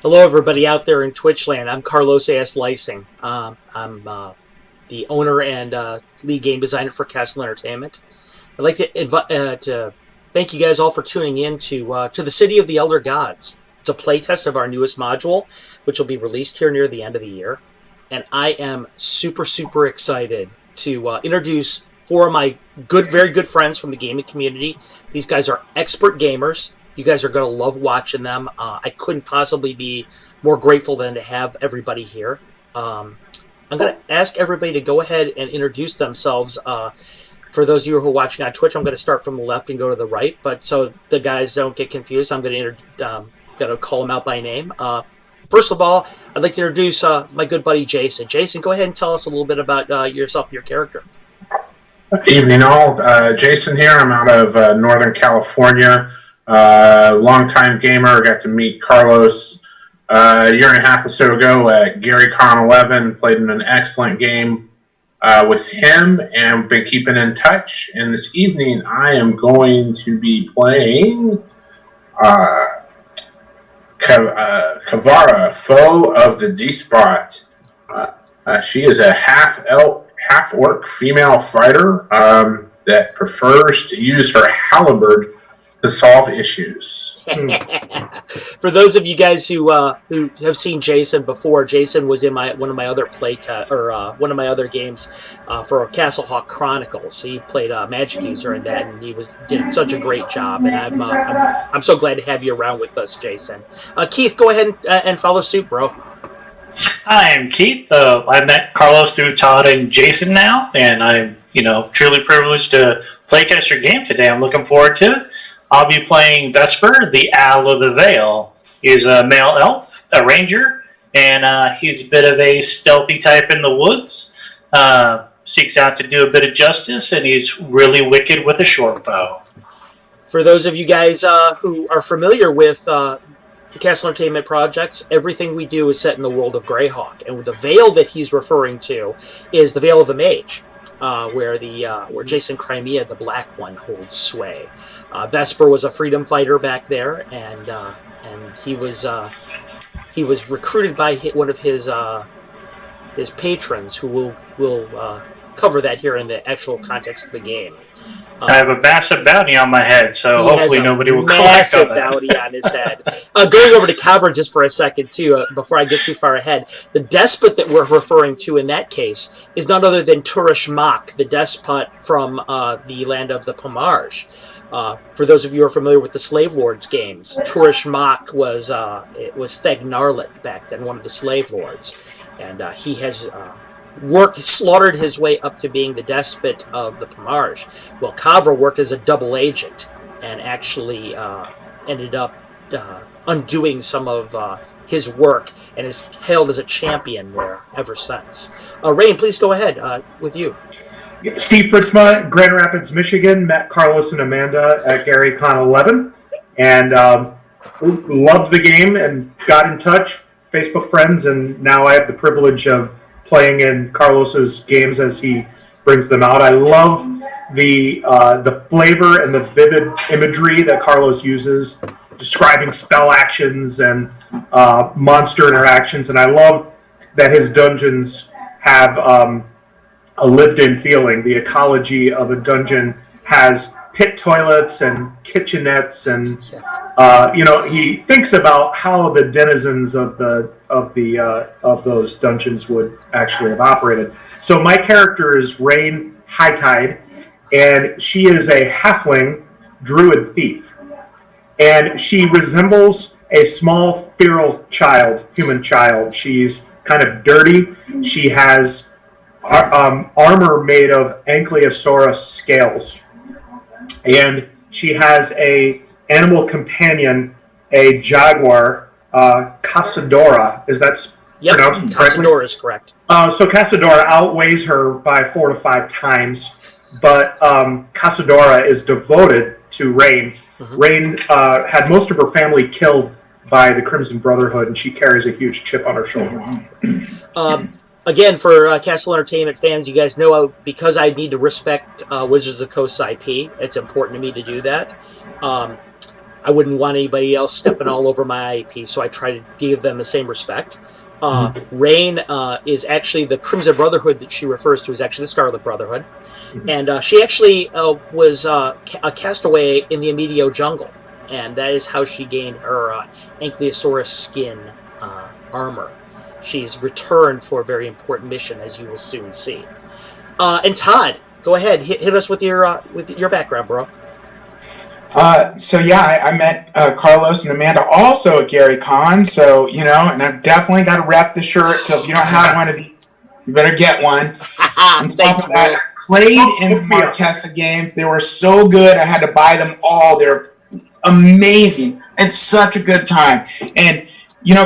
Hello, everybody out there in Twitch land. I'm Carlos A.S. Lysing. I'm the owner and lead game designer for Castle Entertainment. I'd like to thank you guys all for tuning in to the City of the Elder Gods. It's a playtest of our newest module, which will be released here near the end of the year. And I am super excited to introduce four of my very good friends from the gaming community. These guys are expert gamers. You guys are going to love watching them. I couldn't possibly be more grateful than to have everybody here. I'm going to ask everybody to go ahead and introduce themselves. For those of you who are watching on Twitch, I'm going to start from the left and go to the right. But so the guys don't get confused, I'm going to call them out by name. First of all, I'd like to introduce my good buddy Jason. Jason, go ahead and tell us a little bit about yourself and your character. Evening all. Jason here. I'm out of Northern California. Longtime gamer. Got to meet Carlos a year and a half or so ago at GaryCon 11. Played in an excellent game with him and been keeping in touch. And this evening I am going to be playing Kavara, foe of the D-Spot. She is a half-elf, half-orc female fighter that prefers to use her halberd to solve issues. For those of you guys who have seen Jason before, Jason was in one of my other one of my other games for Castle Hawk Chronicles. He played a magic user in that, and did such a great job. And I'm so glad to have you around with us, Jason. Keith, go ahead and follow suit, bro. Hi, I'm Keith. I met Carlos through Todd and Jason now, and I'm truly privileged to playtest your game today. I'm looking forward to it. I'll be playing Vesper, the Owl of the Vale. He's a male elf, a ranger, and he's a bit of a stealthy type in the woods. Seeks out to do a bit of justice, and he's really wicked with a short bow. For those of you guys who are familiar with the Castle Entertainment projects, everything we do is set in the world of Greyhawk, and the Vale that he's referring to is the Vale of the Mage, where Jason Crimea, the Black One, holds sway. Vesper was a freedom fighter back there, and he was recruited by one of his patrons, who will cover that here in the actual context of the game. I have a massive bounty on my head, so hopefully nobody will collect on that. Massive bounty on his head. Going over to Kavra just for a second, too, before I get too far ahead. The despot that we're referring to in that case is none other than Turish Mach, the despot from the land of the Pomage. For those of you who are familiar with the Slave Lords games, Turish Mach was Thegnarlet back then, one of the Slave Lords. And he has slaughtered his way up to being the despot of the Pomage. Well, Kavra worked as a double agent and actually ended up undoing some of his work and is hailed as a champion there ever since. Rain, please go ahead with you. Steve Fritzma, Grand Rapids, Michigan. Met Carlos and Amanda at GaryCon 11 and loved the game and got in touch, Facebook friends, and now I have the privilege of playing in Carlos's games as he brings them out. I love the flavor and the vivid imagery that Carlos uses, describing spell actions and monster interactions, and I love that his dungeons have a lived-in feeling. The ecology of a dungeon has pit toilets and kitchenettes, and he thinks about how the denizens of those dungeons would actually have operated. So my character is Rain Hightide, and she is a halfling druid thief, and she resembles a small feral human child. She's kind of dirty. She has armor made of Ankylosaurus scales, and she has a animal companion, a jaguar, Casadora. Is that pronounced correctly? Casadora is correct. So Casadora outweighs her by 4 to 5 times, but Casadora is devoted to Rain. Mm-hmm. Rain had most of her family killed by the Crimson Brotherhood, and she carries a huge chip on her shoulder. Again, for Castle Entertainment fans, you guys know because I need to respect Wizards of the Coast's IP, it's important to me to do that. I wouldn't want anybody else stepping all over my IP, so I try to give them the same respect. Rain is actually the Crimson Brotherhood that she refers to is actually the Scarlet Brotherhood, and she actually was a castaway in the Amidio jungle, and that is how she gained her Ankylosaurus skin armor. She's returned for a very important mission, as you will soon see. And Todd, go ahead, hit us with your background, bro. So yeah, I met Carlos and Amanda also at Gary Con. So and I've definitely got to rep the shirt. So if you don't have one of these, you better get one. On top of that, I played in Marquesa games. They were so good. I had to buy them all. They're amazing. It's such a good time. And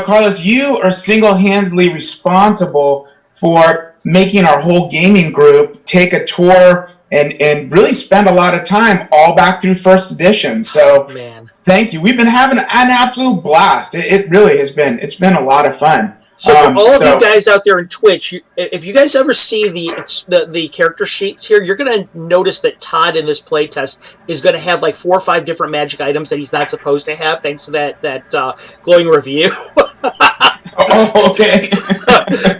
Carlos, you are single-handedly responsible for making our whole gaming group take a tour and really spend a lot of time all back through first edition. So thank you. We've been having an absolute blast. It really has been. It's been a lot of fun. So for all of you guys out there in Twitch, if you guys ever see the character sheets here, you're going to notice that Todd in this playtest is going to have like 4 or 5 different magic items that he's not supposed to have, thanks to that glowing review. Oh, okay.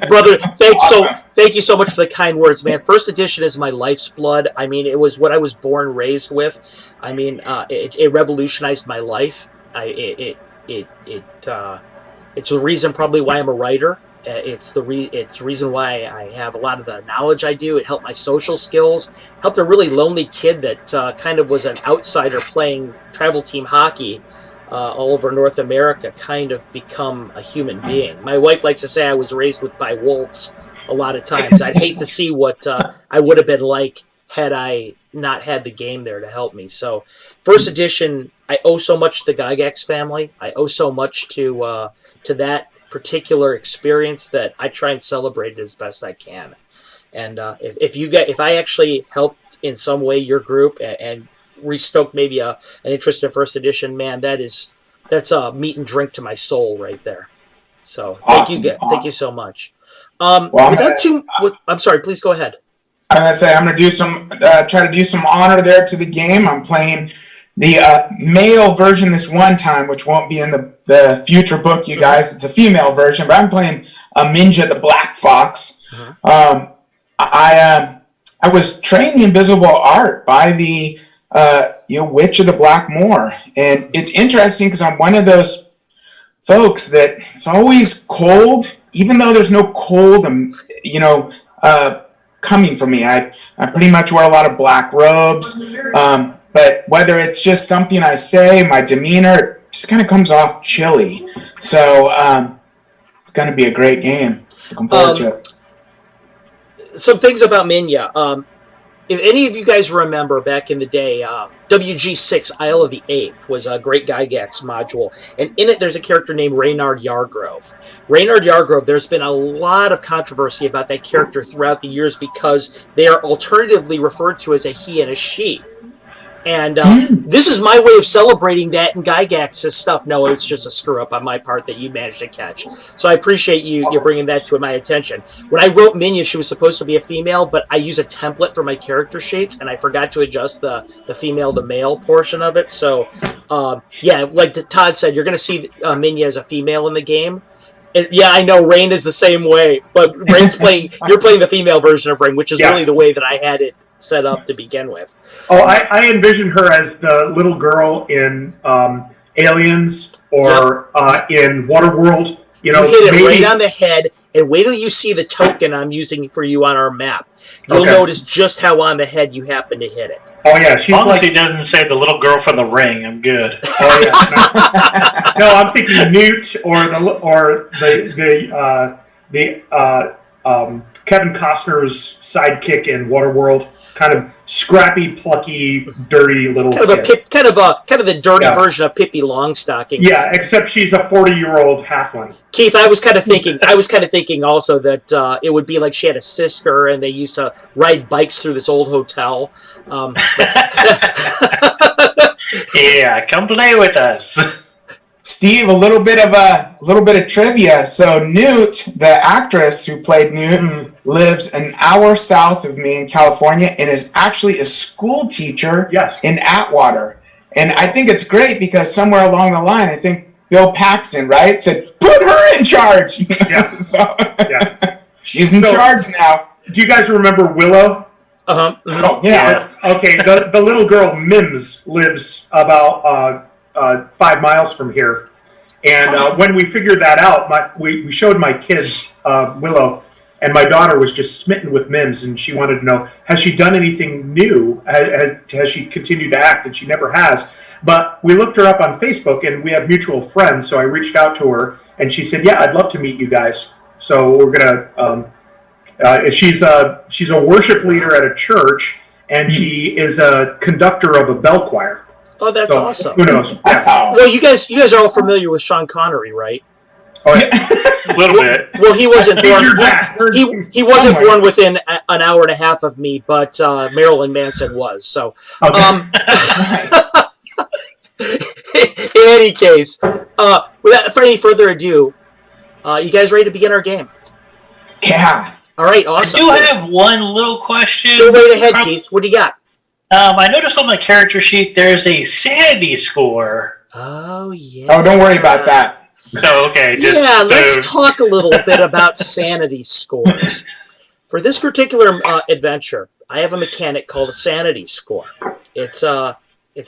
Brother, thank you so much for the kind words, man. First edition is my life's blood. I mean, it was what I was born and raised with. I mean, it revolutionized my life. It's the reason probably why I'm a writer. It's the reason why I have a lot of the knowledge I do. It helped my social skills. Helped a really lonely kid that kind of was an outsider playing travel team hockey all over North America kind of become a human being. My wife likes to say I was raised by wolves a lot of times. I'd hate to see what I would have been like had I not had the game there to help me. So first edition, I owe so much to the Gygax family. I owe so much to that particular experience that I try and celebrate it as best I can. And if I actually helped in some way your group and restoked maybe an interest in first edition, man, that's a meat and drink to my soul right there. So thank you so much. I'm sorry, please go ahead. I'm gonna say I'm gonna do try to do some honor there to the game. I'm playing the male version this one time, which won't be in the future book, you guys. It's a female version, but I'm playing Minja the Black Fox. I was trained the invisible art by the Witch of the Black Moor, and it's interesting because I'm one of those folks that it's always cold, even though there's no cold, coming from me. I pretty much wear a lot of black robes, but whether it's just something I say, my demeanor just kind of comes off chilly. So it's going to be a great game. Looking forward to it. Some things about Minya. If any of you guys remember back in the day, WG6 Isle of the Ape was a great Gygax module, and in it there's a character named Reynard Yargrove. Reynard Yargrove, there's been a lot of controversy about that character throughout the years because they are alternatively referred to as a he and a she. And this is my way of celebrating that in Gygax's stuff. No, it's just a screw-up on my part that you managed to catch. So I appreciate you bringing that to my attention. When I wrote Minya, she was supposed to be a female, but I use a template for my character sheets, and I forgot to adjust the female to male portion of it. So, like Todd said, you're going to see Minya as a female in the game. And, yeah, I know Rain is the same way, but Rain's you're playing the female version of Rain, which is really the way that I had it set up to begin with. Oh, I envision her as the little girl in Aliens or in Waterworld. You hit it right on the head, and wait till you see the token I'm using for you on our map. You'll notice just how on the head you happen to hit it. Oh yeah, as long as he doesn't say the little girl from The Ring, I'm good. Oh yeah. No, I'm thinking Newt or the Kevin Costner's sidekick in Waterworld. Kind of scrappy, plucky, dirty little kid. Kind of the dirty version of Pippi Longstocking. Yeah, except she's a 40-year-old halfling. Keith, I was kind of thinking also that it would be like she had a sister and they used to ride bikes through this old hotel. Yeah, come play with us. Steve, a little bit of trivia. So Newt, the actress who played Newt, lives an hour south of me in California and is actually a school teacher in Atwater. And I think it's great because somewhere along the line, I think Bill Paxton, right, said, put her in charge. Yeah. So Yeah. she's in charge now. Do you guys remember Willow? Uh-huh. Oh, yeah. Okay, the little girl Mims lives about 5 miles from here. And when we figured that out, we showed my kids Willow, and my daughter was just smitten with Mims, and she wanted to know, has she done anything new? Has she continued to act? And she never has. But we looked her up on Facebook, and we have mutual friends, so I reached out to her, and she said, yeah, I'd love to meet you guys. So we're going to... she's a worship leader at a church, and she is a conductor of a bell choir. Oh, that's awesome. Who knows? Yeah. Well, you guys are all familiar with Sean Connery, right? Oh, yeah. A little bit. Well, he wasn't born. He wasn't Somewhere. born within an hour and a half of me, but Marilyn Manson was. So, Okay. in any case, without any further ado, you guys ready to begin our game? Yeah. All right, awesome. I do have one little question. Go right ahead, Keith. What do you got? I noticed on my character sheet there's a sanity score. Oh yeah. Oh, don't worry about that. So, okay. Let's talk a little bit about sanity scores. For this particular adventure, I have a mechanic called a sanity score. It's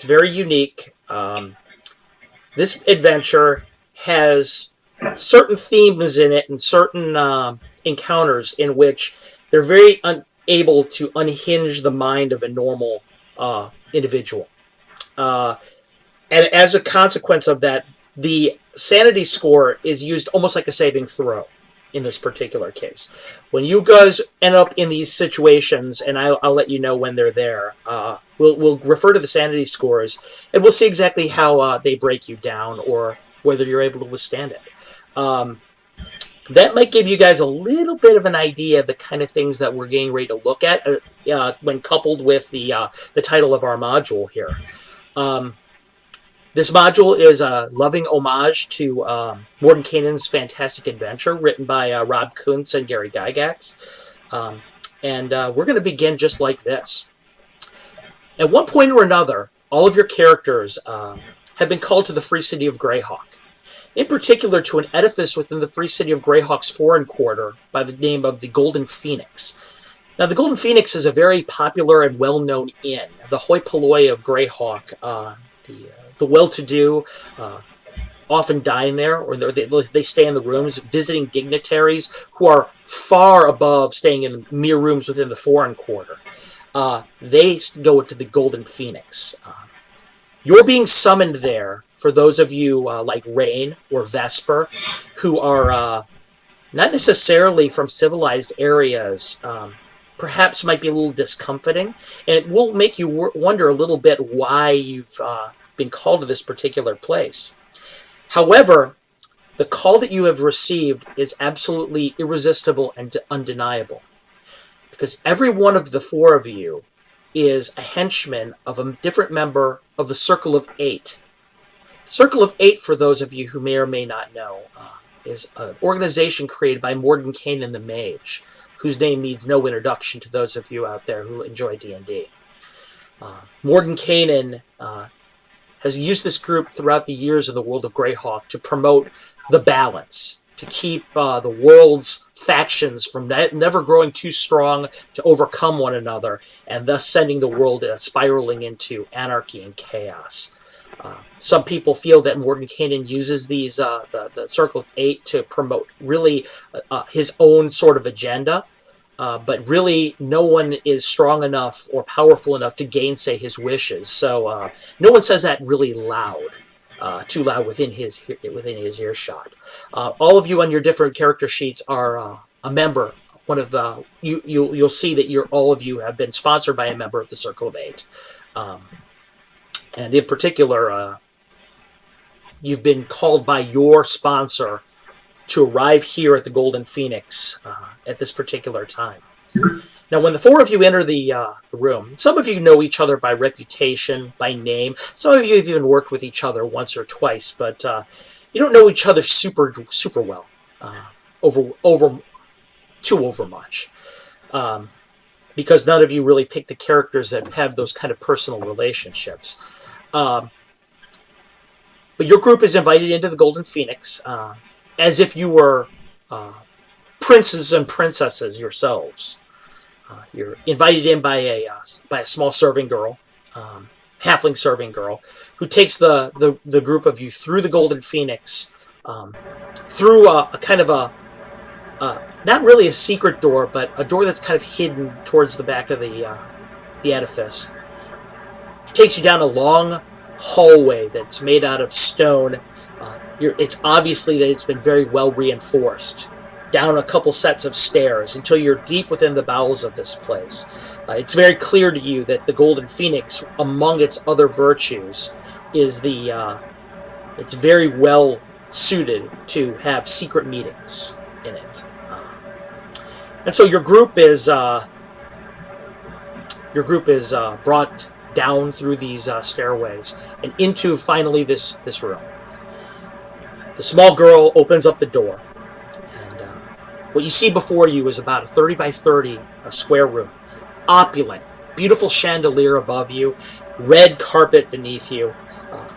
very unique. This adventure has certain themes in it and certain encounters in which they're very unable to unhinge the mind of a normal individual. And as a consequence of that, the sanity score is used almost like a saving throw in this particular case. When you guys end up in these situations, and I'll let you know when they're there, we'll refer to the sanity scores, and we'll see exactly how they break you down or whether you're able to withstand it. That might give you guys a little bit of an idea of the kind of things that we're getting ready to look at when coupled with the title of our module here. This module is a loving homage to Mordenkainen's Fantastic Adventure, written by Rob Kuntz and Gary Gygax. And we're going to begin just like this. At one point or another, all of your characters have been called to the free city of Greyhawk. In particular, to an edifice within the free city of Greyhawk's foreign quarter by the name of the Golden Phoenix. Now, the Golden Phoenix is a very popular and well-known inn. The hoi polloi of Greyhawk, the well-to-do often dine there, or they stay in the rooms, visiting dignitaries who are far above staying in mere rooms within the foreign quarter. They go to the Golden Phoenix. You're being summoned there for those of you like Rain or Vesper who are not necessarily from civilized areas, perhaps might be a little discomforting, and it will make you wonder a little bit why you've been called to this particular place. However, the call that you have received is absolutely irresistible and undeniable, because every one of the four of you is a henchman of a different member of the Circle of Eight. Circle of Eight, for those of you who may or may not know, is an organization created by Mordenkainen the Mage, whose name needs no introduction to those of you out there who enjoy D&D. Mordenkainen has used this group throughout the years of the world of Greyhawk to promote the balance, to keep the world's factions from never growing too strong to overcome one another, and thus sending the world spiraling into anarchy and chaos. Some people feel that Mordenkainen uses these the Circle of Eight to promote really his own sort of agenda, but really no one is strong enough or powerful enough to gainsay his wishes. So no one says that really loud. Too loud within his earshot. All of you on your different character sheets are a member. One of the you'll see that all of you have been sponsored by a member of the Circle of Eight, and in particular, you've been called by your sponsor to arrive here at the Golden Phoenix at this particular time. Now, when the four of you enter the room, some of you know each other by reputation, by name. Some of you have even worked with each other once or twice, but you don't know each other super well, over much, because none of you really pick the characters that have those kind of personal relationships. But your group is invited into the Golden Phoenix as if you were princes and princesses yourselves. You're invited in by a small serving girl, halfling serving girl, who takes the group of you through the Golden Phoenix, through a kind of a not really a secret door, but a door that's kind of hidden towards the back of the edifice. It takes you down a long hallway that's made out of stone. It's obviously that it's been very well reinforced. Down a couple sets of stairs until you're deep within the bowels of this place. It's very clear to you that the Golden Phoenix, among its other virtues, is it's very well suited to have secret meetings in it. And so your group is brought down through these stairways and into finally this room. The small girl opens up the door. What you see before you is about a 30 by 30 square room. Opulent, beautiful chandelier above you, red carpet beneath you.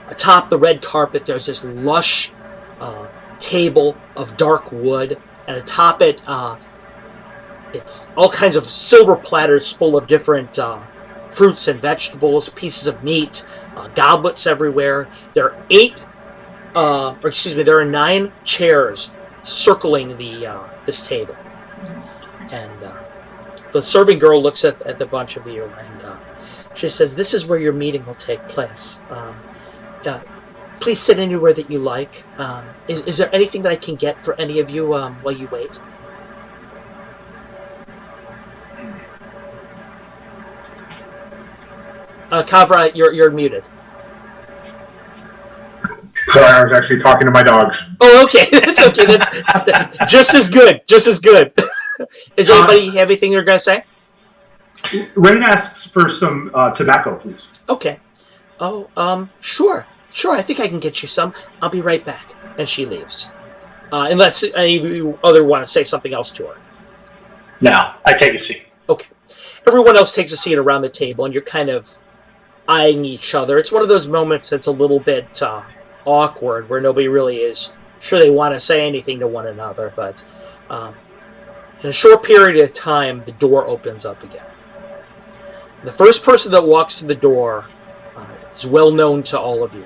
Atop the red carpet, there's this lush table of dark wood, and atop it, it's all kinds of silver platters full of different fruits and vegetables, pieces of meat, goblets everywhere. There are 9 chairs circling this table, and the serving girl looks at the bunch of you, and she says, "This is where your meeting will take place. Please sit anywhere that you like. Is there anything that I can get for any of you while you wait?" Kavra, you're muted. Sorry, I was actually talking to my dogs. Oh, okay. That's okay. That's just as good. Just as good. Does anybody have anything they're going to say? Rain asks for some tobacco, please. Okay. Oh, sure. Sure, I think I can get you some. I'll be right back. And she leaves. Unless any of you other want to say something else to her. No, I take a seat. Okay. Everyone else takes a seat around the table, and you're kind of eyeing each other. It's one of those moments that's a little bit awkward, where nobody really is sure they want to say anything to one another, but in a short period of time, the door opens up again. The first person that walks through the door is well known to all of you.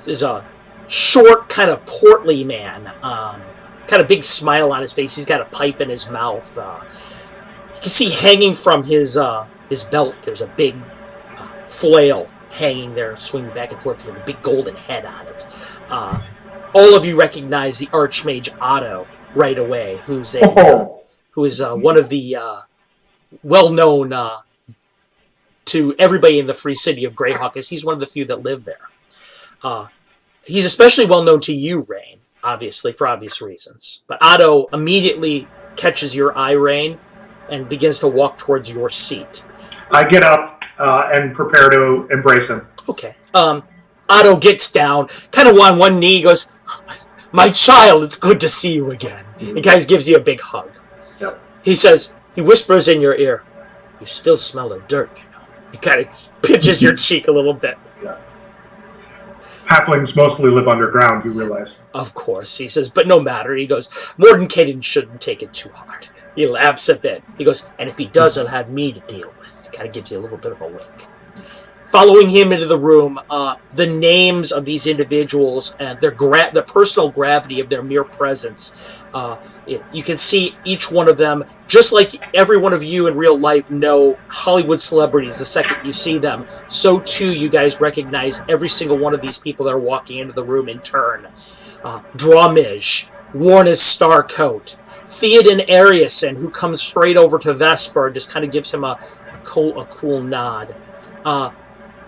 Is a short, kind of portly man, kind of big smile on his face. He's got a pipe in his mouth. You can see hanging from his belt, there's a big flail hanging there, swinging back and forth with a big golden head on it. All of you recognize the Archmage Otto right away, who is one of the well-known to everybody in the free city of Greyhawk, as he's one of the few that live there. He's especially well-known to you, Rain, obviously, for obvious reasons. But Otto immediately catches your eye, Rain, and begins to walk towards your seat. I get up and prepare to embrace him. Okay. Otto gets down, kind of on one knee, goes, "My child, it's good to see you again." And guys gives you a big hug. Yep. He whispers in your ear, "You still smell of dirt, you know." He kind of pinches your cheek a little bit. Yeah. Halflings mostly live underground, you realize. Of course, he says, "But no matter." He goes, "Mordenkainen shouldn't take it too hard." He laughs a bit. He goes, "And if he does, he'll have me to deal with." Kind of gives you a little bit of a wink. Following him into the room, the names of these individuals and the personal gravity of their mere presence. You can see each one of them, just like every one of you in real life know Hollywood celebrities the second you see them. So too, you guys recognize every single one of these people that are walking into the room in turn. Drawmij, worn his star coat. Theoden Ariason, who comes straight over to Vesper, just kind of gives him a cool nod.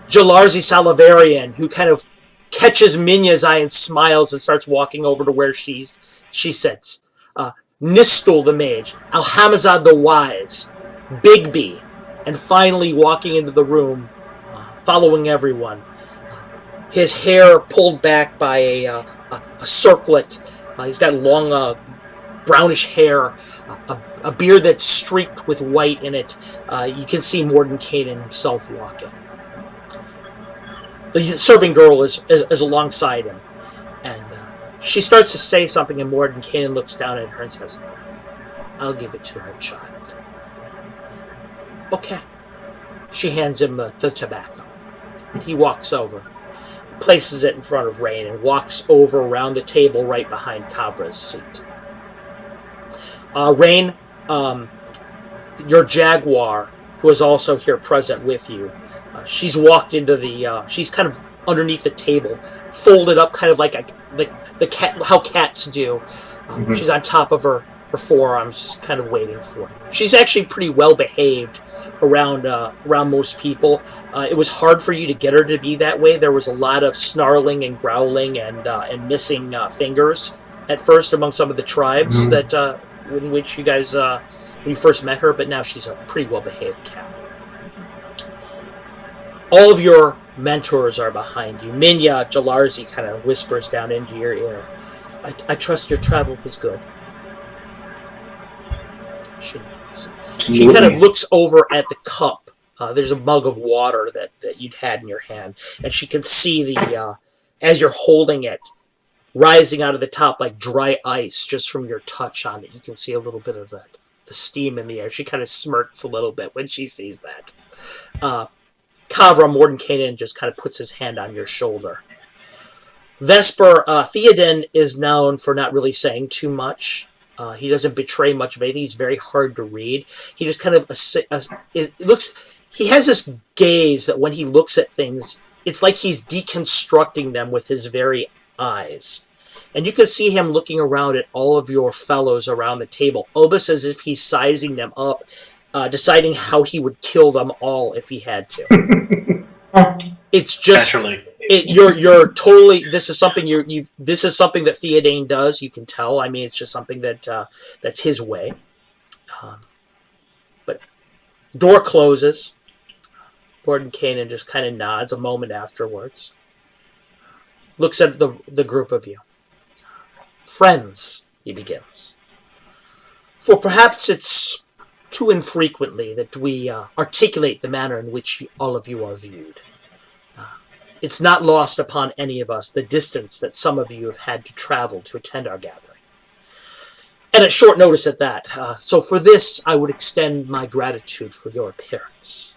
Jalarzi Salavarian, who kind of catches Minya's eye and smiles and starts walking over to where she sits. Nistul the Mage, Alhamazad the Wise, Bigby, and finally walking into the room, following everyone. His hair pulled back by a circlet. He's got long brownish hair, a beard that's streaked with white in it. You can see Mordenkainen himself walking. The serving girl is alongside him, and she starts to say something, and Mordenkainen looks down at her and says, "I'll give it to her, child." "Okay." She hands him the tobacco. He walks over, places it in front of Rain, and walks over around the table right behind Kavra's seat. Rain, your jaguar, who is also here present with you, she's walked into she's kind of underneath the table, folded up, kind of like the cat, how cats do. She's on top of her forearms, just kind of waiting for him. She's actually pretty well behaved around most people. It was hard for you to get her to be that way. There was a lot of snarling and growling and missing fingers at first among some of the tribes that in which you guys when you first met her, but now she's a pretty well behaved cat. All of your mentors are behind you. Minya Jalarzi kind of whispers down into your ear, I trust your travel was good." She kind of looks over at the cup. There's a mug of water that you'd had in your hand, and she can see the as you're holding it, rising out of the top like dry ice just from your touch on it. You can see a little bit of the steam in the air. She kind of smirks a little bit when she sees that. Kavra Mordenkainen just kind of puts his hand on your shoulder. Vesper, Theoden is known for not really saying too much. He doesn't betray much of anything. He's very hard to read. He just kind of he has this gaze that when he looks at things, it's like he's deconstructing them with his very eyes. And you can see him looking around at all of your fellows around the table, almost as if he's sizing them up, deciding how he would kill them all if he had to. It's just Naturally. You're totally. This is something This is something that Theoden does. You can tell. I mean, it's just something that's his way. But door closes. Mordenkainen just kind of nods a moment afterwards. Looks at the group of you. "Friends," he begins. "For perhaps it's too infrequently that we articulate the manner in which all of you are viewed. It's not lost upon any of us the distance that some of you have had to travel to attend our gathering. And at short notice at that. So for this, I would extend my gratitude for your appearance.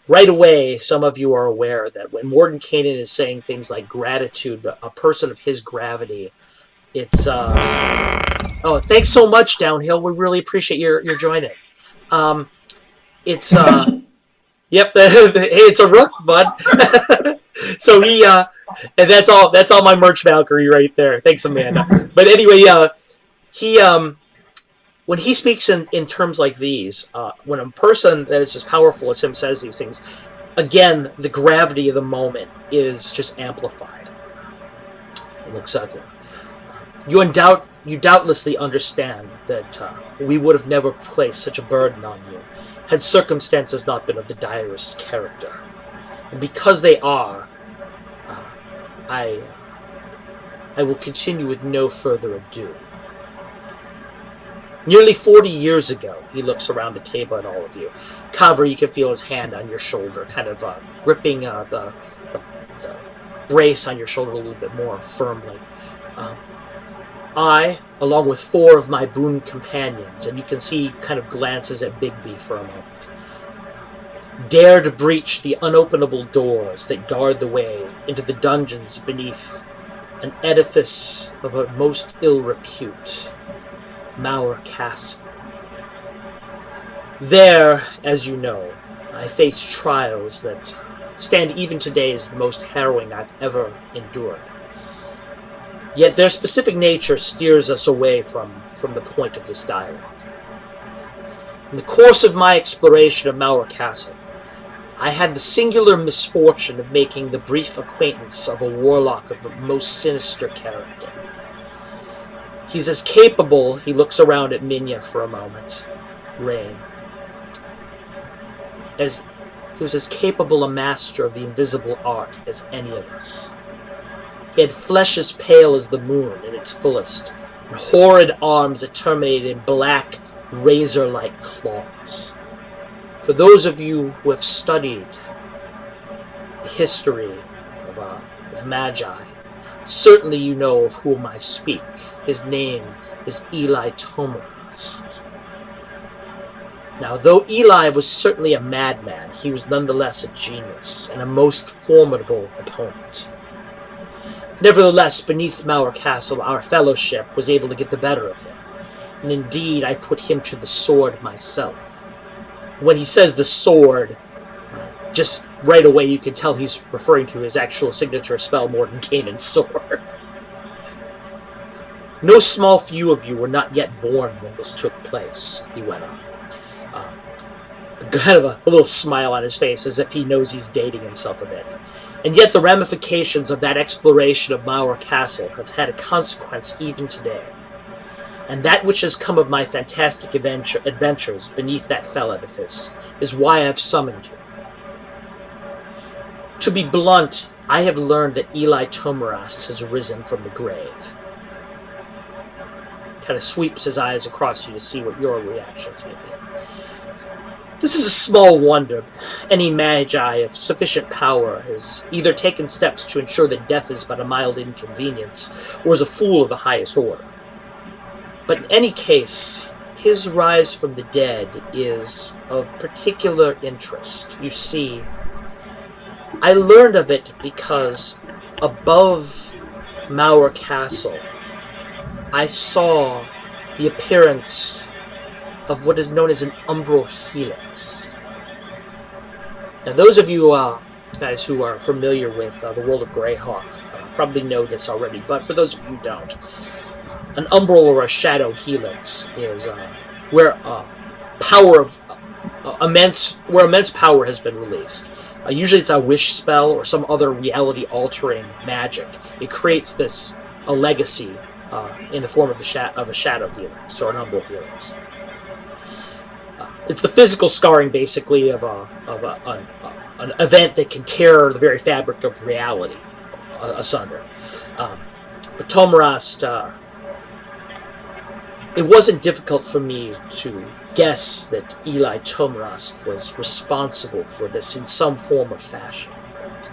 Right away, some of you are aware that when Mordenkainen is saying things like gratitude, a person of his gravity, it's... Oh, thanks so much, Downhill. We really appreciate your joining. It's... Yep, hey, it's a rook, bud. So he, and that's all my merch Valkyrie right there. Thanks, Amanda. But anyway, he, when he speaks in terms like these, when a person that is as powerful as him says these things, again, the gravity of the moment is just amplified. He looks at him. You doubtlessly understand that we would have never placed such a burden on you had circumstances not been of the direst character. And because they are, I will continue with no further ado. Nearly 40 years ago, he looks around the table at all of you. Kavra, you can feel his hand on your shoulder, kind of gripping the brace on your shoulder a little bit more firmly. I, along with 4 of my boon companions, and you can see kind of glances at Bigby for a moment, dare to breach the unopenable doors that guard the way into the dungeons beneath an edifice of a most ill repute, Maur Castle. There, as you know, I faced trials that stand even today as the most harrowing I've ever endured. Yet their specific nature steers us away from the point of this dialogue. In the course of my exploration of Maur Castle, I had the singular misfortune of making the brief acquaintance of a warlock of the most sinister character. He's as capable, he looks around at Minya for a moment, Rain, as he was as capable a master of the invisible art as any of us. He had flesh as pale as the moon in its fullest, and horrid arms that terminated in black, razor-like claws. For those of you who have studied the history of Magi. Certainly you know of whom I speak. His name is Eli Tomaras. Now, though Eli was certainly a madman, he was nonetheless a genius and a most formidable opponent. Nevertheless, beneath Mauer Castle, our fellowship was able to get the better of him, and indeed I put him to the sword myself. When he says the sword, just right away you can tell he's referring to his actual signature spell, Mordenkainen's sword. No small few of you were not yet born when this took place, he went on. Kind of a little smile on his face, as if he knows he's dating himself a bit. And yet the ramifications of that exploration of Mauer Castle have had a consequence even today. And that which has come of my fantastic adventures beneath that fell edifice is why I've summoned you. To be blunt, I have learned that Eli Tomarast has risen from the grave. Kind of sweeps his eyes across you to see what your reactions may be. This is a small wonder. Any magi of sufficient power has either taken steps to ensure that death is but a mild inconvenience, or is a fool of the highest order. But in any case, his rise from the dead is of particular interest. You see, I learned of it because above Mauer Castle, I saw the appearance of what is known as an umbral helix. Now, those of you guys who are familiar with the world of Greyhawk probably know this already, but for those of you who don't, an umbral or a shadow helix is where power of immense power has been released. Usually, it's a wish spell or some other reality-altering magic. It creates this a legacy in the form of a shadow helix or an umbral helix. It's the physical scarring, basically, of an event that can tear the very fabric of reality asunder. But Tomarast, it wasn't difficult for me to guess that Eli Tomarast was responsible for this in some form or fashion. But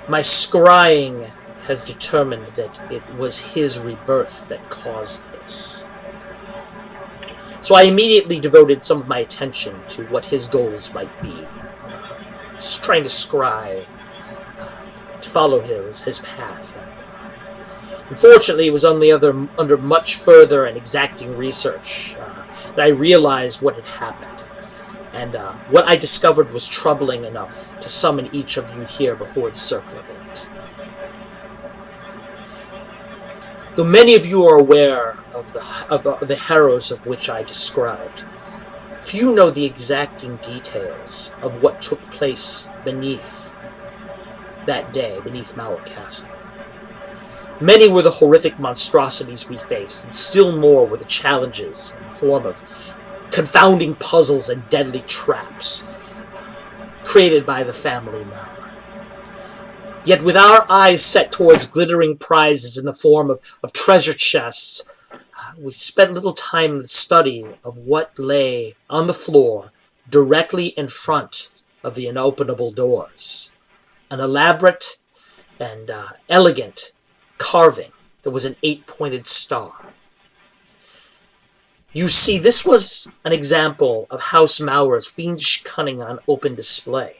my scrying has determined that it was his rebirth that caused this. So I immediately devoted some of my attention to what his goals might be. Just trying to scry, to follow his path. Unfortunately, it was only under much further and exacting research that I realized what had happened. And what I discovered was troubling enough to summon each of you here before the Circle of Eight. Though many of you are aware of the horrors of which I described, few know the exacting details of what took place beneath that day, beneath Mauer Castle. Many were the horrific monstrosities we faced, and still more were the challenges in the form of confounding puzzles and deadly traps created by the family Mauer. Yet with our eyes set towards glittering prizes in the form of treasure chests, we spent little time in the study of what lay on the floor directly in front of the inopenable doors. An elaborate and elegant carving that was an 8-pointed star. You see, this was an example of House Mauer's fiendish cunning on open display.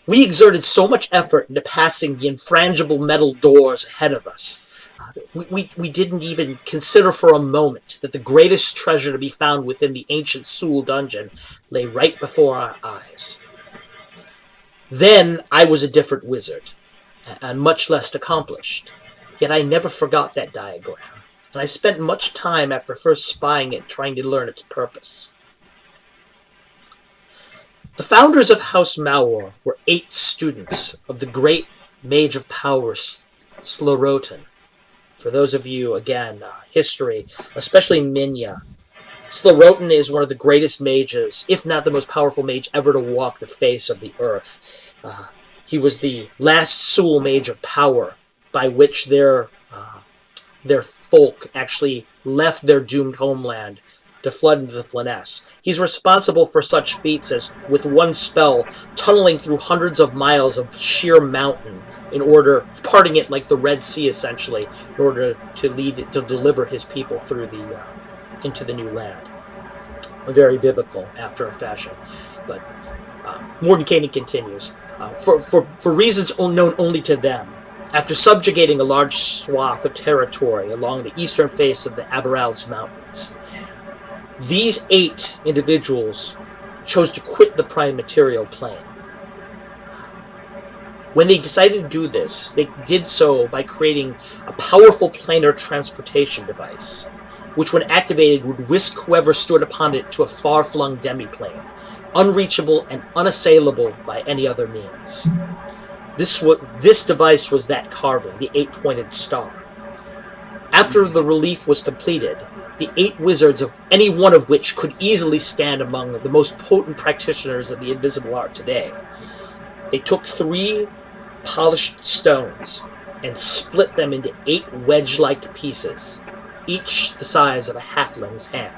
We exerted so much effort into passing the infrangible metal doors ahead of us. We didn't even consider for a moment that the greatest treasure to be found within the ancient Seul dungeon lay right before our eyes. Then I was a different wizard, and much less accomplished. Yet I never forgot that diagram, and I spent much time after first spying it trying to learn its purpose. The founders of House Mauer were 8 students of the great Mage of Power, Slorotin. For those of you, again, history, especially Minya, Slorotin is one of the greatest mages, if not the most powerful mage ever to walk the face of the earth. He was the last Seul Mage of Power, by which their folk actually left their doomed homeland to flood into the Flanness. He's responsible for such feats as, with one spell, tunneling through hundreds of miles of sheer mountain in order, parting it like the Red Sea essentially, in order to deliver his people through into the new land. Very biblical after a fashion. But Mordenkainen continues. For reasons known only to them, after subjugating a large swath of territory along the eastern face of the Aberals Mountains, these 8 individuals chose to quit the prime material plane. When they decided to do this, they did so by creating a powerful planar transportation device, which when activated would whisk whoever stood upon it to a far-flung demiplane, unreachable and unassailable by any other means. This device was that carving, the 8-pointed star. After the relief was completed, the 8 wizards, of any one of which could easily stand among the most potent practitioners of the invisible art today, they took 3 polished stones and split them into 8 wedge-like pieces, each the size of a halfling's hand.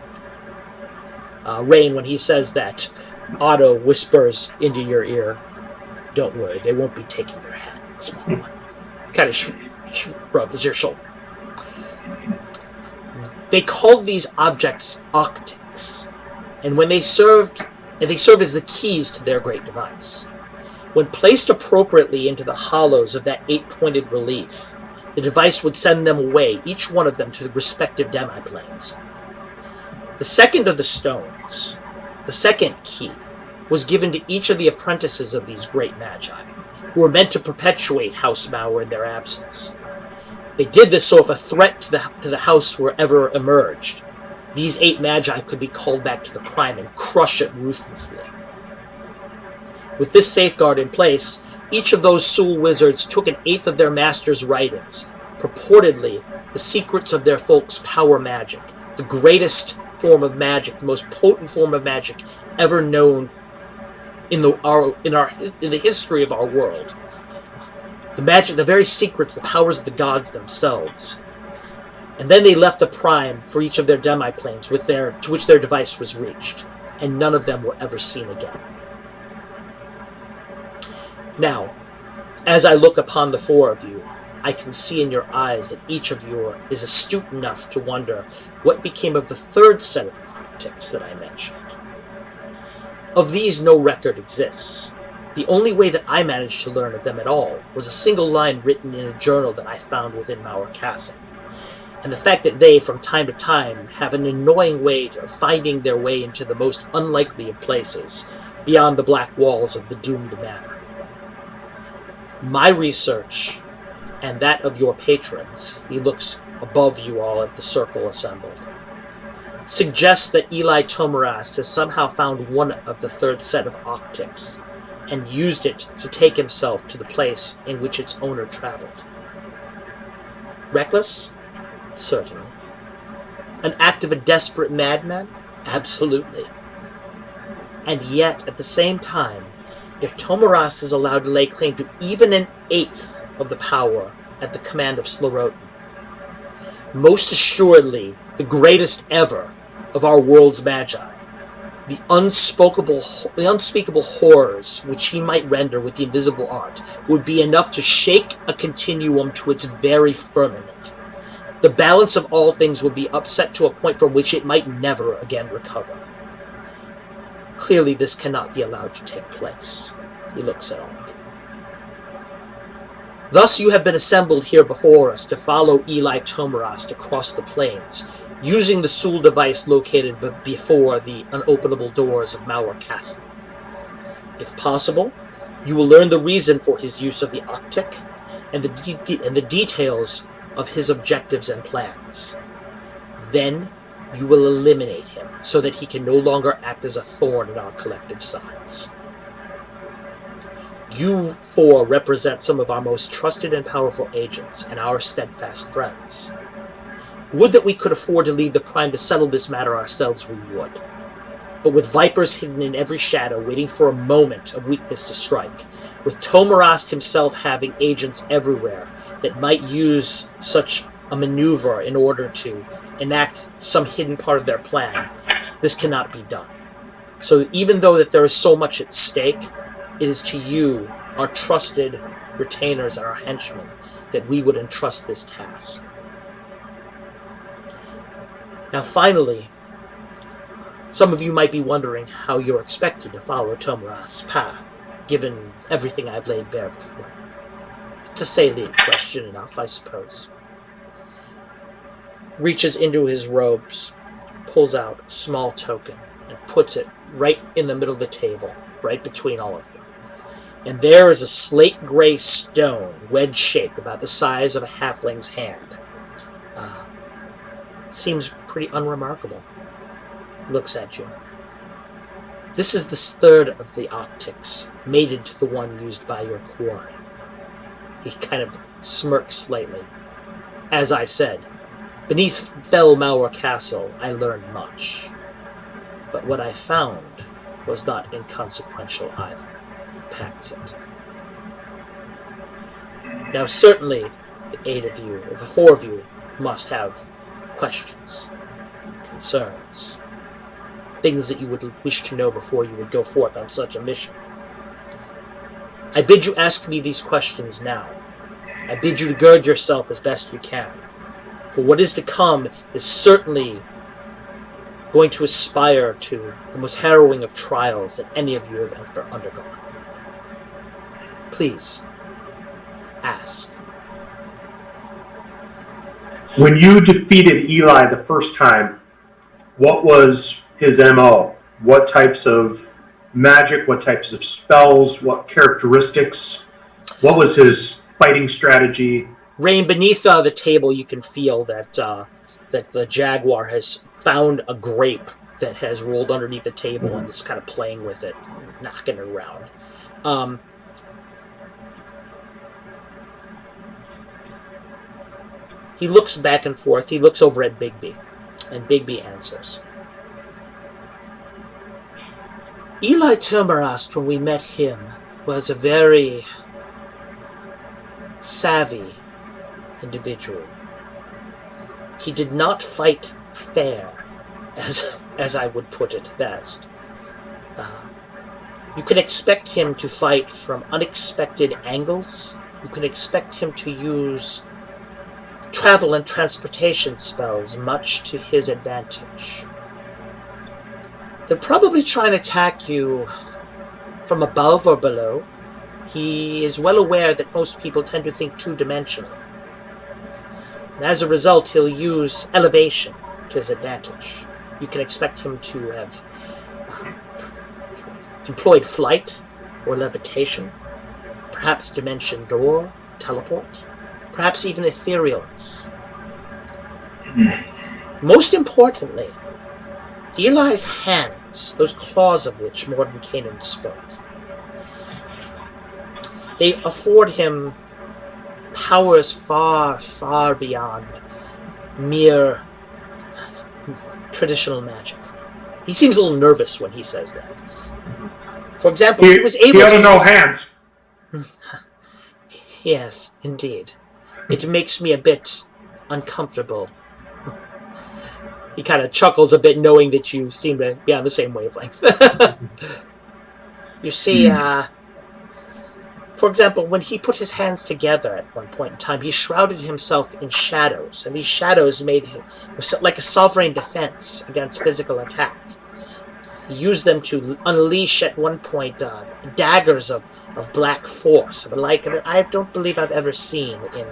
Rain, when he says that, Otto whispers into your ear, "Don't worry, they won't be taking your hat, small one." Kind of rubs your shoulder. They called these objects octics, and they serve as the keys to their great device. When placed appropriately into the hollows of that 8-pointed relief, the device would send them away, each one of them, to the respective demiplanes. The second of the stones, the second key, was given to each of the apprentices of these great magi, who were meant to perpetuate House Mauer in their absence. They did this so if a threat to the house were ever emerged, these 8 magi could be called back to the prime and crush it ruthlessly. With this safeguard in place, each of those Sul wizards took an 1/8 of their master's writings, purportedly the secrets of their folk's power magic, the greatest form of magic, the most potent form of magic ever known in the history of our world. The magic, the very secrets, the powers of the gods themselves. And then they left the prime for each of their demiplanes to which their device was reached, and none of them were ever seen again. Now, as I look upon the 4 of you, I can see in your eyes that each of you is astute enough to wonder what became of the 3rd set of optics that I mentioned. Of these, no record exists. The only way that I managed to learn of them at all was a single line written in a journal that I found within Mauer Castle, and the fact that they, from time to time, have an annoying way of finding their way into the most unlikely of places, beyond the black walls of the doomed manor. My research, and that of your patrons, he looks above you all at the circle assembled, suggests that Eli Tomarast has somehow found one of the 3rd set of optics, and used it to take himself to the place in which its owner traveled. Reckless? Certainly. An act of a desperate madman? Absolutely. And yet, at the same time, if Tomarast is allowed to lay claim to even an 1/8 of the power at the command of Slorotin, most assuredly the greatest ever of our world's magi, the unspeakable horrors which he might render with the invisible art would be enough to shake a continuum to its very firmament. The balance of all things would be upset to a point from which it might never again recover. Clearly this cannot be allowed to take place. He looks at all of you. Thus you have been assembled here before us to follow Eli Tomarast across the plains, using the Sul device located before the unopenable doors of Mauer Castle. If possible, you will learn the reason for his use of the Octic and the details of his objectives and plans. Then you will eliminate him so that he can no longer act as a thorn in our collective sides. You 4 represent some of our most trusted and powerful agents and our steadfast friends. Would that we could afford to leave the Prime to settle this matter ourselves, we would. But with vipers hidden in every shadow, waiting for a moment of weakness to strike, with Tomarast himself having agents everywhere that might use such a maneuver in order to enact some hidden part of their plan, this cannot be done. So even though that there is so much at stake, it is to you our trusted retainers and our henchmen, that we would entrust this task. Now finally, some of you might be wondering how you're expected to follow Tomaras's path, given everything I've laid bare before. It's a salient question enough, I suppose. Reaches into his robes, pulls out a small token, and puts it right in the middle of the table, right between all of you. And there is a slate gray stone, wedge-shaped, about the size of a halfling's hand. Seems pretty unremarkable. Looks at you. This is the third of the optics, mated to the one used by your quarry. He kind of smirks slightly. As I said, beneath Fellmauer Castle, I learned much. But what I found was not inconsequential either. Pats it. Now certainly, the 8 of you, or the 4 of you, must have questions, concerns, things that you would wish to know before you would go forth on such a mission. I bid you ask me these questions now. I bid you to gird yourself as best you can, for what is to come is certainly going to aspire to the most harrowing of trials that any of you have ever undergone. Please, ask. When you defeated Eli the first time, what was his MO? What types of magic, what types of spells, what characteristics? What was his fighting strategy? Rain, beneath the table, you can feel that that the jaguar has found a grape that has rolled underneath the table and is kind of playing with it, knocking it around. He looks back and forth. He looks over at Bigby, and Bigby answers. Eli Tomarast, when we met him, was a very savvy individual. He did not fight fair, as I would put it best. You can expect him to fight from unexpected angles. You can expect him to use travel and transportation spells much to his advantage. They'll probably try and attack you from above or below. He is well aware that most people tend to think two-dimensionally. And as a result, he'll use elevation to his advantage. You can expect him to have employed flight or levitation, perhaps dimension door, teleport, perhaps even etherealness. Most importantly, Eli's hands, those claws of which Mordenkainen spoke, they afford him powers far, far beyond mere traditional magic. He seems a little nervous when he says that. For example, he was able to no hands. Yes, indeed. It makes me a bit uncomfortable. He kind of chuckles a bit, knowing that you seem to be on the same wavelength. You see, for example, when he put his hands together at one point in time, he shrouded himself in shadows, and these shadows made him like a sovereign defense against physical attack. He used them to unleash at one point daggers of black force, of a like that I don't believe I've ever seen in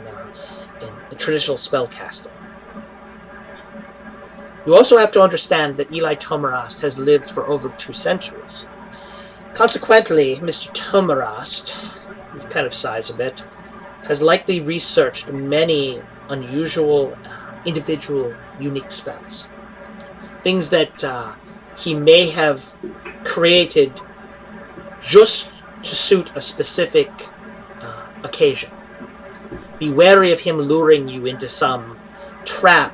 traditional spellcasting. You also have to understand that Eli Tomarast has lived for over 2 centuries. Consequently, Mr. Tomarast, he kind of sighs a bit, has likely researched many unusual, individual, unique spells. Things that he may have created just to suit a specific occasion. Be wary of him luring you into some trap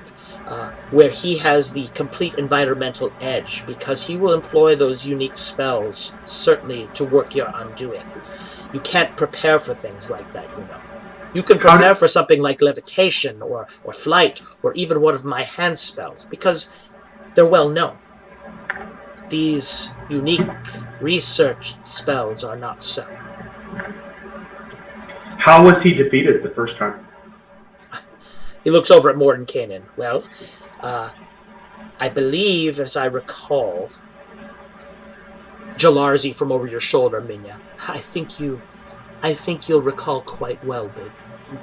where he has the complete environmental edge, because he will employ those unique spells certainly to work your undoing. You can't prepare for things like that, you know. You can prepare for something like levitation or flight or even one of my hand spells because they're well known. These unique research spells are not so. How was he defeated the first time? He looks over at Mordenkainen. Well, I believe, as I recall, Jalarzi from over your shoulder, Minya. I think you'll recall quite well,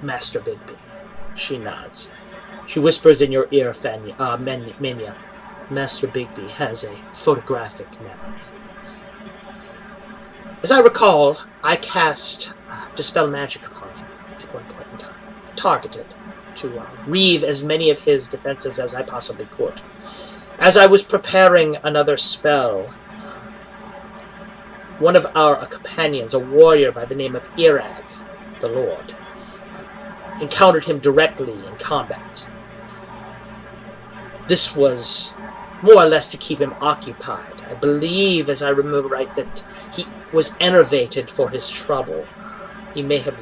Master Bigby. She nods. She whispers in your ear, Minya. Master Bigby has a photographic memory. As I recall, I cast Dispel Magic upon him at one point in time. Targeted to reave as many of his defenses as I possibly could. As I was preparing another spell, one of our companions, a warrior by the name of Irag, the Lord, encountered him directly in combat. This was more or less to keep him occupied. I believe, as I remember right, that he was enervated for his trouble. He may have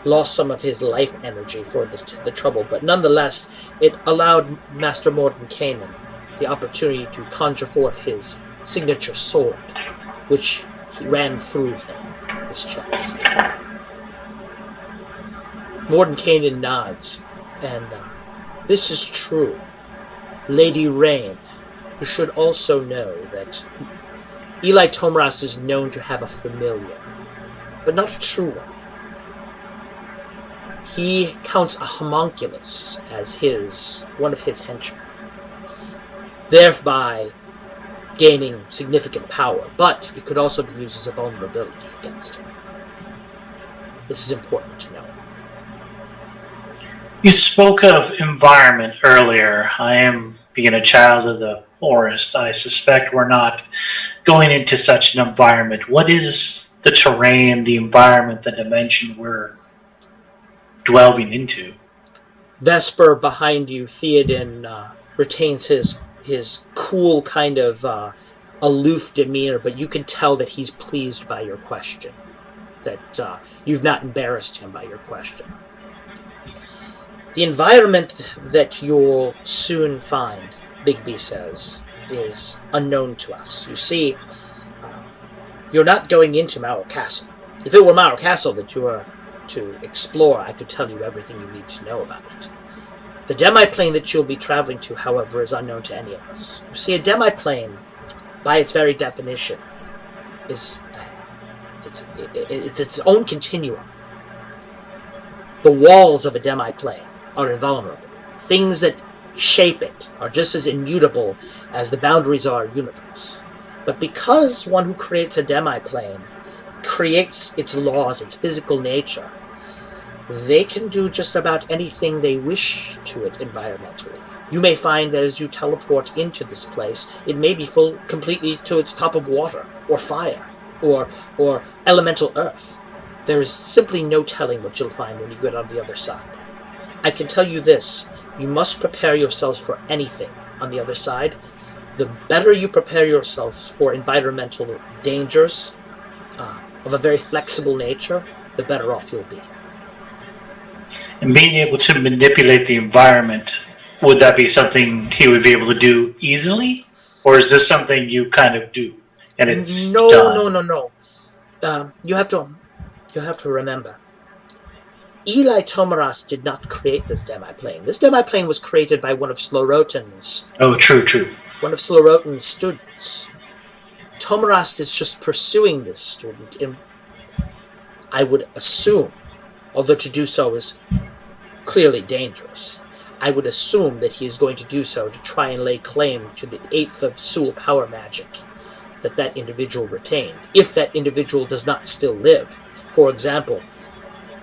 lost some of his life energy for the trouble, but nonetheless, it allowed Master Mordenkainen the opportunity to conjure forth his signature sword, which he ran through his chest. Mordenkainen nods, and this is true. Lady Rain, you should also know that Eli Tomras is known to have a familiar, but not a true one. He counts a homunculus as one of his henchmen, thereby gaining significant power, but it could also be used as a vulnerability against him. This is important to know. You spoke of environment earlier. I am, being a child of the forest, I suspect we're not going into such an environment. What is the terrain, the environment, the dimension we're delving into? Vesper behind you, Theoden, retains his cool kind of aloof demeanor, but you can tell that he's pleased by your question, that you've not embarrassed him by your question. The environment that you'll soon find, Bigby says, is unknown to us. You see, you're not going into Mauer Castle. If it were Mauer Castle that you were to explore, I could tell you everything you need to know about it. The demi-plane that you'll be traveling to, however, is unknown to any of us. You see, a demi-plane, by its very definition, is it's its own continuum. The walls of a demi-plane are invulnerable. Things that shape it are just as immutable as the boundaries of our universe. But because one who creates a demi-plane creates its laws, its physical nature, they can do just about anything they wish to it environmentally. You may find that as you teleport into this place, it may be full completely to its top of water, or fire, or elemental earth. There is simply no telling what you'll find when you get on the other side. I can tell you this, you must prepare yourselves for anything on the other side. The better you prepare yourselves for environmental dangers of a very flexible nature, the better off you'll be. And being able to manipulate the environment, would that be something he would be able to do easily? Or is this something you kind of do and it's No. done? You have to remember, Eli Tomaras did not create this demi-plane. This demi-plane was created by one of Slorotin's Oh, true. students. Tomaras is just pursuing this student, I would assume, although to do so is clearly dangerous, I would assume that he is going to do so to try and lay claim to the 8th of Sul power magic that individual retained, if that individual does not still live. For example,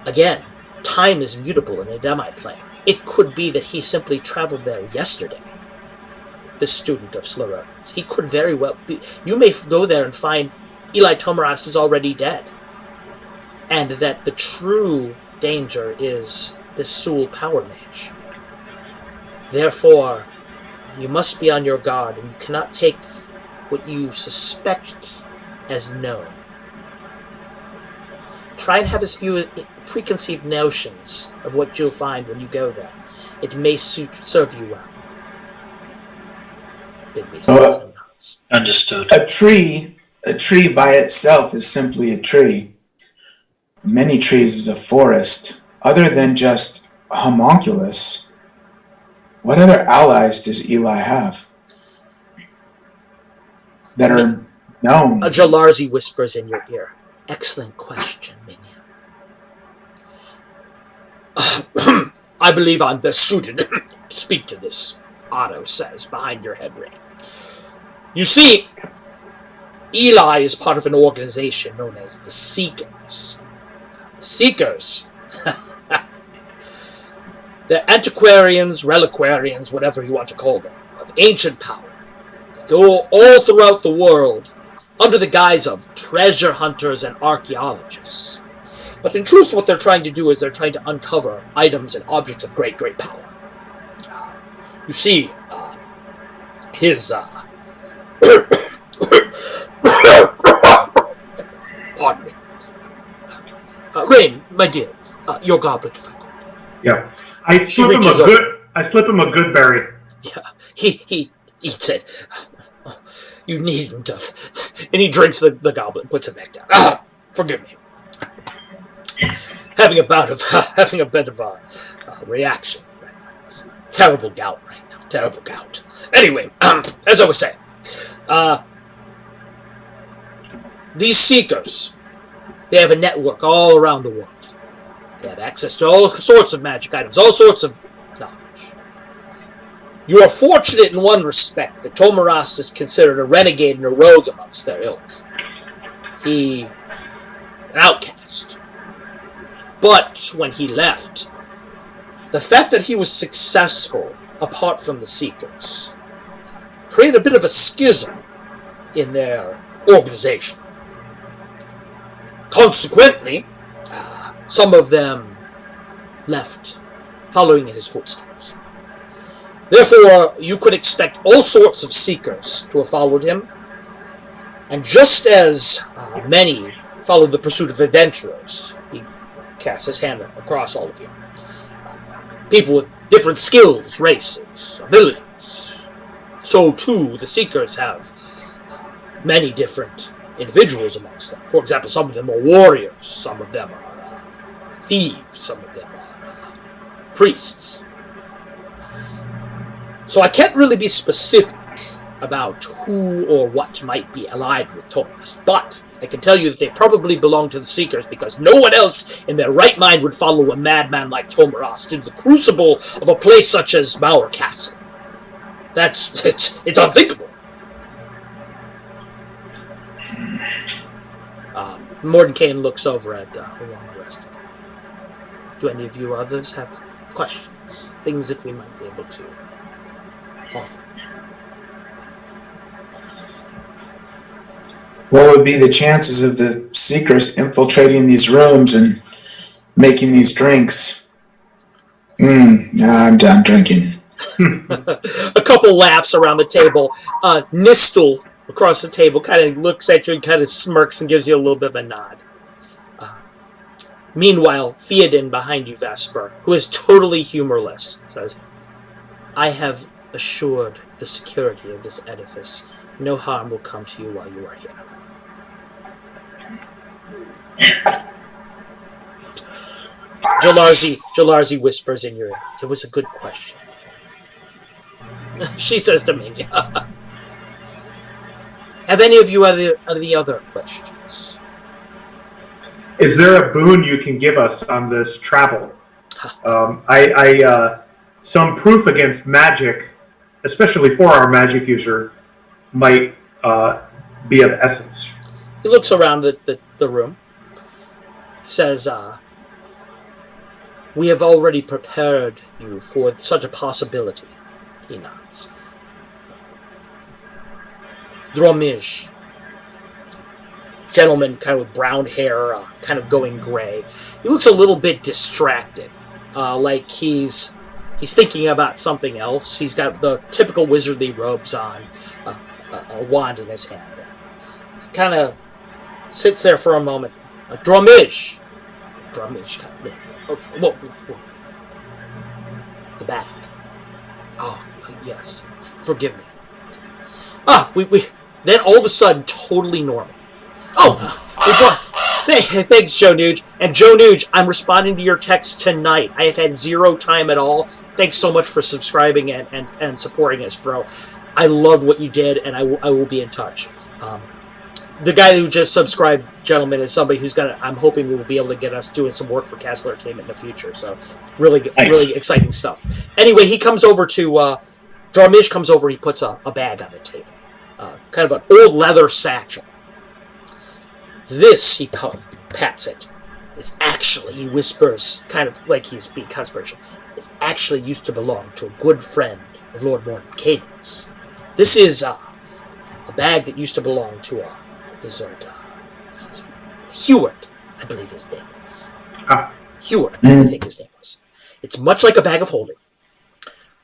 again, time is mutable in a demi-plane. It could be that he simply traveled there yesterday, the student of Slurons. He could very well be. You may go there and find Eli Tomaras is already dead, and that the true danger is the Sul power mage. Therefore, you must be on your guard, and you cannot take what you suspect as known. Try and have as few preconceived notions of what you'll find when you go there. It may serve you well. Bigby says and nods. Understood. A tree by itself is simply a tree. many trees is a forest, other than just a homunculus, what other allies does Eli have that are known? Jalarzi whispers in your ear. Excellent question, minion. I believe I'm best suited to speak to this, Otto says, behind your head ring. You see, Eli is part of an organization known as the Seekers. The Seekers. They're antiquarians, reliquarians, whatever you want to call them, of ancient power. They go all throughout the world under the guise of treasure hunters and archaeologists. But in truth, what they're trying to do is they're trying to uncover items and objects of great, great power. You see, his... Pardon me. Rain, my dear, your goblet, if I could. Yeah. I slip him a good berry. Yeah, he eats it. You needn't have. And he drinks the goblet and puts it back down. Forgive me. Having a bit of a reaction. Terrible gout right now. Terrible gout. Anyway, as I was saying, these Seekers, they have a network all around the world. They have access to all sorts of magic items, all sorts of knowledge. You are fortunate in one respect that Tomarast is considered a renegade and a rogue amongst their ilk. An outcast. But when he left, the fact that he was successful apart from the Seekers created a bit of a schism in their organization. Consequently, some of them left, following in his footsteps. Therefore, you could expect all sorts of Seekers to have followed him, and just as many followed the pursuit of adventurers, he casts his hand across all of you. People with different skills, races, abilities. So too, the Seekers have many different individuals amongst them. For example, some of them are warriors, some of them are thieves, some of them are priests. So I can't really be specific about who or what might be allied with Tomarast, but I can tell you that they probably belong to the Seekers because no one else in their right mind would follow a madman like Tomarast into the crucible of a place such as Mauer Castle. It's unthinkable. Mordenkainen looks over at along the rest of you. Do any of you others have questions? Things that we might be able to offer? What would be the chances of the Seekers infiltrating these rooms and making these drinks? I'm done drinking. A couple laughs around the table. Nistel across the table kind of looks at you and kind of smirks and gives you a little bit of a nod. Meanwhile, Theoden behind you, Vesper, who is totally humorless, says, I have assured the security of this edifice. No harm will come to you while you are here. Jalarzi whispers in your ear. It was a good question. She says to me, have any of you any other questions? Is there a boon you can give us on this travel? Some proof against magic, especially for our magic user, might be of essence. He looks around the room. Says, we have already prepared you for such a possibility. He nods. Dromij. Gentleman kind of with brown hair, kind of going gray. He looks a little bit distracted. Like he's thinking about something else. He's got the typical wizardly robes on. A wand in his hand. Kind of sits there for a moment. Dromij. Dromij. Whoa. The back. Oh, yes. Forgive me. We then all of a sudden, totally normal. Oh, Thanks, Joe Nuge. And Joe Nuge, I'm responding to your text tonight. I have had zero time at all. Thanks so much for subscribing and supporting us, bro. I loved what you did, and I will be in touch. The guy who just subscribed, gentlemen, is somebody who's gonna. I'm hoping we will be able to get us doing some work for casl Entertainment in the future. So, really exciting stuff. Anyway, he comes over to Drawmish comes over. He puts a bag on the table, kind of an old leather satchel. This, he pats it, is actually, he whispers, kind of like he's being conspiratorial, it actually used to belong to a good friend of Lord Mordenkainen's. This is a bag that used to belong to a wizard, Heward, I believe his name was. Heward, I think his name was. It's much like a bag of holding.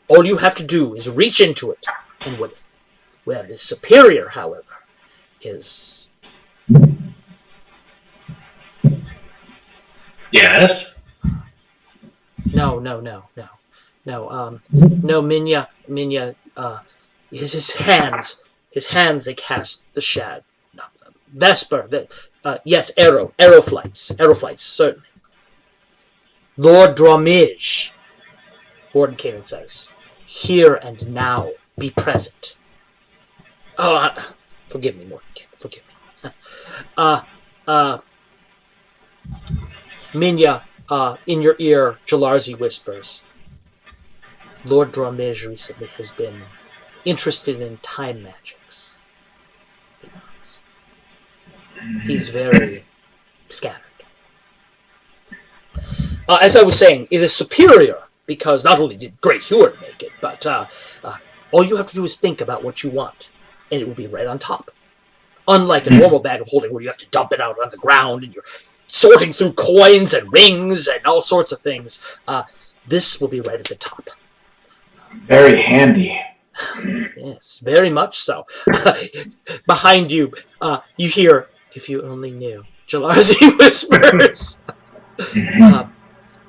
All you have to do is reach into it, and what is superior, however, is... Yes? No, Minya, his hands, they cast the shad. No, Vesper, yes, arrow flights, certainly. Lord Drawmij, Mordenkainen says, here and now, be present. Forgive me, Mordenkainen, forgive me. Minya, in your ear, Jalarzi whispers, Lord Drawmij recently has been interested in time magics. He's very scattered. As I was saying, it is superior because not only did Great Heward make it, but all you have to do is think about what you want, and it will be right on top. Unlike a normal bag of holding where you have to dump it out on the ground and you're sorting through coins and rings and all sorts of things, this will be right at the top. Very handy. Yes, very much so. Behind you, you hear, if you only knew, Jalarzi whispers.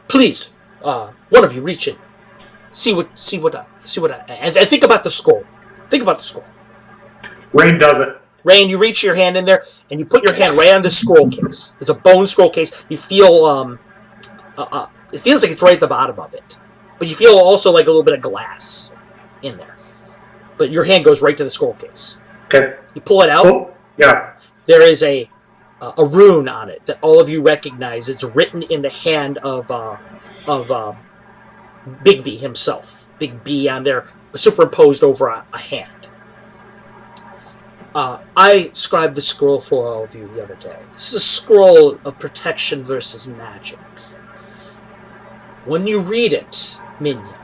Please, one of you reach in. See what and think about the scroll. Think about the scroll. Rain does it. Rain, you reach your hand in there, and you put your hand right on the scroll case. It's a bone scroll case. You feel, it feels like it's right at the bottom of it. But you feel also like a little bit of glass in there. But your hand goes right to the scroll case. Okay. You pull it out. Oh, yeah. There is a rune on it that all of you recognize. It's written in the hand of Big B himself. Big B on there, superimposed over a hand. I scribed the scroll for all of you the other day. This is a scroll of protection versus magic. When you read it, Minya,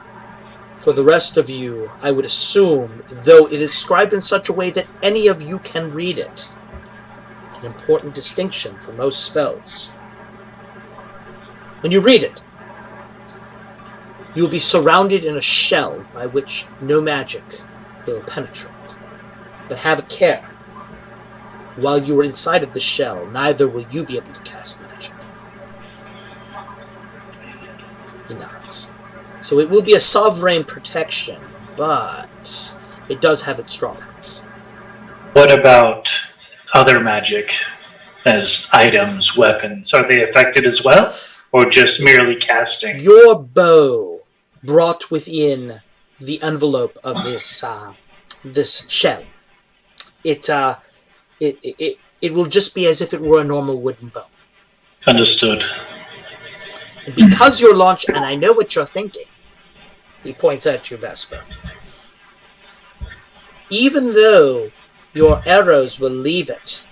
for the rest of you, I would assume, though it is scribed in such a way that any of you can read it, an important distinction for most spells. When you read it, you will be surrounded in a shell by which no magic will penetrate. But have a care. While you are inside of the shell, neither will you be able to cast magic. He nods. So it will be a sovereign protection, but it does have its drawbacks. What about other magic as items, weapons? Are they affected as well? Or just merely casting? Your bow brought within the envelope of this shell. It will just be as if it were a normal wooden bow. Understood. And because you're launched, and I know what you're thinking, he points at you, Vesper. Even though your arrows will leave it,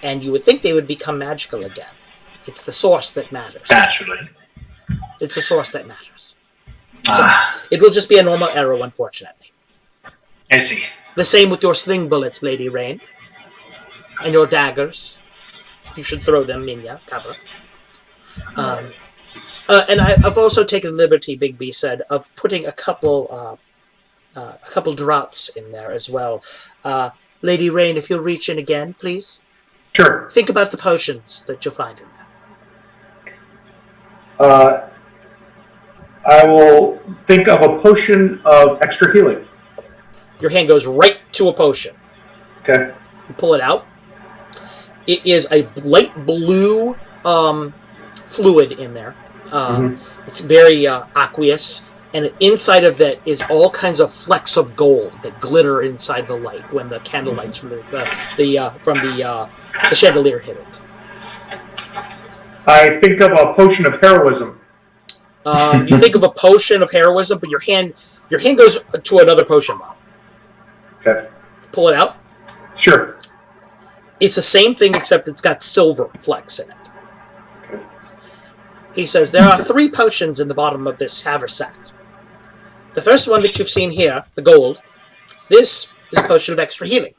and you would think they would become magical again, it's the source that matters. Naturally. It's the source that matters. So it will just be a normal arrow, unfortunately. I see. The same with your sling bullets, Lady Rain. And your daggers. You should throw them, Minya, cover. And I've also taken liberty, Big B said, of putting a couple draughts in there as well. Lady Rain, if you'll reach in again, please. Sure. Think about the potions that you'll find in there. I will think of a potion of extra healing. Your hand goes right to a potion. Okay. You pull it out, It is a light blue fluid in there. It's very aqueous, and inside of that is all kinds of flecks of gold that glitter inside the light when the candlelights from the chandelier hit it. I think of a potion of heroism. You think of a potion of heroism, but your hand goes to another potion bottle. Okay. Pull it out. Sure. It's the same thing except it's got silver flecks in it. Okay. He says, there are 3 potions in the bottom of this haversack. The first one that you've seen here, the gold, this is a potion of extra healing.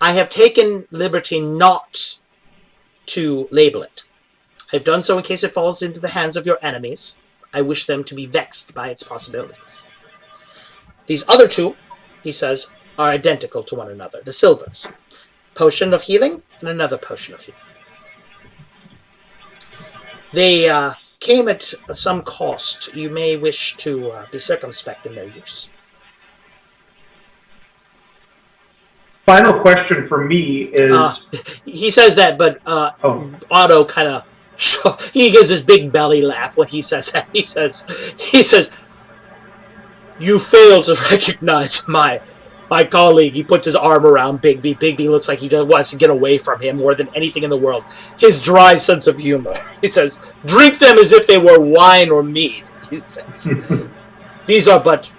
I have taken liberty not to label it. I've done so in case it falls into the hands of your enemies. I wish them to be vexed by its possibilities. These other 2, he says, are identical to one another, the silvers. Potion of healing and another potion of healing. They came at some cost. You may wish to be circumspect in their use. Final question for me is... he says that, but Otto kind of... He gives his big belly laugh when he says that. He says, you fail to recognize my colleague. He puts his arm around Bigby. Bigby looks like he just wants to get away from him more than anything in the world. His dry sense of humor. He says, drink them as if they were wine or mead. He says, these are but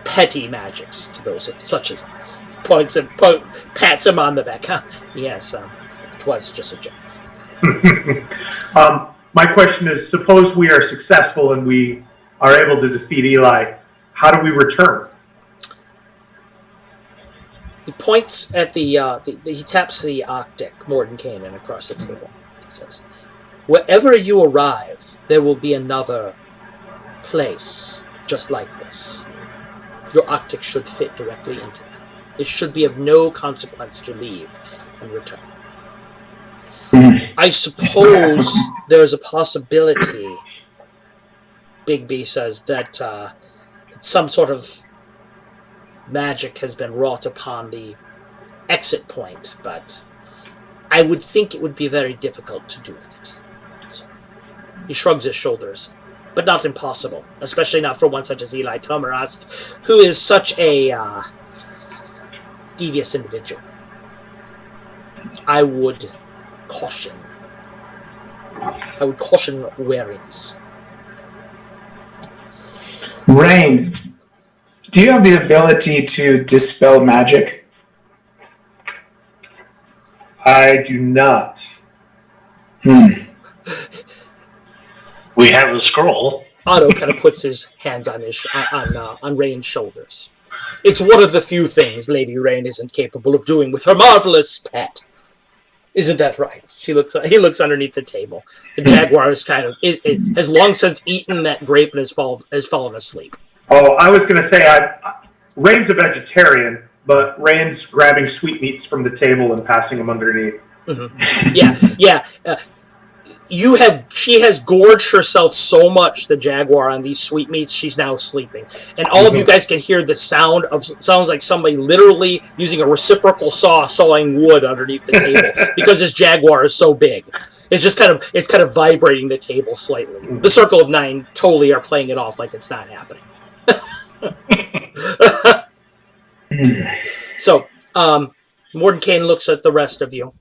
petty magics to those such as us. Pats him on the back. Yes, it was just a joke. My question is, suppose we are successful and we are able to defeat Eli, how do we return? He points at he taps the Arctic, Mordenkainen, across the table. He says, wherever you arrive, there will be another place just like this. Your Arctic should fit directly into that. It should be of no consequence to leave and return. I suppose there's a possibility, Bigby says, that some sort of magic has been wrought upon the exit point, but I would think it would be very difficult to do that. So, he shrugs his shoulders, but not impossible, especially not for one such as Eli Tomarast, who is such a devious individual. I would caution wariness. Rain, do you have the ability to dispel magic? I do not. We have a scroll. Otto kind of puts his hands on Rain's shoulders. It's one of the few things Lady Rain isn't capable of doing with her marvelous pet. Isn't that right? He looks underneath the table. The jaguar has long since eaten that grape and has fallen asleep. Oh, I was going to say, Rain's a vegetarian, but Rain's grabbing sweetmeats from the table and passing them underneath. Mm-hmm. Yeah. She has gorged herself so much, the jaguar, on these sweetmeats, she's now sleeping. And all of you guys can hear the sounds like somebody literally using a reciprocal saw sawing wood underneath the table because this jaguar is so big. It's just kind of vibrating the table slightly. The Circle of Nine totally are playing it off like it's not happening. So, Mordenkainen looks at the rest of you.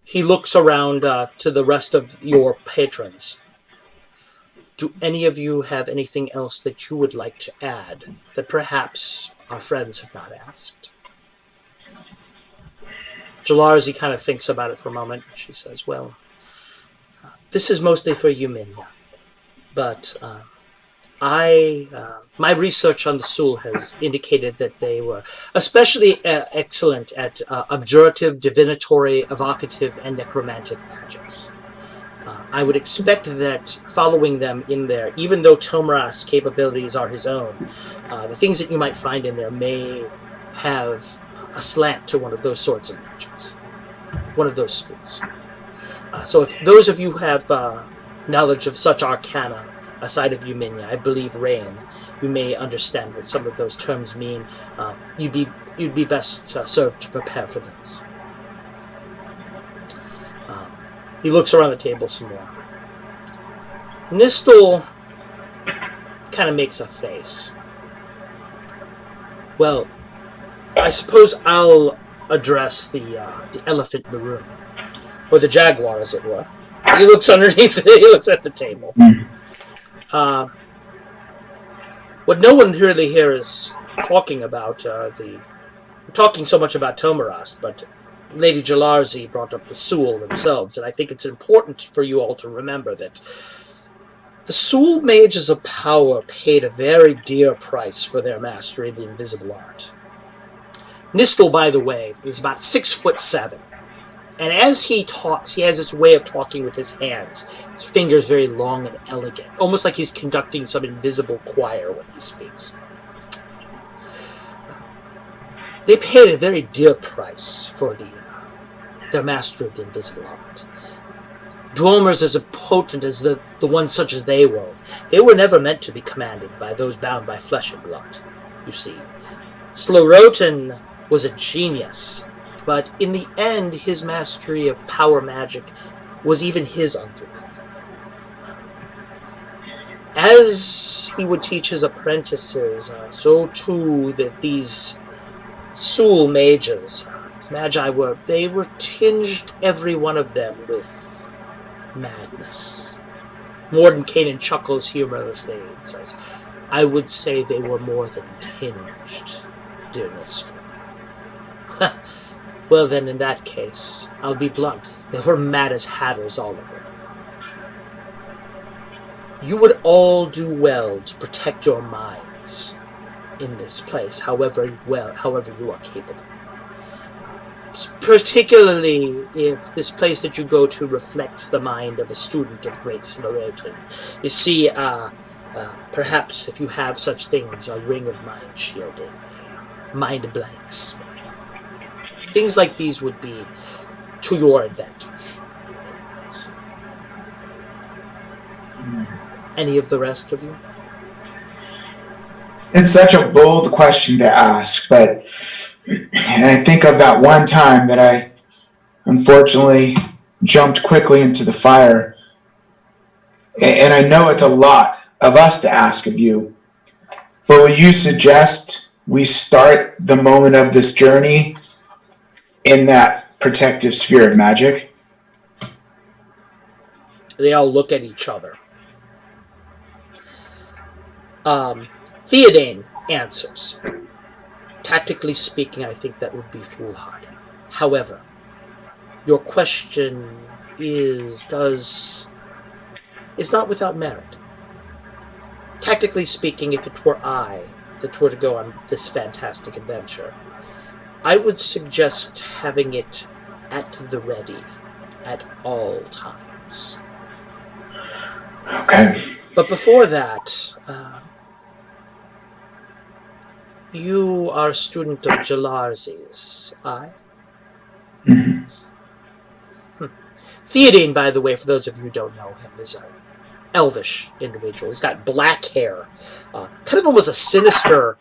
He looks around to the rest of your patrons. Do any of you have anything else that you would like to add that perhaps our friends have not asked? Jalarzi kind of thinks about it for a moment. She says, well, this is mostly for you, Minya. But my research on the Sul has indicated that they were especially excellent at abjurative, divinatory, evocative, and necromantic magics. I would expect that following them in there, even though Tomaras's capabilities are his own, the things that you might find in there may have a slant to one of those sorts of magics, one of those schools. So if those of you have knowledge of such arcana, aside of you, Minya, I believe Rain, you may understand what some of those terms mean. You'd be best served to prepare for those. He looks around the table some more. Nistel kind of makes a face. Well, I suppose I'll address the elephant in the room, or the jaguar, as it were. He looks underneath. He looks at the table. What no one really here is talking about talking so much about Tomarast, but Lady Jalarzi brought up the Sul themselves, and I think it's important for you all to remember that the Sul mages of power paid a very dear price for their mastery of the invisible art. Nistel, by the way, is about 6'7", and as he talks, he has this way of talking with his hands. His fingers very long and elegant, almost like he's conducting some invisible choir when he speaks. They paid a very dear price for their mastery of the invisible art. Dweomers as potent as the ones such as they were never meant to be commanded by those bound by flesh and blood, you see. Slorotin was a genius, but in the end his mastery of power magic was even his undoing. As he would teach his apprentices, so too that these Sul mages, these magi were tinged, every one of them, with madness. Mordenkainen chuckles humorlessly and says, I would say they were more than tinged, dear Nistel. Well then, in that case, I'll be blunt. They were mad as hatters, all of them. You would all do well to protect your minds in this place, however you are capable. Particularly if this place that you go to reflects the mind of a student of Great Slorotin. You see, perhaps if you have such things, a ring of mind shielding, mind blanks. Things like these would be to your advantage. Any of the rest of you? It's such a bold question to ask, but I think of that one time that I unfortunately jumped quickly into the fire. And I know it's a lot of us to ask of you, but would you suggest we start the moment of this journey in that protective sphere of magic? They all look at each other. Theodane answers. Tactically speaking, I think that would be foolhardy. However, your question is not without merit. Tactically speaking, if it were I that were to go on this fantastic adventure, I would suggest having it at the ready at all times. Okay. But before that, you are a student of Jalarzi's, aye? Theodane, by the way, for those of you who don't know him, is an elvish individual. He's got black hair, kind of almost a sinister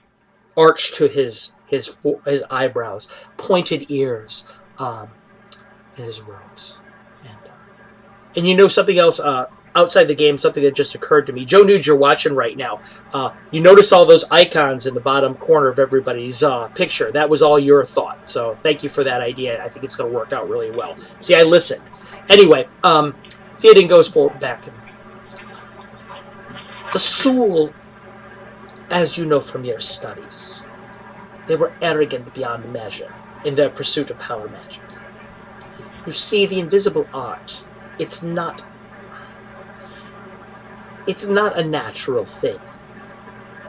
arch to his eyebrows, pointed ears, and his robes. And you know something else outside the game, something that just occurred to me. Joe Nude, you're watching right now. You notice all those icons in the bottom corner of everybody's picture. That was all your thought. So thank you for that idea. I think it's going to work out really well. See, I listened. Anyway, Theoden goes back. The Sul, as you know from your studies, they were arrogant beyond measure in their pursuit of power magic. You see, the invisible art, it's not a natural thing.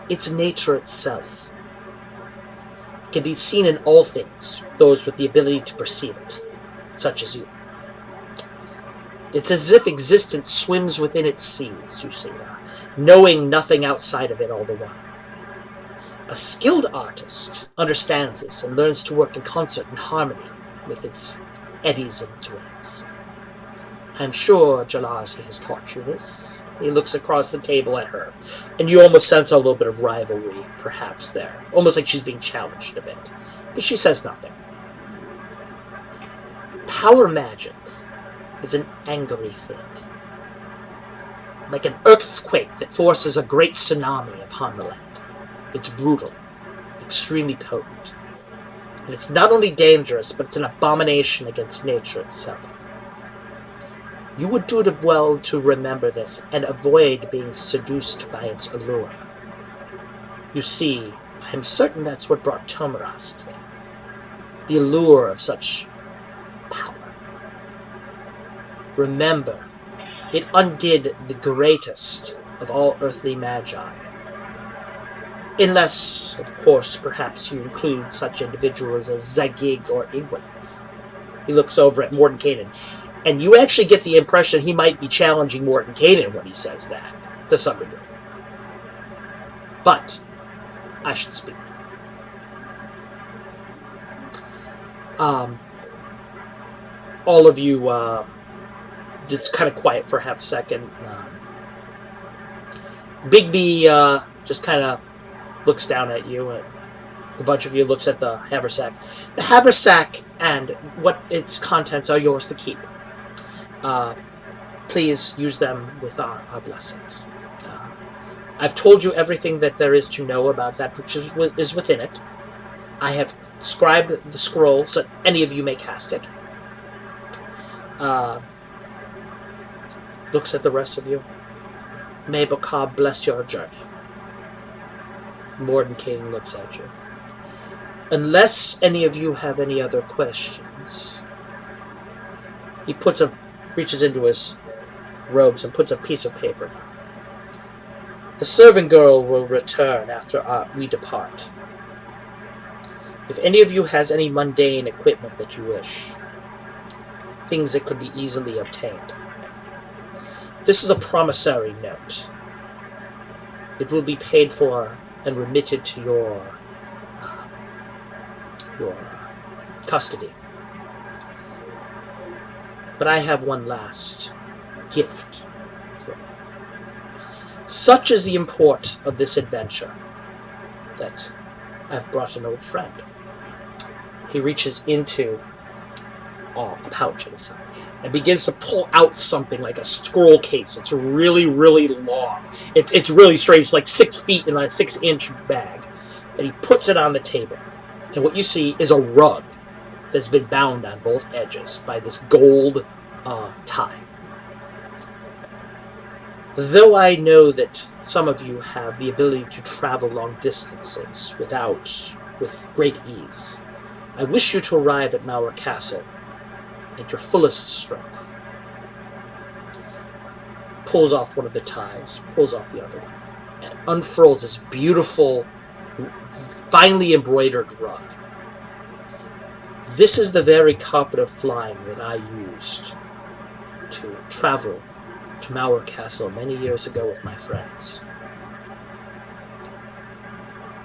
It's nature itself. It can be seen in all things, those with the ability to perceive it, such as you. It's as if existence swims within its seas, you see, knowing nothing outside of it all the while. A skilled artist understands this and learns to work in concert and harmony with its eddies and its waves. I'm sure Jalarzi has taught you this. He looks across the table at her, and you almost sense a little bit of rivalry, perhaps, there. Almost like she's being challenged a bit. But she says nothing. Power magic is an angry thing. Like an earthquake that forces a great tsunami upon the land. It's brutal, extremely potent. And it's not only dangerous, but it's an abomination against nature itself. You would do well to remember this and avoid being seduced by its allure. You see, I am certain that's what brought Tomaras there. The allure of such power. Remember, it undid the greatest of all earthly magi. Unless, of course, perhaps you include such individuals as Zagig or Igwanath. He looks over at Mordenkainen, and you actually get the impression he might be challenging Mordenkainen when he says that, to some degree. But I should speak. All of you, just kind of quiet for half a second. Bigby just kind of looks down at you, and the bunch of you looks at the haversack. The haversack and what its contents are yours to keep. Please use them with our blessings. I've told you everything that there is to know about that which is within it. I have scribed the scroll so any of you may cast it. Looks at the rest of you. May Bokab bless your journey. Mordenkainen looks at you. Unless any of you have any other questions. He reaches into his robes and puts a piece of paper down. The servant girl will return after we depart. If any of you has any mundane equipment that you wish, things that could be easily obtained. This is a promissory note. It will be paid for and remitted to your custody. But I have one last gift for you. Such is the import of this adventure that I've brought an old friend. He reaches into a pouch on his side and begins to pull out something like a scroll case. It's really, really long. It's really strange. It's like 6 feet in a 6-inch bag. And he puts it on the table. And what you see is a rug that's been bound on both edges by this gold tie. Though I know that some of you have the ability to travel long distances with great ease, I wish you to arrive at Mauer Castle at your fullest strength. Pulls off one of the ties, pulls off the other one, and unfurls this beautiful, finely embroidered rug. This is the very carpet of flying that I used to travel to Mauer Castle many years ago with my friends.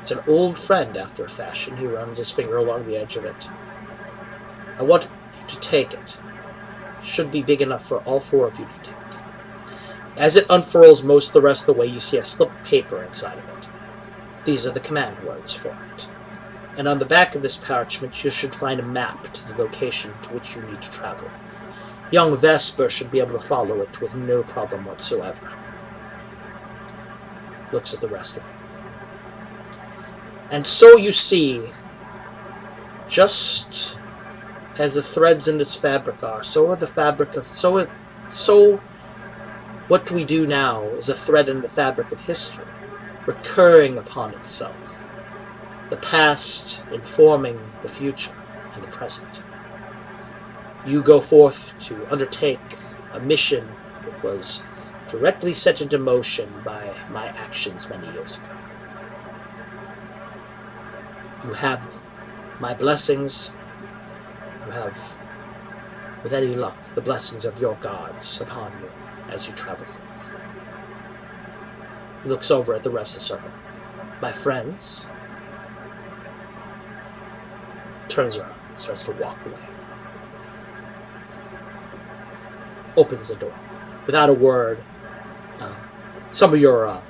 It's an old friend after a fashion. He runs his finger along the edge of it. I want you to take it. It should be big enough for all 4 of you to take. As it unfurls most of the rest of the way, you see a slip of paper inside of it. These are the command words for it. And on the back of this parchment, you should find a map to the location to which you need to travel. Young Vesper should be able to follow it with no problem whatsoever. Looks at the rest of you. And so you see, just as the threads in this fabric are, so are the fabric of so what we do now is a thread in the fabric of history, recurring upon itself. The past informing the future and the present. You go forth to undertake a mission that was directly set into motion by my actions many years ago. You have my blessings. You have, with any luck, the blessings of your gods upon you as you travel forth. He looks over at the rest of the circle. My friends. Turns around and starts to walk away. Opens the door. Without a word, some of your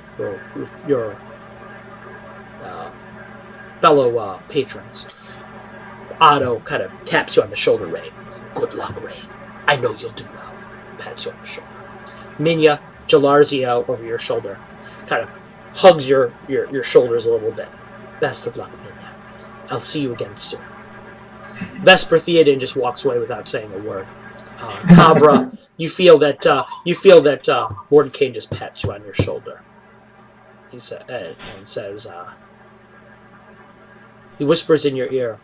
fellow patrons, Otto kind of taps you on the shoulder, Rain. Good luck, Rain. I know you'll do well. pats you on the shoulder. Minya, Jalarzia over your shoulder, kind of hugs your shoulders a little bit. Best of luck, Minya. I'll see you again soon. Vesper Theoden just walks away without saying a word. Kavra, you feel that Mordecai just pats you on your shoulder. He says, he whispers in your ear,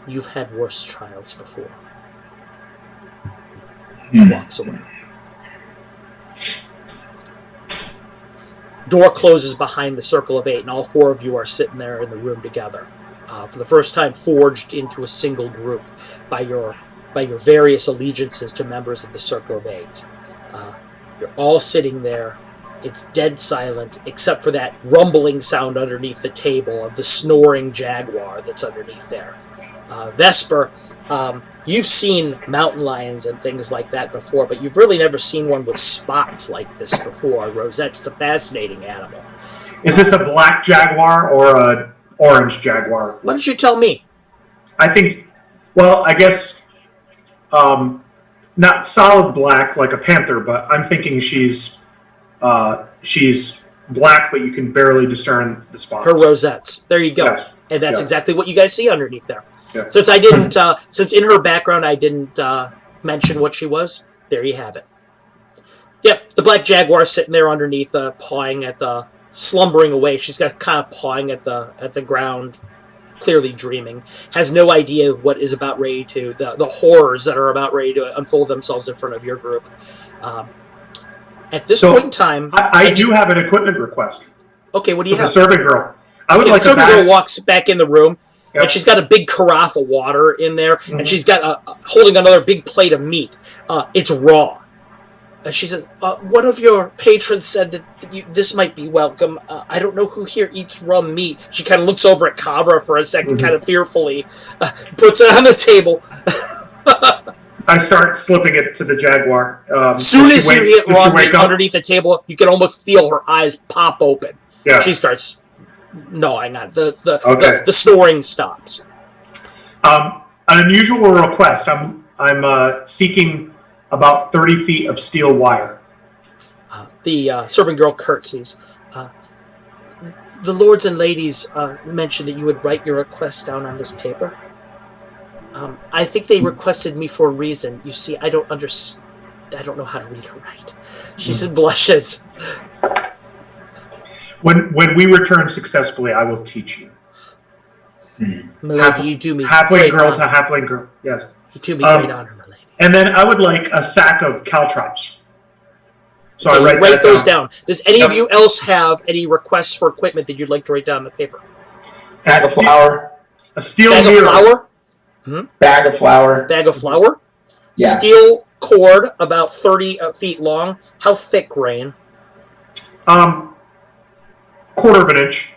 "You've had worse trials before." He walks away. Door closes behind the circle of 8, and all 4 of you are sitting there in the room together. For the first time, forged into a single group by your various allegiances to members of the Circle of 8. You're all sitting there. It's dead silent, except for that rumbling sound underneath the table of the snoring jaguar that's underneath there. Vesper, you've seen mountain lions and things like that before, but you've really never seen one with spots like this before. Rosette's a fascinating animal. Is this a black jaguar or an orange jaguar? Why don't you tell me? I think, well, I guess not solid black like a panther, but I'm thinking she's black, but you can barely discern the spots. Her rosettes. There you go. Yes. And that's Yeah. exactly what you guys see underneath there. Yeah. Since I didn't, since in her background I didn't mention what she was, there you have it. Yep, the black jaguar sitting there underneath, pawing at the, slumbering away. She's got kind of pawing at the ground, clearly dreaming. Has no idea what is about ready to, the horrors that are about ready to unfold themselves in front of your group. At this point in time, I do have an equipment request. Okay, what do you have? The servant girl. I would like the servant bag. girl walks back in the room. Yep. And she's got a big carafe of water in there, and she's got holding another big plate of meat. It's raw. She said, "One of your patrons said that this might be welcome. I don't know who here eats raw meat." She kind of looks over at Kavra for a second, kind of fearfully, puts it on the table. I start slipping it to the jaguar. As soon as you hit raw meat underneath the table, you can almost feel her eyes pop open. Yeah. She starts gnawing on the snoring stops. An unusual request. I'm seeking about 30 feet of steel wire. The servant girl curtsies. The lords and ladies mentioned that you would write your request down on this paper. I think they requested me for a reason. You see, I don't know how to read or write. She said, blushes. When we return successfully, I will teach you. Milady, you do me halfling great girl honor. to halfling girl. Yes. You do me great honor, milady. And then I would like a sack of caltrops. So Okay, I write those down. Does any of you else have any requests for equipment that you'd like to write down on the paper? Bag of flour. A steel Bag mirror. of flour? Bag of flour. Bag of flour? Yeah. Steel cord about 30 feet long. How thick, Rain? Quarter of an inch.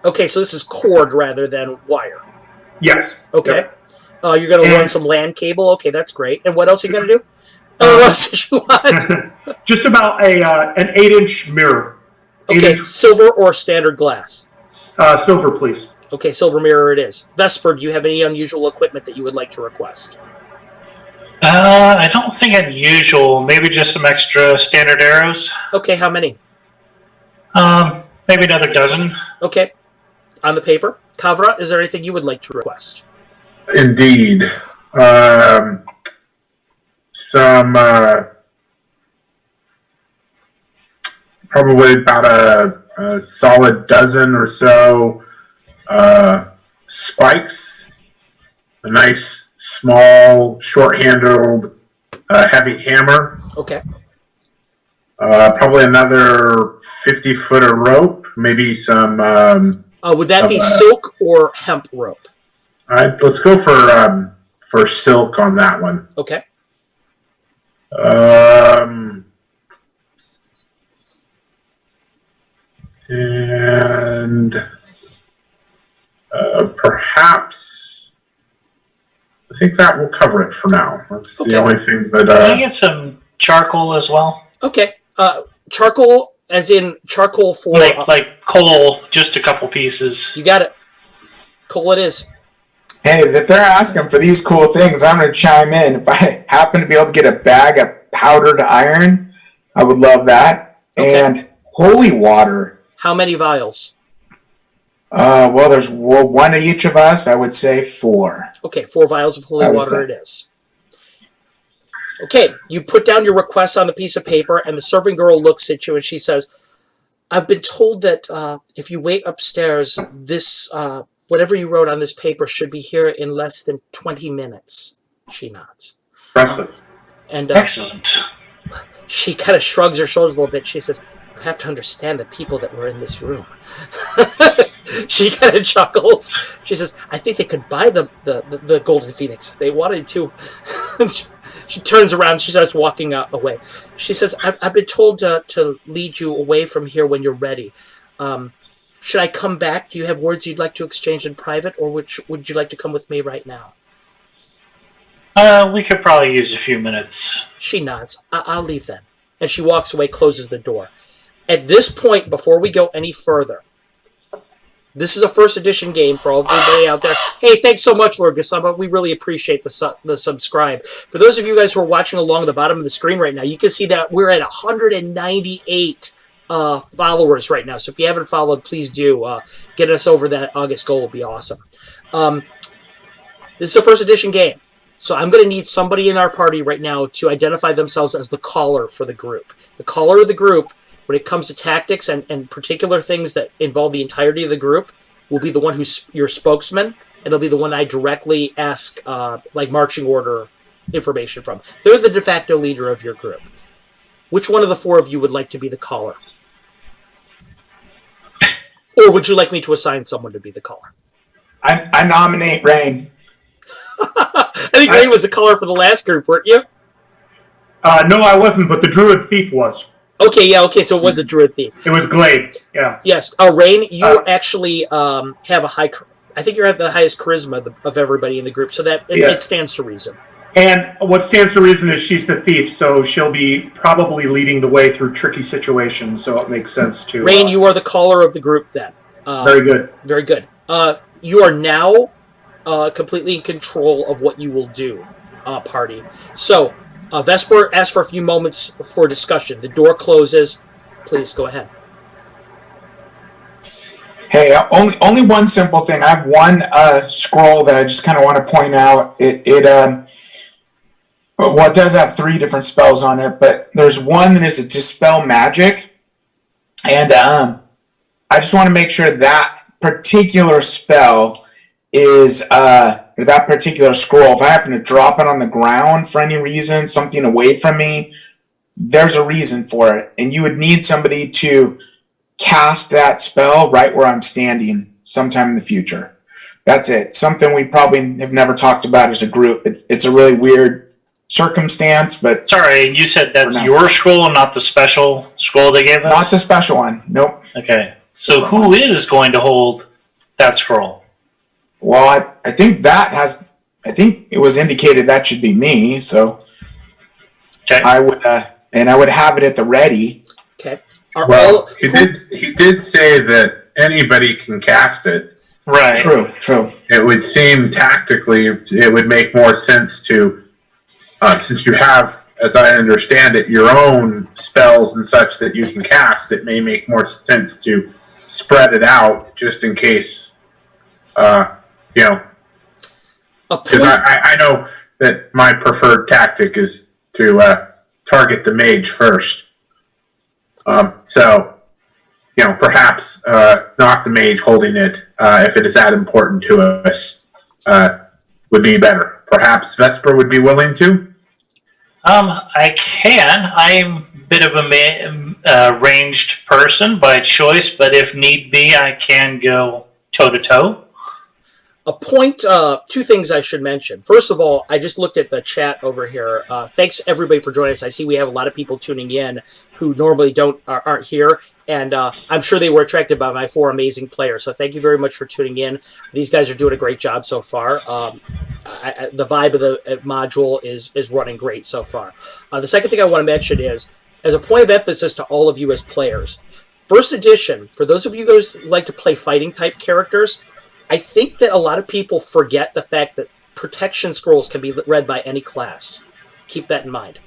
Okay, so this is cord rather than wire. Yes. Okay. Yep. You're going to run some LAN cable. Okay, that's great. And what else are you going to do? What else did you want? Just about an 8-inch mirror. Okay, silver or standard glass? Silver, please. Okay, silver mirror it is. Vesper, do you have any unusual equipment that you would like to request? I don't think unusual. Maybe just some extra standard arrows. Okay, how many? Maybe another dozen. Okay. On the paper. Kavra, is there anything you would like to request? Indeed. Some probably about a solid dozen or so spikes, a nice small short-handled heavy hammer. Okay. Probably another 50-foot of rope, maybe some. Would that be silk or hemp rope? Let's go for silk on that one. Okay. And perhaps I think that will cover it for now. That's the only thing that. Can I get some charcoal as well? Okay. Charcoal, as in charcoal for like coal, just a couple pieces. You got it. Coal it is. Hey, if they're asking for these cool things, I'm going to chime in. If I happen to be able to get a bag of powdered iron. I would love that. Okay. And holy water. How many vials? Well, there's one of each of us. I would say 4. Okay, 4 vials of holy That was water good. it is. Okay, you put down your request on the piece of paper, and the serving girl looks at you and she says, I've been told that if you wait upstairs, this whatever you wrote on this paper should be here in less than 20 minutes. She nods. Impressive. And Excellent. she kind of shrugs her shoulders a little bit. She says, you have to understand the people that were in this room. She kind of chuckles. She says, I think they could buy the Golden Phoenix if they wanted to. She turns around. She starts walking away. She says, I've been told to lead you away from here when you're ready. Should I come back? Do you have words you'd like to exchange in private, or would you like to come with me right now? We could probably use a few minutes. She nods. I'll leave then. And she walks away, closes the door. At this point, before we go any further, this is a first edition game for everybody out there. Hey, thanks so much, Lord Gasamba. We really appreciate the subscribe. For those of you guys who are watching along the bottom of the screen right now, you can see that we're at 198 followers right now. So if you haven't followed, please do. Get us over that August goal will be awesome. This is a first edition game. So I'm going to need somebody in our party right now to identify themselves as the caller for the group. The caller of the group, when it comes to tactics and particular things that involve the entirety of the group, will be the one who's your spokesman, and it'll be the one I directly ask like marching order information from. They're the de facto leader of your group. Which one of the 4 of you would like to be the caller? Or would you like me to assign someone to be the caller? I nominate Rain. I think Ray was the caller for the last group, weren't you? No, I wasn't, but the Druid Thief was. Okay, yeah, okay, so it was a Druid Thief. It was Glade, yeah. Yes. Rain, you actually have a high... I think you have the highest charisma of everybody in the group, so that it stands to reason. And what stands to reason is she's the thief, so she'll be probably leading the way through tricky situations, so it makes sense to... Rain, you are the caller of the group then. Very good. Very good. You are now completely in control of what you will do, party. So, Vesper asks for a few moments for discussion. The door closes. Please go ahead. Hey, only one simple thing. I have one scroll that I just kind of want to point out. It does have 3 different spells on it, but there's one that is a dispel magic, and I just want to make sure that particular spell is that particular scroll. If I happen to drop it on the ground for any reason, something away from me, there's a reason for it, and you would need somebody to cast that spell right where I'm standing sometime in the future. That's it. Something we probably have never talked about as a group. It's a really weird circumstance, but... Sorry, you said that's your scroll and not the special scroll they gave us? Not the special one. Nope. Okay. So who is going to hold that scroll? Well, I think that has... I think it was indicated that should be me, so... Okay. I would have it at the ready. Okay. He did say that anybody can cast it. Right. True. It would seem tactically it would make more sense to, since you have, as I understand it, your own spells and such that you can cast, it may make more sense to spread it out just in case, because I know that my preferred tactic is to target the mage first. Perhaps not the mage holding it, if it is that important to us, would be better. Perhaps Vesper would be willing to? I can. I'm a bit of a ranged person by choice, but if need be, I can go toe-to-toe. Two things I should mention. First of all, I just looked at the chat over here. Thanks everybody for joining us. I see we have a lot of people tuning in who normally aren't here, and I'm sure they were attracted by my 4 amazing players. So thank you very much for tuning in. These guys are doing a great job so far. The vibe of the module is running great so far. The second thing I want to mention is, as a point of emphasis to all of you as players, first edition, for those of you guys who like to play fighting type characters, I think that a lot of people forget the fact that protection scrolls can be read by any class. Keep that in mind.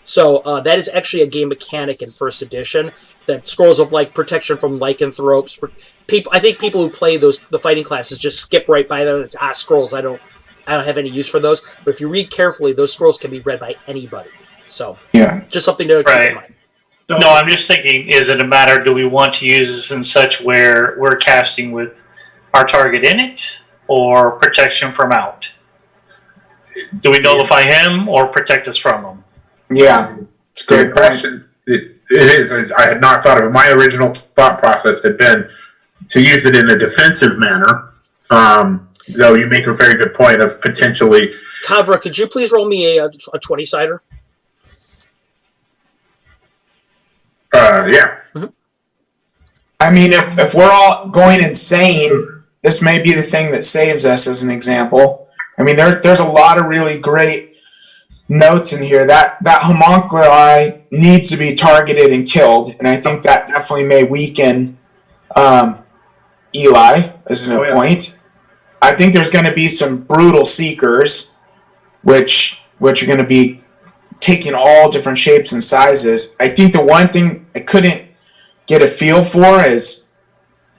So that is actually a game mechanic in first edition. That scrolls of like protection from lycanthropes. I think people who play the fighting classes just skip right by them. It's scrolls. I don't have any use for those. But if you read carefully, those scrolls can be read by anybody. So Yeah. just something to keep in mind. No, I'm just thinking, is it a matter, do we want to use this in such where we're casting with our target in it, or protection from out? Do we nullify him or protect us from him? Yeah. It's a Great great question. It is. I had not thought of it. My original thought process had been to use it in a defensive manner. Though you make a very good point of potentially. Kavra, could you please roll me a 20-sider? Yeah. I mean, if we're all going insane, this may be the thing that saves us, as an example. I mean, there's a lot of really great notes in here. That homunculi needs to be targeted and killed, and I think that definitely may weaken Eli as a point. I think there's going to be some brutal seekers, which are going to be taking all different shapes and sizes. I think the one thing I couldn't get a feel for is,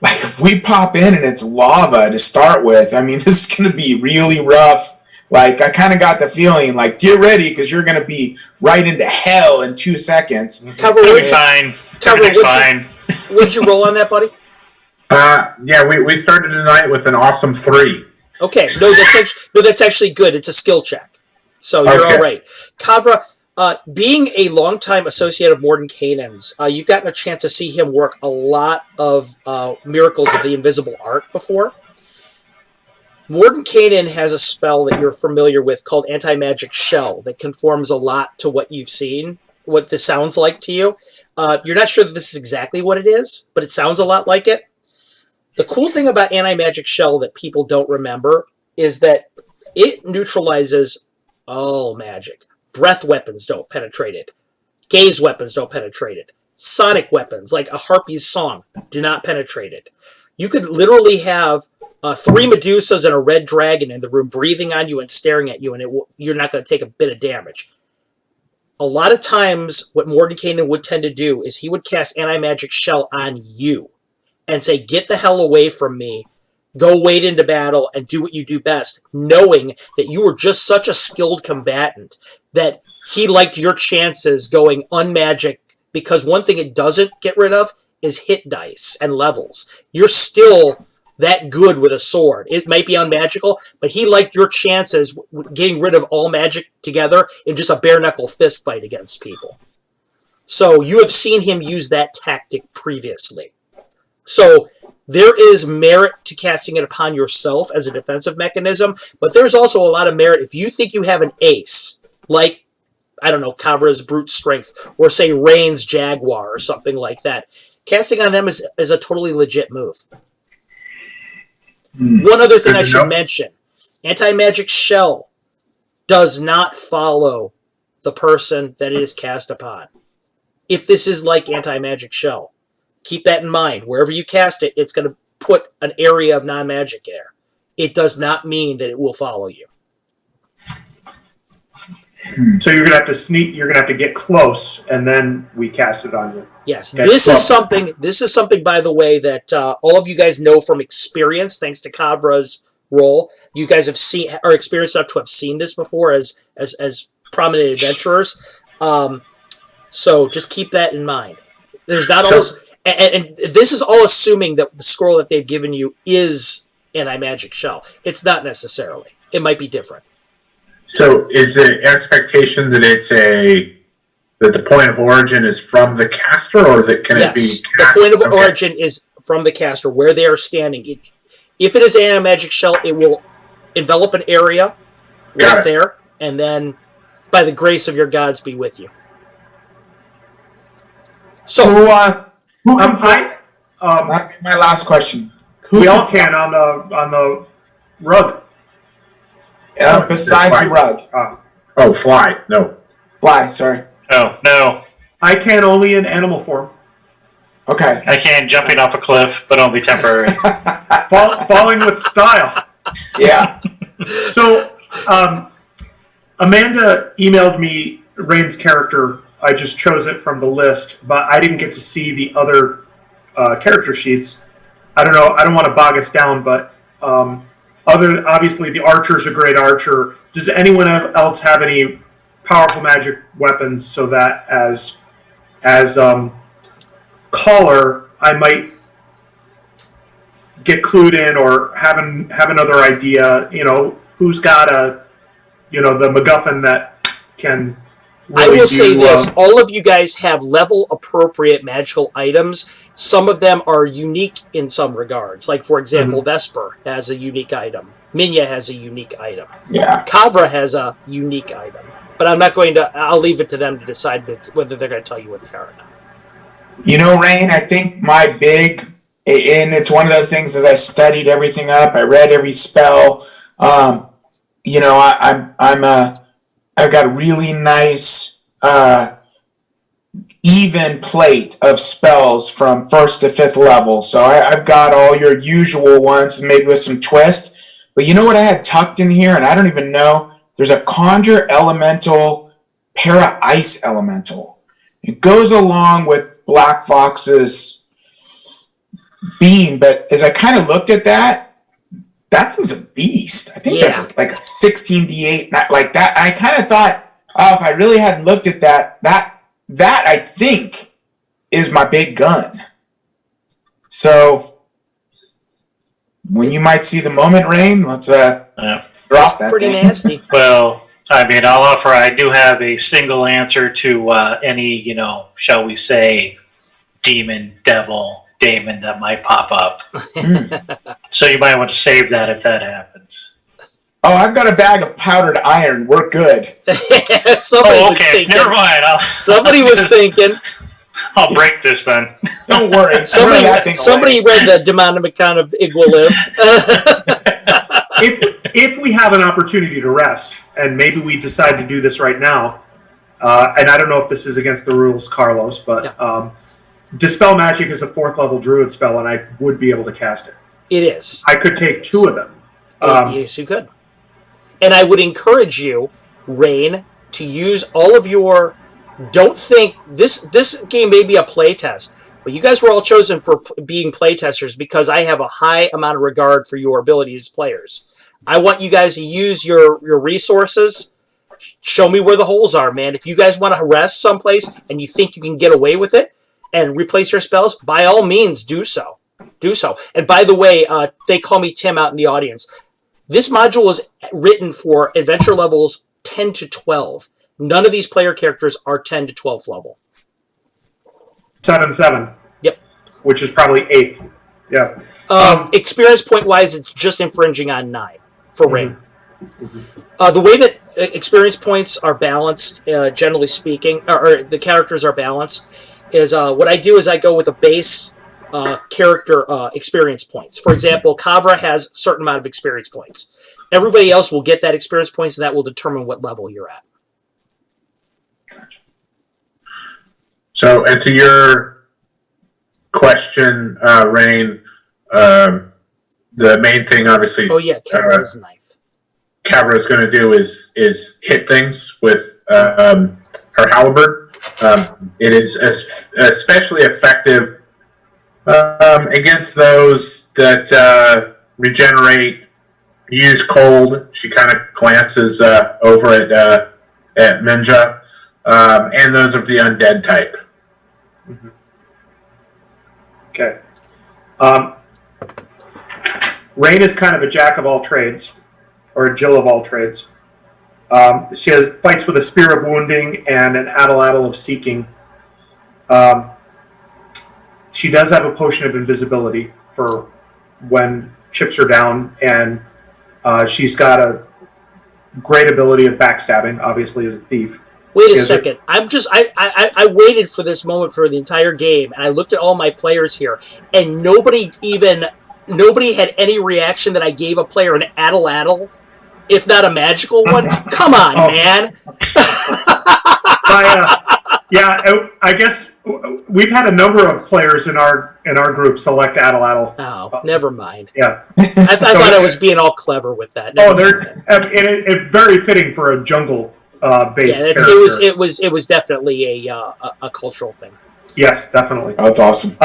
like, if we pop in and it's lava to start with, I mean, this is going to be really rough. Like, I kind of got the feeling, like, get ready because you're going to be right into hell in 2 seconds. It'll be fine. Everything's fine. What'd you roll on that, buddy? Yeah, we started tonight with an awesome 3. Okay, that's actually good. It's a skill check, so you're all right. Kavra, being a longtime associate of Mordenkainen's, you've gotten a chance to see him work a lot of miracles of the invisible art before. Mordenkainen has a spell that you're familiar with called Anti-Magic Shell that conforms a lot to what you've seen, what this sounds like to you. You're not sure that this is exactly what it is, but it sounds a lot like it. The cool thing about Anti-Magic Shell that people don't remember is that it neutralizes all magic. Breath weapons don't penetrate it. Gaze weapons don't penetrate it. Sonic weapons, like a harpy's song, do not penetrate it. You could literally have 3 Medusas and a red dragon in the room breathing on you and staring at you, and you're not going to take a bit of damage. A lot of times, what Mordenkainen would tend to do is he would cast Anti-Magic Shell on you and say, get the hell away from me, go wade into battle, and do what you do best, knowing that you were just such a skilled combatant that he liked your chances going unmagic, because one thing it doesn't get rid of is hit dice and levels. You're still that good with a sword. It might be unmagical, but he liked your chances getting rid of all magic together in just a bare-knuckle fist fight against people. So you have seen him use that tactic previously. So there is merit to casting it upon yourself as a defensive mechanism, but there's also a lot of merit if you think you have an ace, like, I don't know, Kavra's Brute Strength, or say Rain's Jaguar or something like that. Casting on them is a totally legit move. One other thing I should mention, Anti-Magic Shell does not follow the person that it is cast upon. If this is like Anti-Magic Shell, keep that in mind. Wherever you cast it, it's going to put an area of non-magic there. It does not mean that it will follow you. So you're gonna have to sneak. You're gonna have to get close, and then we cast it on you. Yes, this is something. This is something, by the way, that all of you guys know from experience, thanks to Kavra's role. You guys are experienced enough to have seen this before as prominent adventurers. So just keep that in mind. There's not always, and this is all assuming that the scroll that they've given you is Anti-Magic Shell. It's not necessarily. It might be different. So is the expectation that that the point of origin is from the caster, or that can it be cast? The point of origin is from the caster, where they are standing. If it is Anti-Magic Shell, it will envelop an area right there, and then, by the grace of your gods, be with you. So, who can fight? My last question. We all can on the rug. Besides the rug. Oh, fly. No. Fly, sorry. No. I can only in animal form. Okay. I can jumping off a cliff, but only temporary. Falling with style. Yeah. So, Amanda emailed me Rain's character. I just chose it from the list, but I didn't get to see the other character sheets. I don't know. I don't want to bog us down, but obviously the archer's a great archer. Does anyone else have any powerful magic weapons so that as caller I might get clued in or have another idea? Who's got the MacGuffin that can really I will say this, all of you guys have level appropriate magical items. Some of them are unique in some regards. Like, for example, Vesper has a unique item. Minya has a unique item. Yeah. Kavra has a unique item. But I'm not going to, I'll leave it to them to decide whether they're going to tell you what they are or not. Rain, I think my big, and it's one of those things as I studied everything up, I read every spell. I've got a really nice even plate of spells from 1st to 5th level. So I've got all your usual ones, maybe with some twist. But you know what I had tucked in here, and I don't even know? There's a Conjure Elemental, Para Ice Elemental. It goes along with Black Fox's Beam, but as I kind of looked at that thing's a beast. I think that's like a 16d8. Like that, I kind of thought, if I really hadn't looked at that I think is my big gun. So when you might see the moment, Rain, let's drop that. Pretty thing. nasty. Well, I mean, I'll offer. I do have a single answer to any, shall we say, demon, devil, Damon that might pop up. So you might want to save that if that happens. Oh, I've got a bag of powdered iron. We're good. Somebody was thinking. Never mind. Somebody was thinking. I'll break this then. Don't worry. Somebody read the Demonomicon of Igualiv. if we have an opportunity to rest, and maybe we decide to do this right now, and I don't know if this is against the rules, Carlos, but Dispel Magic is a 4th level druid spell, and I would be able to cast it. It is. I could take 2 of them. Yes, you could. And I would encourage you, Rain, to use all of your... Don't think... This game may be a playtest, but you guys were all chosen for being playtesters because I have a high amount of regard for your abilities as players. I want you guys to use your resources. Show me where the holes are, man. If you guys want to rest someplace and you think you can get away with it and replace your spells, by all means, do so. Do so. And by the way, they call me Tim out in the audience. This module is written for adventure levels 10 to 12. None of these player characters are 10 to 12 level. 7/7. Yep. Which is probably 8th. Yeah. Experience point wise, it's just infringing on 9 for Rain. The way that experience points are balanced, generally speaking, or the characters are balanced, is what I do is I go with a base character experience points. For example, Kavra has a certain amount of experience points. Everybody else will get that experience points, and that will determine what level you're at. So, and to your question, Rain, the main thing, obviously, Kavra's knife. Kavra is going to do is hit things with her halberd. It is especially effective against those that regenerate, use cold. She kind of glances over at Minja, and those of the undead type. Okay. Rain is kind of a jack of all trades, or a Jill of all trades. She has fights with a Spear of Wounding and an Addle of Seeking. She does have a Potion of Invisibility for when chips are down, and she's got a great ability of backstabbing, obviously, as a thief. Wait a second. I waited for this moment for the entire game, and I looked at all my players here, and nobody had any reaction that I gave a player an addle, if not a magical one. Come on, man. I guess we've had a number of players in our group select addle. Oh, never mind. Yeah, I thought I was being all clever with that. They're very fitting for a jungle based Yeah, character. it was definitely a cultural thing. Yes, definitely. Oh, that's awesome.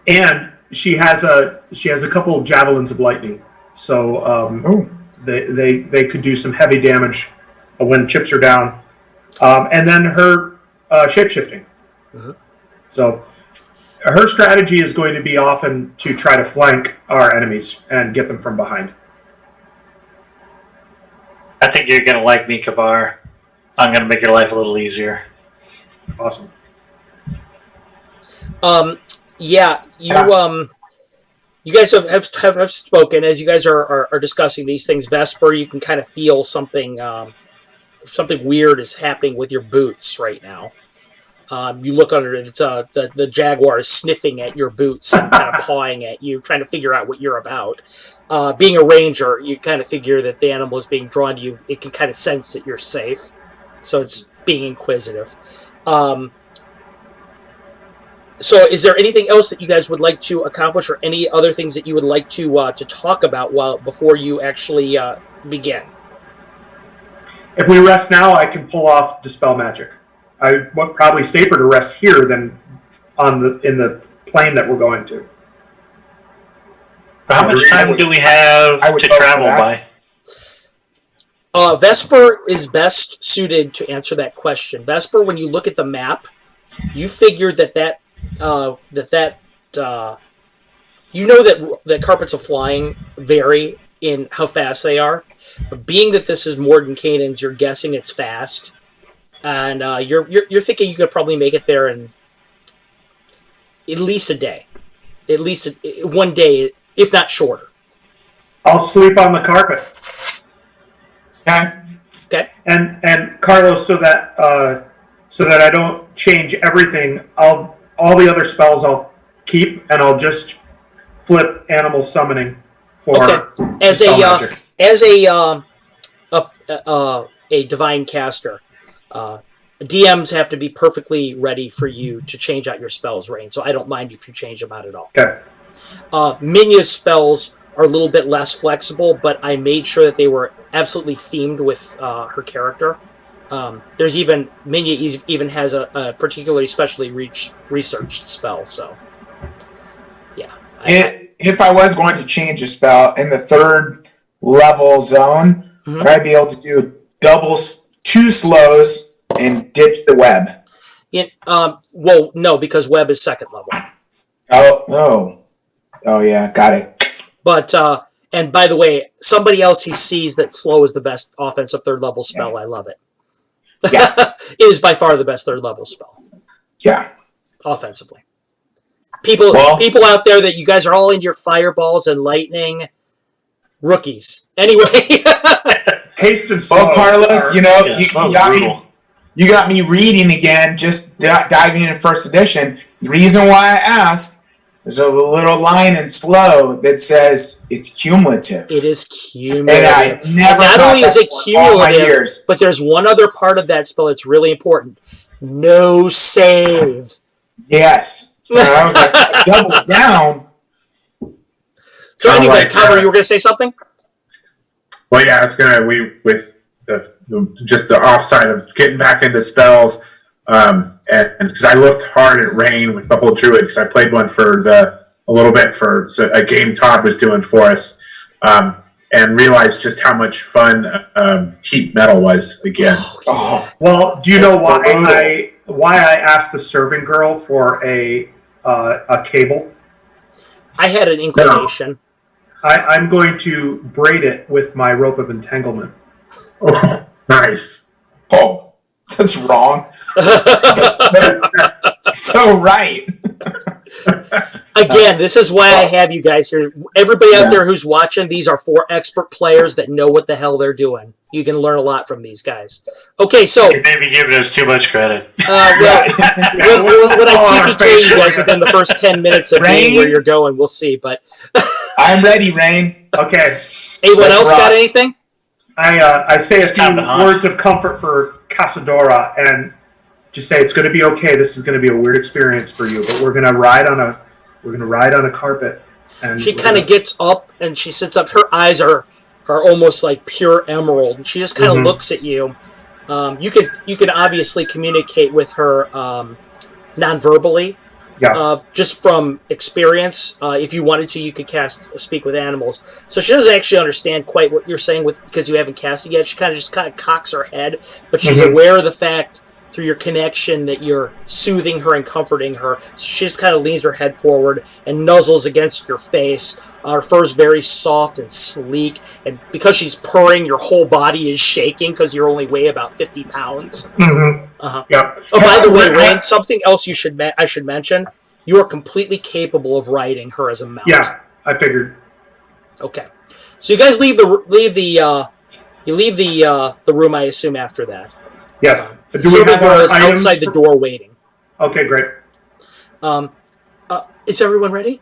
And she has a couple of javelins of lightning, so Oh, they could do some heavy damage when chips are down. And then her shapeshifting. So her strategy is going to be often to try to flank our enemies and get them from behind. I think you're going to like me, Kavar. I'm going to make your life a little easier. Awesome. Yeah, you guys have spoken as you guys are discussing these things. Vesper, you can kind of feel something weird is happening with your boots right now. You look under it; it's the jaguar is sniffing at your boots and kind of pawing at you, trying to figure out what you're about. Being a ranger, you kind of figure that the animal is being drawn to you. It can kind of sense that you're safe, so it's being inquisitive. So, is there anything else that you guys would like to accomplish, or any other things that you would like to talk about before you actually begin? If we rest now, I can pull off Dispel Magic. Probably safer to rest here than in the plane that we're going to. How much time do we have to travel by? Vesper is best suited to answer that question. Vesper, when you look at the map, you figure that you know that carpets of flying vary in how fast they are, but being that this is Mordenkainen's, you're guessing it's fast, and you're thinking you could probably make it there in at least a day, at least one day, if not shorter. I'll sleep on the carpet. okay. Okay. And Carlos, so that I don't change everything, all the other spells I'll keep, and I'll just flip animal summoning for as a divine caster. DMs have to be perfectly ready for you to change out your spells, Rain. So I don't mind if you change them out at all. Okay. Minya's spells are a little bit less flexible, but I made sure that they were absolutely themed with her character. There's Minya even has a particularly specially researched spell. So, yeah. If I was going to change a spell in the 3rd level zone, would I be able to do two slows and ditch the web? Well, no, because web is 2nd level. Oh, yeah, got it. But and by the way, somebody else he sees that slow is the best offensive 3rd level spell. Yeah. I love it. Yeah. It is by far the best 3rd level spell. Yeah. Offensively. People out there that you guys are all into your fireballs and lightning. Rookies. Anyway. Haste and slow. Well, Carlos, you got me reading again, just diving into 1st edition. The reason why I asked is a little line in slow that says it's cumulative. It is cumulative. And I never Not only is it cumulative, but there's one other part of that spell that's really important. No save. Yes. So I was like, double down. So anyway, Cover, you were going to say something? Well, yeah, I was going to, with just the offside of getting back into spells, and because I looked hard at Rain with the whole Druid, because I played one a little bit for a game Todd was doing for us, and realized just how much fun heat metal was again. Oh. Well, do you know why I asked the serving girl for a cable? I had an inclination. I'm going to braid it with my rope of entanglement. Oh, nice. Oh, that's wrong. So right. Again, this is why I have you guys here. Everybody out there who's watching, these are 4 expert players that know what the hell they're doing. You can learn a lot from these guys. Okay, so You may be giving us too much credit. when I TPK you guys within the first 10 minutes of being where you're going, we'll see. But I'm ready, Rain. Okay. Anyone else got anything? I say a few words of comfort for Casadora and just say it's going to be okay. This is going to be a weird experience for you, but we're going to ride on a carpet. And she kind of gets up and she sits up. Her eyes are are almost like pure emerald, and she just kind of Mhm. looks at you. You could obviously communicate with her non-verbally, Yeah. just from experience. If you wanted to, you could cast Speak with Animals. So she doesn't actually understand quite what you're saying because you haven't cast it yet. She kind of cocks her head, but she's Mhm. aware of the fact through your connection that you're soothing her and comforting her. So she just kind of leans her head forward and nuzzles against your face. Her fur is very soft and sleek, and because she's purring, your whole body is shaking because you only weigh about 50 pounds. Mhm. Uh-huh. Yeah. Oh, by the way, I- Rain, something else I should mention. You are completely capable of riding her as a mount. yeah. I figured. Okay, so you guys leave the room. I assume after that, Yes. the Do we servant have girl our is outside items? the door waiting. Okay, great. Um, is everyone ready?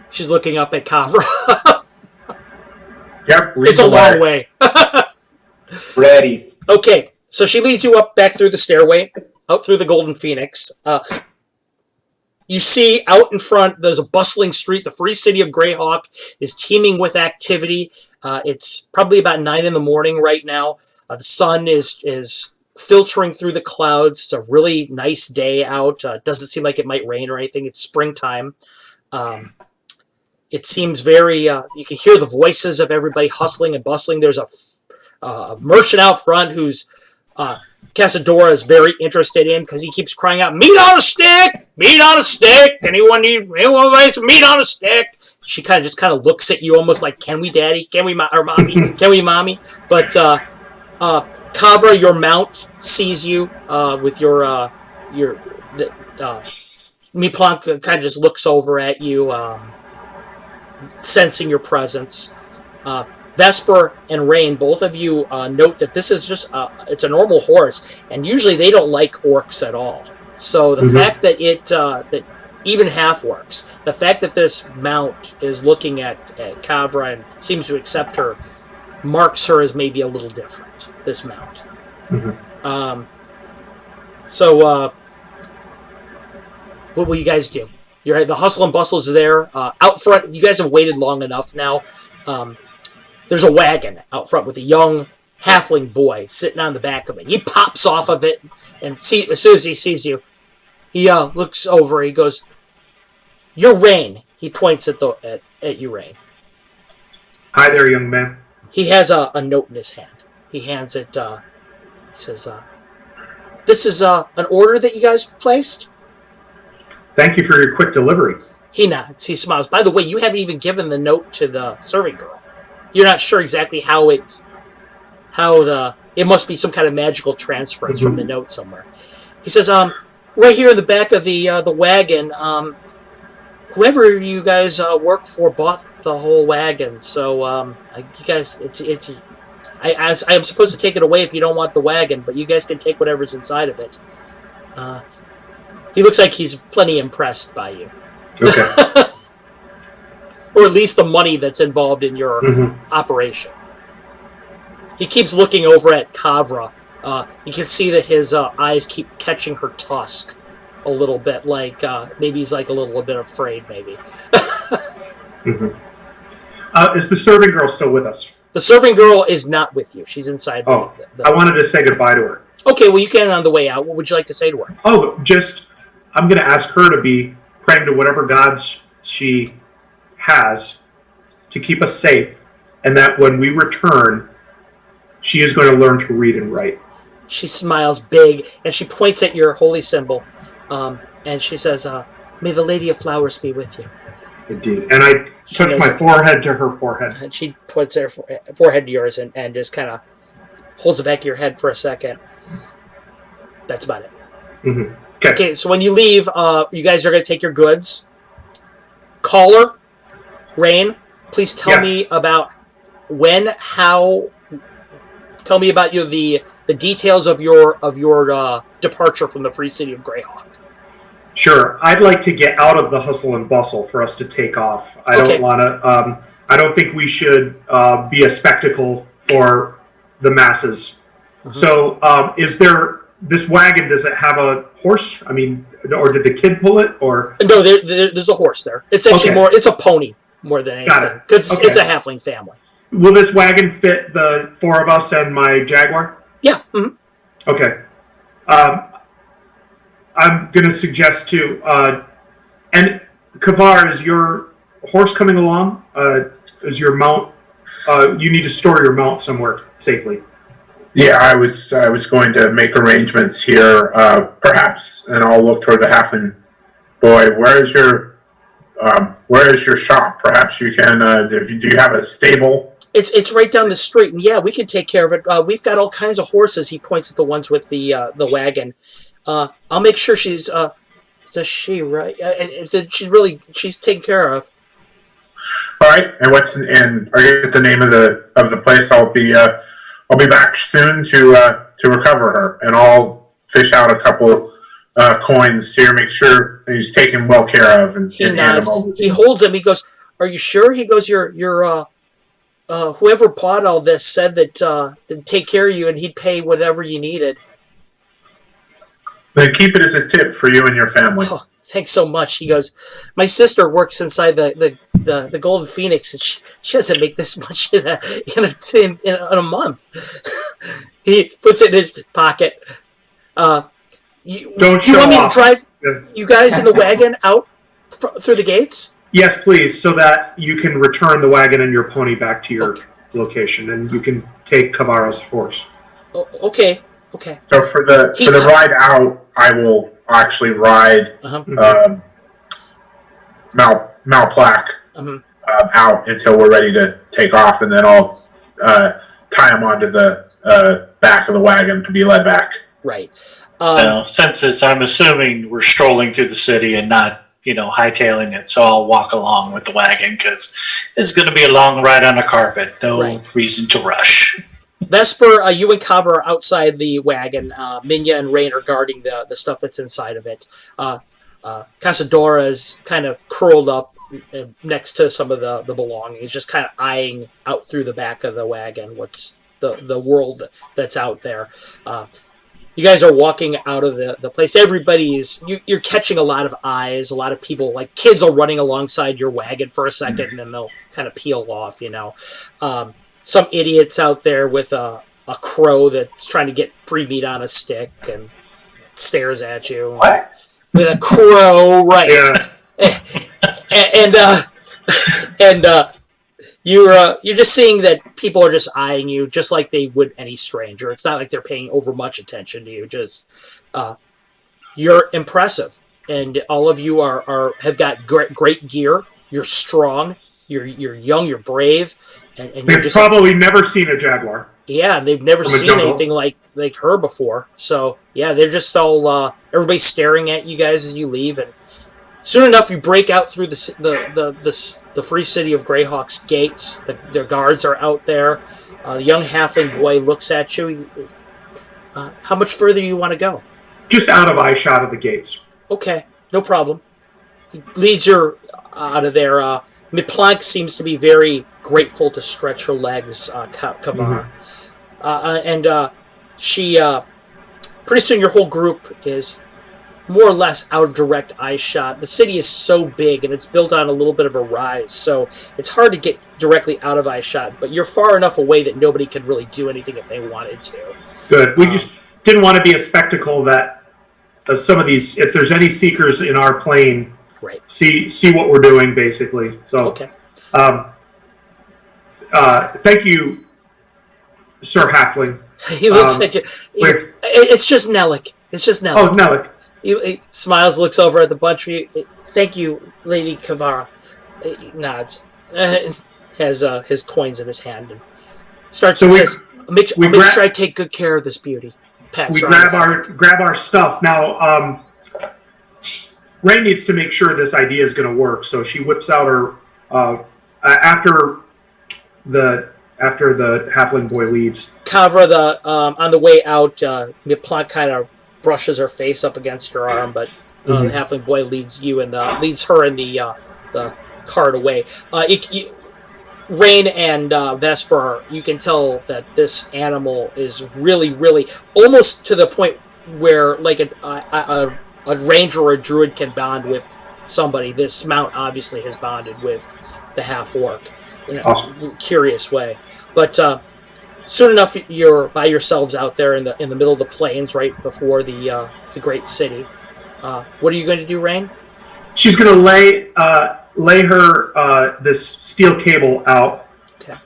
She's looking up at Kavra. Yep, lead It's a the long way. way. Ready. Okay, so she leads you up back through the stairway, out through the Golden Phoenix. You see out in front, there's a bustling street. The free city of Greyhawk is teeming with activity. It's probably about 9 in the morning right now. The sun is filtering through the clouds. It's a really nice day out. Doesn't seem like it might rain or anything. It's springtime. Um, it seems very, you can hear the voices of everybody hustling and bustling. There's a merchant out front who's Casadora is very interested in because he keeps crying out, "Meat on a stick! Meat on a stick! Anyone like some meat on a stick?" She kind of looks at you almost like, "Can we, Daddy? Can we, or Mommy? Can we, Mommy?" But Kavra, your mount, sees you with your Miplank kind of just looks over at you, sensing your presence. Vesper and Rain, both of you note that this is just it's a normal horse, and usually they don't like orcs at all. So the fact that that even half orcs, the fact that this mount is looking at Kavra and seems to accept her, marks her as maybe a little different. This mount. So what will you guys do? You're the hustle and bustle's there. Out front, you guys have waited long enough now. There's a wagon out front with a young halfling boy sitting on the back of it. He pops off of it, and as soon as he sees you, he looks over. He goes, "You're Rain." He points at you, Rain. Hi there, young man. He has a note in his hand. He hands it. He says, "This is an order that you guys placed." Thank you for your quick delivery. He nods. He smiles. By the way, you haven't even given the note to the serving girl. You're not sure exactly it must be some kind of magical transference from the note somewhere. He says, right here in the back of the wagon, whoever you guys work for bought the whole wagon. So you guys, I am supposed to take it away if you don't want the wagon, but you guys can take whatever's inside of it. He looks like he's plenty impressed by you. Okay. Or at least the money that's involved in your operation. He keeps looking over at Kavra. You can see that his eyes keep catching her tusk a little bit, like maybe he's like a little bit afraid, maybe. Is the serving girl still with us? The serving girl is not with you. She's inside. I wanted to say goodbye to her. Okay, well, you can on the way out. What would you like to say to her? Oh, I'm going to ask her to be praying to whatever gods she has to keep us safe, and that when we return, she is going to learn to read and write. She smiles big, and she points at your holy symbol, and she says, "May the Lady of Flowers be with you." Indeed. And I touch my forehead to her forehead. And she puts her forehead to yours and just kind of holds the back of your head for a second. That's about it. Okay, so when you leave, you guys are going to take your goods. Caller, Rain, please tell me about when, how. Tell me about the details of your departure from the free city of Greyhawk. Sure, I'd like to get out of the hustle and bustle for us to take off. I don't want to. I don't think we should be a spectacle for the masses. So, is there this wagon? Does it have a horse? I mean, or did the kid pull it? Or no, there's a horse there. It's actually more. It's a pony more than anything because it's a halfling family. Will this wagon fit the four of us and my Jaguar? Yeah. Mm-hmm. Okay. I'm going to suggest too. And Kavar, is your horse coming along? Is your mount? You need to store your mount somewhere safely. Yeah, I was going to make arrangements here, perhaps, and I'll look toward the halfling boy. Where is your shop? Perhaps you can. Do you have a stable? It's right down the street, and yeah, we can take care of it. We've got all kinds of horses. He points at the ones with the wagon. I'll make sure she's. It's a she, right? She's taken care of. All right. And are you at the name of the place? I'll be back soon to recover her, and I'll fish out a couple coins here, make sure that he's taken well care of, and He nods. He holds him. He goes, "Are you sure?" He goes, "You're whoever bought all this said that to take care of you, and he'd pay whatever you needed." Then keep it as a tip for you and your family. Oh, thanks so much. He goes, "My sister works inside the Golden Phoenix, and she doesn't make this much in a month." He puts it in his pocket. You Don't show want me off. to drive you guys in the wagon out through the gates? Yes, please, so that you can return the wagon and your pony back to your location, and you can take Kavara's horse. Oh, okay. So for the ride out, I will actually ride Malplaque out until we're ready to take off, and then I'll tie him onto the back of the wagon to be led back. Right. Since I'm assuming we're strolling through the city and not, hightailing it, so I'll walk along with the wagon because it's going to be a long ride on a carpet. No reason to rush. Vesper, you and Kava are outside the wagon. Minya and Rain are guarding the stuff that's inside of it. Casadora is kind of curled up next to some of the belongings, just kind of eyeing out through the back of the wagon what's the world that's out there. You guys are walking out of the place. You're catching a lot of eyes, a lot of people, like kids are running alongside your wagon for a second, and then they'll kind of peel off, Some idiots out there with a crow that's trying to get free meat on a stick and stares at you. What? With a crow, right. Yeah. You're just seeing that people are just eyeing you just like they would any stranger. It's not like they're paying over much attention to you. Just you're impressive, and all of you have got great gear. You're strong. You're young. You're brave, and They've just probably never seen a jaguar. Yeah, they've never From a seen jungle. anything like her before. So yeah, they're just all everybody's staring at you guys as you leave, and soon enough you break out through the free city of Greyhawk's gates. The guards are out there. The young halfling boy looks at you. How much further do you want to go? Just out of eye shot of the gates. Okay, no problem. He leads her out of there. Miplank seems to be very grateful to stretch her legs, Kavar. And she, pretty soon your whole group is more or less out of direct eye shot. The city is so big and it's built on a little bit of a rise, so it's hard to get directly out of eye shot, but you're far enough away that nobody could really do anything if they wanted to. Good. We just didn't want to be a spectacle that some of these, if there's any seekers in our plane, Right. see what we're doing, basically. So, Okay. Thank you, Sir Halfling. He looks at you. It's just Nellick. It's just Nellick. Oh, Nellick. He smiles, looks over at the bunch of you. Thank you, Lady Kavara. He nods. Has his coins in his hand and starts to say, make sure I take good care of this beauty. Pats We her grab our stuff. Now, Ray needs to make sure this idea is going to work, so she whips out her after the halfling boy leaves. Kavra, on the way out, Miplank kind of brushes her face up against her arm, but the halfling boy leads her in the cart away. Rain and Vesper, you can tell that this animal is really, really almost to the point where like a ranger or a druid can bond with somebody. This mount obviously has bonded with the half orc. in a Awesome. curious way. But soon enough, you're by yourselves out there in the middle of the plains, right before the great city. What are you going to do, Rain? She's going to lay her this steel cable out, Okay.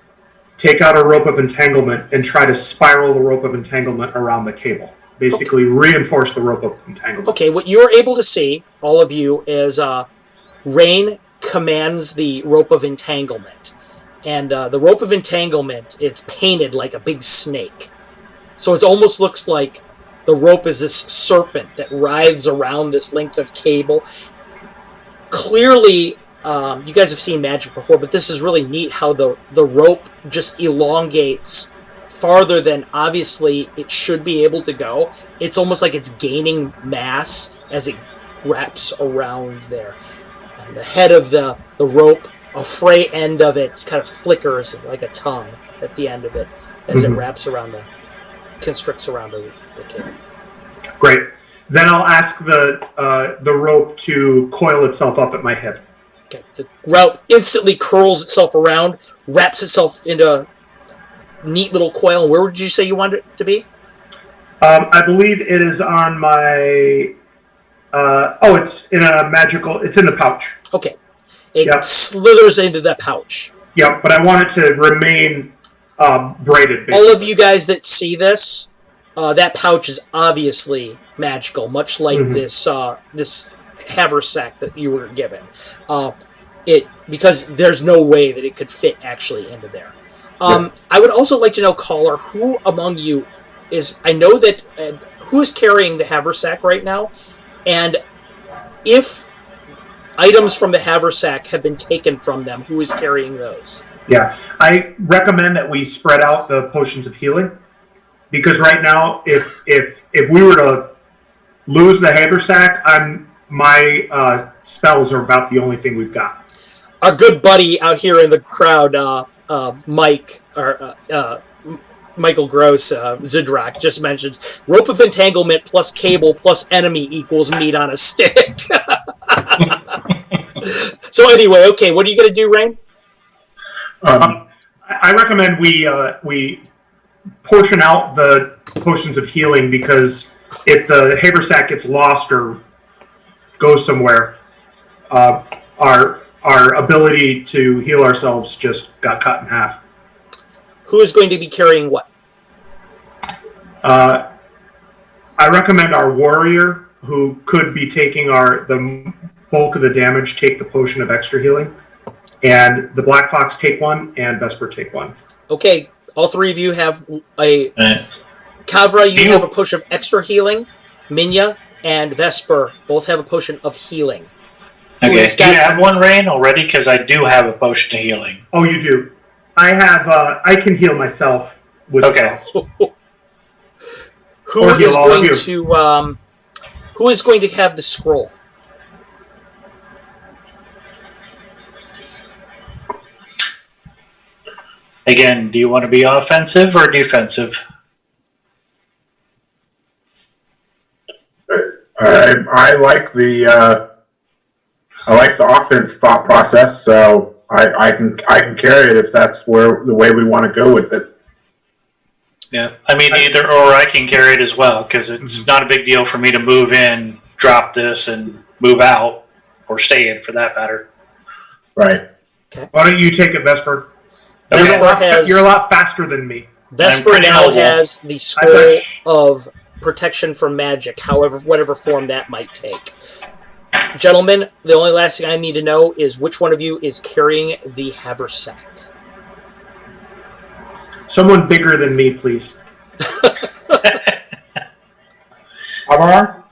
take out a rope of entanglement, and try to spiral the rope of entanglement around the cable. Basically, reinforce the rope of entanglement. Okay, what you're able to see, all of you, is Rain commands the rope of entanglement. And the rope of entanglement, it's painted like a big snake. So it almost looks like the rope is this serpent that writhes around this length of cable. Clearly, you guys have seen magic before, but this is really neat how the rope just elongates farther than obviously it should be able to go. It's almost like it's gaining mass as it wraps around there. And the head of the rope, a fray end of it kind of flickers like a tongue at the end of it as it wraps around constricts around the cable. Great. Then I'll ask the rope to coil itself up at my hip. Okay. The rope instantly curls itself around, wraps itself into a neat little coil. Where would you say you want it to be? I believe it is on my. It's in a magical. It's in the pouch. Okay. It Yep. slithers into that pouch. Yep, but I want it to remain braided. Basically. All of you guys that see this, that pouch is obviously magical, much like this haversack that you were given. Because there's no way that it could fit actually into there. I would also like to know, caller, who among you is? I know that who is carrying the haversack right now, and if items from the haversack have been taken from them, who is carrying those? Yeah, I recommend that we spread out the potions of healing, because right now, if we were to lose the haversack, my spells are about the only thing we've got. Our good buddy out here in the crowd, Mike or Michael Gross, Zidrak, just mentioned rope of entanglement plus cable plus enemy equals meat on a stick. So anyway, okay, what are you going to do, Rain? I recommend we portion out the potions of healing, because if the haversack gets lost or goes somewhere, our ability to heal ourselves just got cut in half. Who is going to be carrying what? I recommend our warrior, who could be taking the bulk of the damage, take the potion of extra healing, and the Black Fox take one, and Vesper take one. Okay, all three of you have a... Kavra, you have a potion of extra healing. Minya and Vesper both have a potion of healing. Okay, do you have one, Rain, already? Because I do have a potion of healing. Oh, you do? I have... I can heal myself with spells. Who is going to have the scroll? Again, do you want to be offensive or defensive? I like the offense thought process, so I can carry it if that's the way we want to go with it. Yeah, I mean, either or I can carry it as well, because it's not a big deal for me to move in, drop this, and move out, or stay in for that matter. Right. Okay. Why don't you take it, Vesper? Okay. You're a lot faster than me. Vesper now has the scroll of protection from magic, whatever form that might take. Gentlemen, the only last thing I need to know is which one of you is carrying the haversack. Someone bigger than me, please. Amar?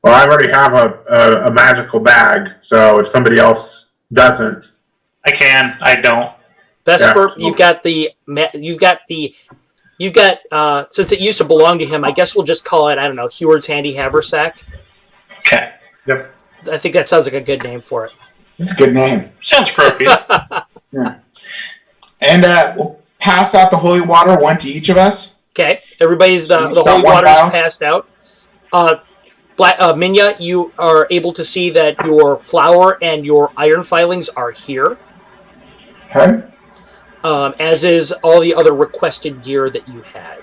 Well, I already have a magical bag, so if somebody else doesn't, I can. I don't. Vesper, you've got since it used to belong to him, I guess we'll just call it, I don't know, Heward's Handy Haversack. Okay. Yep. I think that sounds like a good name for it. It's a good name. Sounds appropriate. Yeah. And we'll pass out the holy water, one to each of us. Okay, everybody's the holy water is passed out. Minya, you are able to see that your flour and your iron filings are here. Okay. As is all the other requested gear that you had.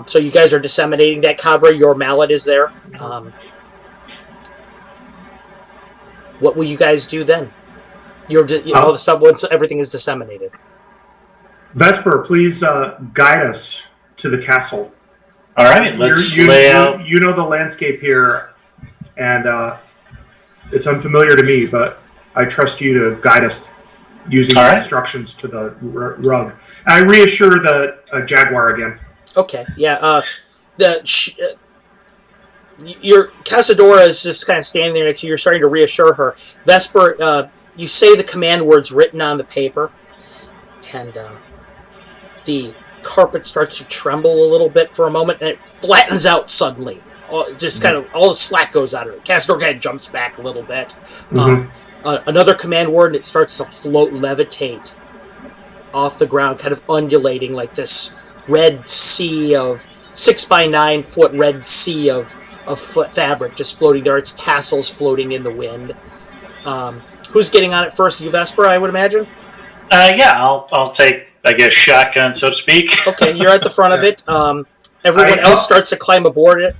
So you guys are disseminating that. Kavra, your mallet is there. What will you guys do then? All the stuff once everything is disseminated. Vesper, please guide us to the castle. All right, let's you lay out. You know the landscape here, and it's unfamiliar to me, but I trust you to guide us using the instructions to the rug. I reassure the Jaguar again. Okay, yeah. Your Casadora is just kind of standing there next to you. You're starting to reassure her. Vesper, you say the command words written on the paper, and the carpet starts to tremble a little bit for a moment, and it flattens out suddenly. Just kind of all the slack goes out of it. Casadora kind of jumps back a little bit. Another command word, and it starts to float, levitate off the ground, kind of undulating like this red sea of 6 by 9 foot red sea of fabric just floating there. Its tassels floating in the wind. Who's getting on it first? You, Vesper, I would imagine? Yeah, I'll take, I guess, shotgun, so to speak. Okay, you're at the front of it. Everyone else starts to climb aboard it.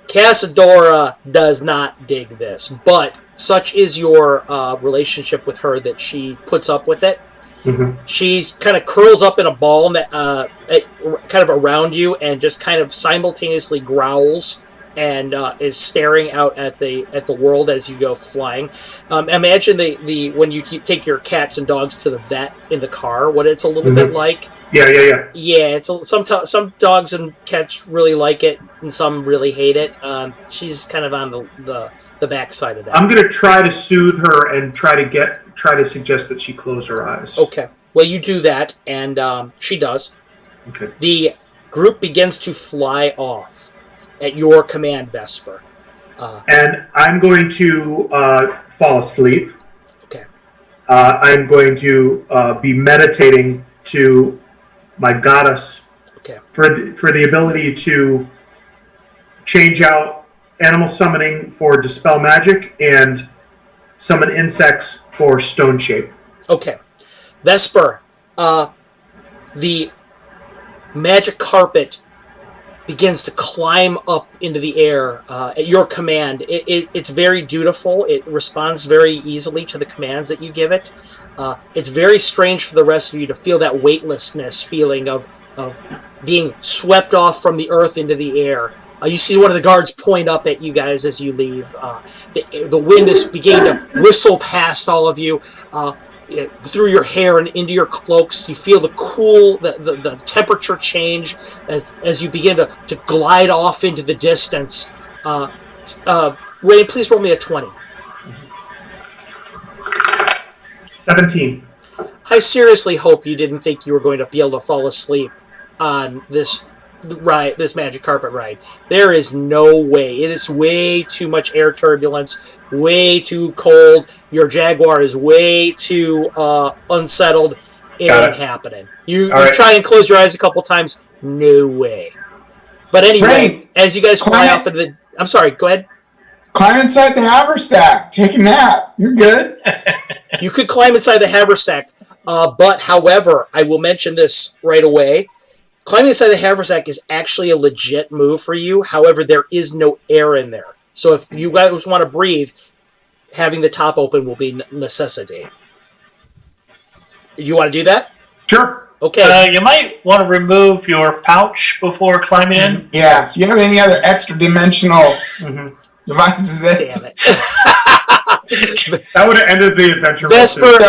Casadora does not dig this, but such is your relationship with her that she puts up with it. She's kind of curls up in a ball kind of around you and just kind of simultaneously growls and is staring out at the world as you go flying. Imagine the when you take your cats and dogs to the vet in the car, what it's a little bit like. Yeah. Yeah, some dogs and cats really like it, and some really hate it. She's kind of on the backside of that. I'm gonna try to soothe her and try to suggest that she close her eyes. Okay. Well, you do that, and she does. Okay. The group begins to fly off at your command, Vesper. And I'm going to fall asleep. Okay. I'm going to be meditating to my goddess. Okay. For the ability to change out animal summoning for dispel magic and summon insects for stone shape. Okay. Vesper, the magic carpet begins to climb up into the air at your command. It's very dutiful. It responds very easily to the commands that you give it. It's very strange for the rest of you to feel that weightlessness feeling of being swept off from the earth into the air. You see one of the guards point up at you guys as you leave. The wind is beginning to whistle past all of you. Through your hair and into your cloaks. You feel the cool, the temperature change as you begin to glide off into the distance. Ray, please roll me a 20. 17. I seriously hope you didn't think you were going to be able to fall asleep on this ride, this magic carpet ride. There is no way. It is way too much air turbulence, way too cold. Your Jaguar is way too unsettled. It ain't happening. You try and close your eyes a couple times. No way. But anyway, as you guys fly off into the... I'm sorry, go ahead. Climb inside the haversack. Take a nap. You're good. You could climb inside the haversack, but however, I will mention this right away. Climbing inside the haversack is actually a legit move for you. However, there is no air in there. So if you guys want to breathe, having the top open will be necessity. You want to do that? Sure. Okay. You might want to remove your pouch before climbing in. Yeah. Do you have any other extra dimensional devices? Damn it. That would have ended the adventure. Vesper, you would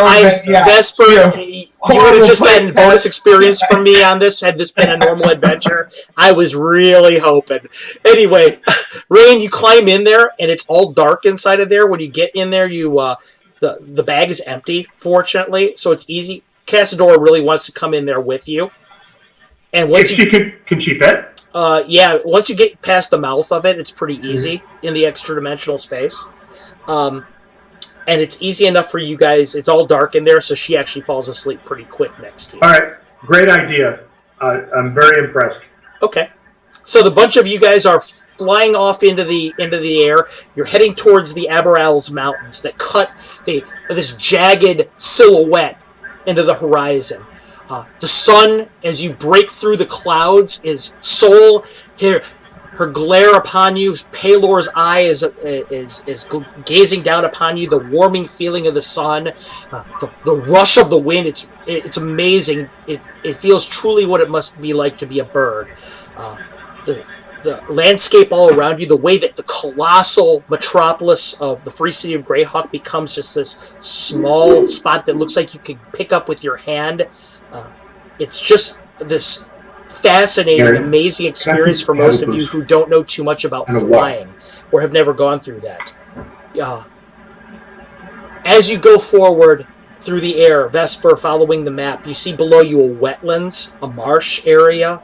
have just gotten bonus experience from me on this had this been a normal adventure. I was really hoping. Anyway, Rain, you climb in there, and it's all dark inside of there. When you get in there, you the bag is empty, fortunately, so it's easy. Casadora really wants to come in there with you. And once can she fit? Yeah, once you get past the mouth of it, it's pretty easy in the extra dimensional space. And it's easy enough for you guys. It's all dark in there, so she actually falls asleep pretty quick next to you. All right. Great idea. I'm very impressed. Okay. So the bunch of you guys are flying off into the air. You're heading towards the Aberrals Mountains that cut this jagged silhouette into the horizon. The sun, as you break through the clouds, is Sol here. Her glare upon you, Palor's eye is gazing down upon you. The warming feeling of the sun, the rush of the wind. It's amazing. It feels truly what it must be like to be a bird. The landscape all around you, the way that the colossal metropolis of the Free City of Greyhawk becomes just this small spot that looks like you could pick up with your hand. It's just this fascinating, amazing experience for most of you who don't know too much about flying or have never gone through that. As you go forward through the air, Vesper following the map, you see below you a wetlands, a marsh area,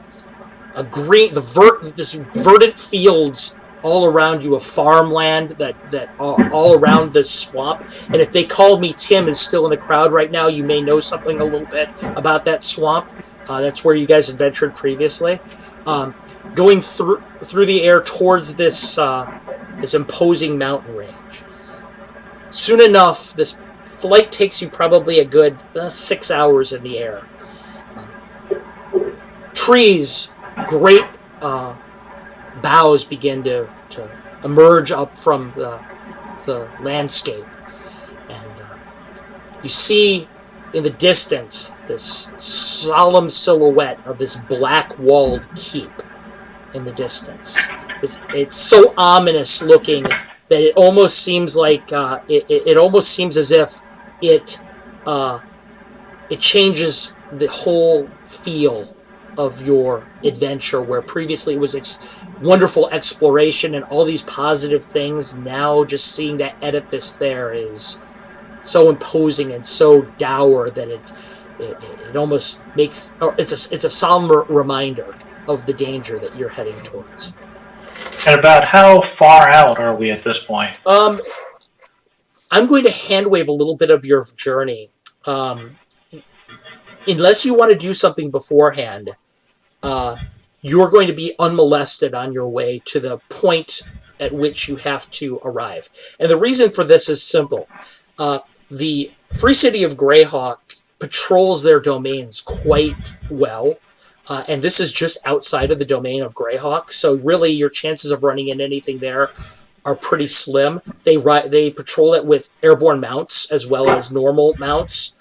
this verdant fields all around you, a farmland that all around this swamp. And if They Called Me Tim is still in the crowd right now, you may know something a little bit about that swamp. That's where you guys adventured previously. Going through the air towards this imposing mountain range. Soon enough, this flight takes you probably a good 6 hours in the air. Trees, great boughs begin to emerge up from the landscape. And you see in the distance this solemn silhouette of this black-walled keep in the distance. It's so ominous looking that it almost seems like it almost seems as if it changes the whole feel of your adventure, where previously it was wonderful exploration and all these positive things. Now just seeing that edifice there is so imposing and so dour that it almost makes, or it's a solemn reminder of the danger that you're heading towards. And about how far out are we at this point? I'm going to hand wave a little bit of your journey. Unless you want to do something beforehand, you're going to be unmolested on your way to the point at which you have to arrive. And the reason for this is simple. The Free City of Greyhawk patrols their domains quite well, and this is just outside of the domain of Greyhawk, so really your chances of running into anything there are pretty slim. They patrol it with airborne mounts as well as normal mounts.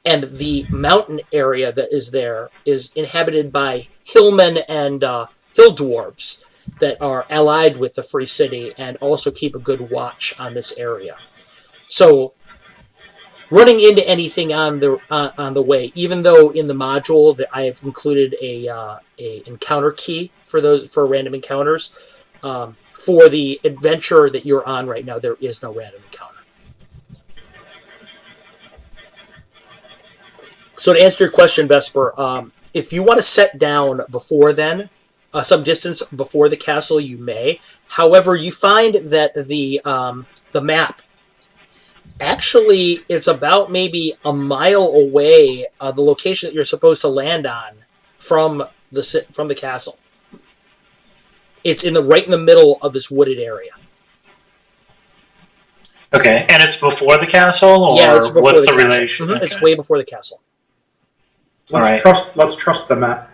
And the mountain area that is there is inhabited by hillmen and hill dwarves that are allied with the Free City and also keep a good watch on this area. So running into anything on the way, even though in the module that I have included a encounter key for random encounters, for the adventure that you're on right now, there is no random encounter. So to answer your question, Vesper, if you want to set down before then, some distance before the castle, you may. However, you find that the map, actually, it's about maybe a mile away, the location that you're supposed to land on from the castle. It's right in the middle of this wooded area. Okay, and it's before the castle, or yeah, it's before what's the the castle. relation? Mm-hmm. Okay. It's way before the castle. Let's trust the map.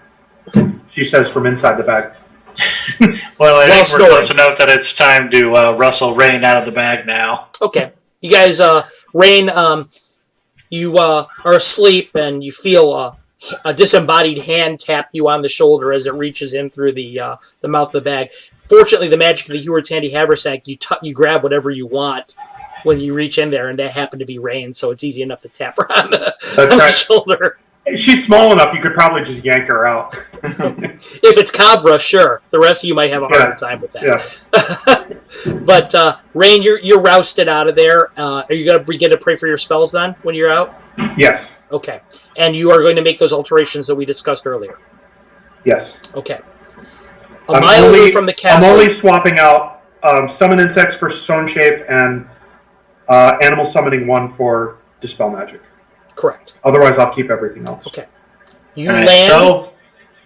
Okay. She says from inside the bag. Well, I think we're close enough that it's time to rustle Rain out of the bag now. Okay. You guys, Rain, you are asleep and you feel a disembodied hand tap you on the shoulder as it reaches in through the mouth of the bag. Fortunately, the magic of the Heward's Handy Haversack, you grab whatever you want when you reach in there, and that happened to be Rain, so it's easy enough to tap her on the shoulder. She's small enough, you could probably just yank her out. If it's Cabra, sure. The rest of you might have a harder time with that. Yeah. But Rain, you're rousted out of there. Are you going to begin to pray for your spells then when you're out? Yes. Okay. And you are going to make those alterations that we discussed earlier? Yes. Okay. A mile away from the castle. I'm only swapping out Summon Insects for Stone Shape and Animal Summoning 1 for Dispel Magic. Correct. Otherwise, I'll keep everything else. Okay. You land. So,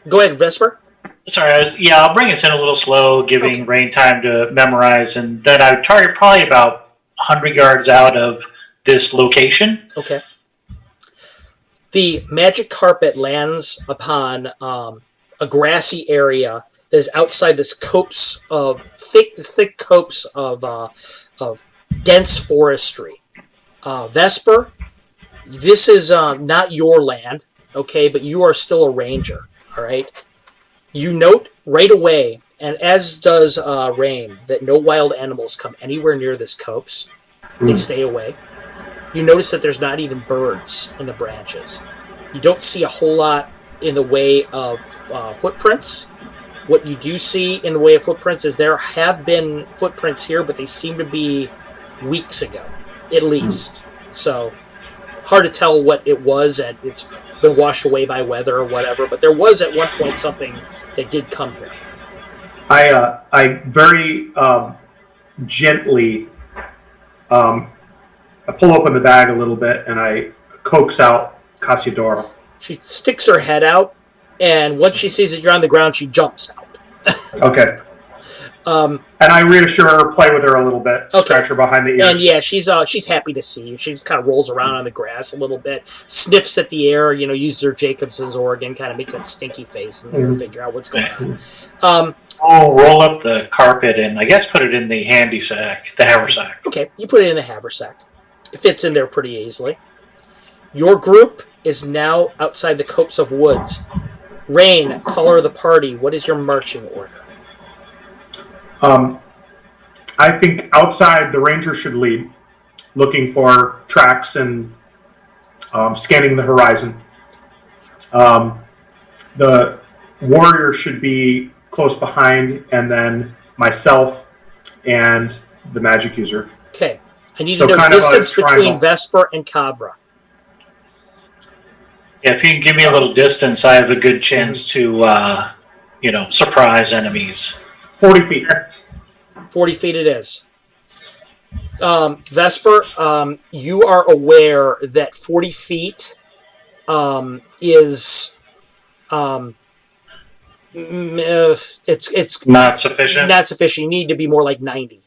go ahead, Vesper. Sorry, I'll bring us in a little slow, giving Okay. Rain time to memorize, and then I would target probably about 100 yards out of this location. Okay. The magic carpet lands upon a grassy area that is outside this copse of thick copse of dense forestry. Vesper, this is not your land, okay, but you are still a ranger, all right? You note right away, and as does Rain, that no wild animals come anywhere near this copse. They stay away. You notice that there's not even birds in the branches. You don't see a whole lot in the way of footprints. What you do see in the way of footprints is there have been footprints here, but they seem to be weeks ago, at least. So, hard to tell what it was, and it's been washed away by weather or whatever, but there was at one point something that did come here. I very gently I pull open the bag a little bit and I coax out Cassiodora. She sticks her head out, and once she sees that you're on the ground, she jumps out. Okay. And I reassure her, play with her a little bit, scratch her behind the ears. And yeah, she's happy to see you. She just kind of rolls around on the grass a little bit, sniffs at the air, uses her Jacobson's organ, kind of makes that stinky face, and figure out what's going on. I'll roll up the carpet and I guess put it in the handy sack, the haversack. Okay, you put it in the haversack. It fits in there pretty easily. Your group is now outside the copse of woods. Rain, caller of the party, what is your marching order? I think outside the ranger should lead, looking for tracks and scanning the horizon. The warrior should be close behind, and then myself and the magic user. Okay. I need to know distance between Vesper and Kavra. Yeah, if you can give me a little distance, I have a good chance to, surprise enemies. 40 feet. 40 feet it is. Vesper, you are aware that 40 feet is it's not sufficient. Not sufficient. You need to be more like 90.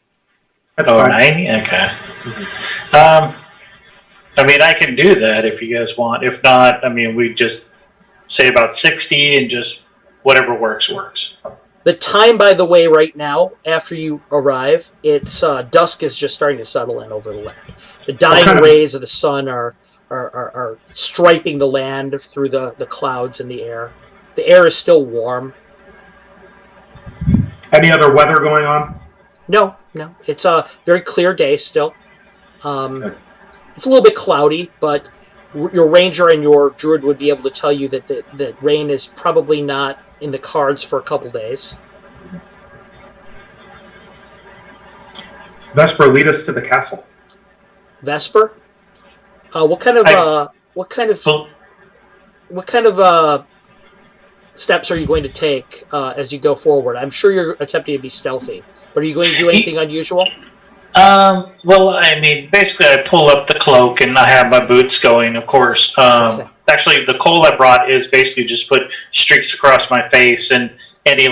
That's fine. 90? Okay. I can do that if you guys want. If not, we just say about 60 and just whatever works. The time, by the way, right now, after you arrive, it's dusk is just starting to settle in over the land. The dying rays of the sun are striping the land through the clouds in the air. The air is still warm. Any other weather going on? No. It's a very clear day still. It's a little bit cloudy, but your ranger and your druid would be able to tell you that rain is probably not in the cards for a couple days. Vesper, lead us to the castle. Vesper, what kind of steps are you going to take as you go forward? I'm sure you're attempting to be stealthy, but are you going to do anything unusual? Basically I pull up the cloak and I have my boots going, of course. Okay. Actually, the coal I brought is basically just put streaks across my face and any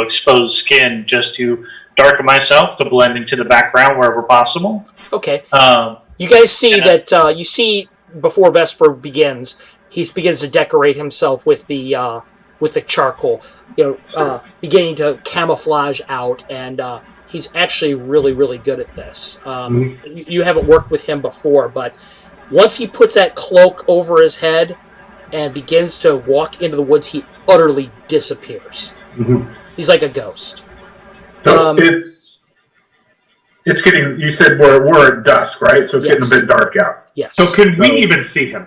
exposed skin just to darken myself to blend into the background wherever possible. Okay. You guys see that you see before Vesper begins, he begins to decorate himself with the charcoal, beginning to camouflage out, and he's actually really, really good at this. You haven't worked with him before, but once he puts that cloak over his head and begins to walk into the woods, he utterly disappears. Mm-hmm. He's like a ghost. So it's getting. You said we're at dusk, right? So it's getting a bit dark out. Yes. So can we even see him?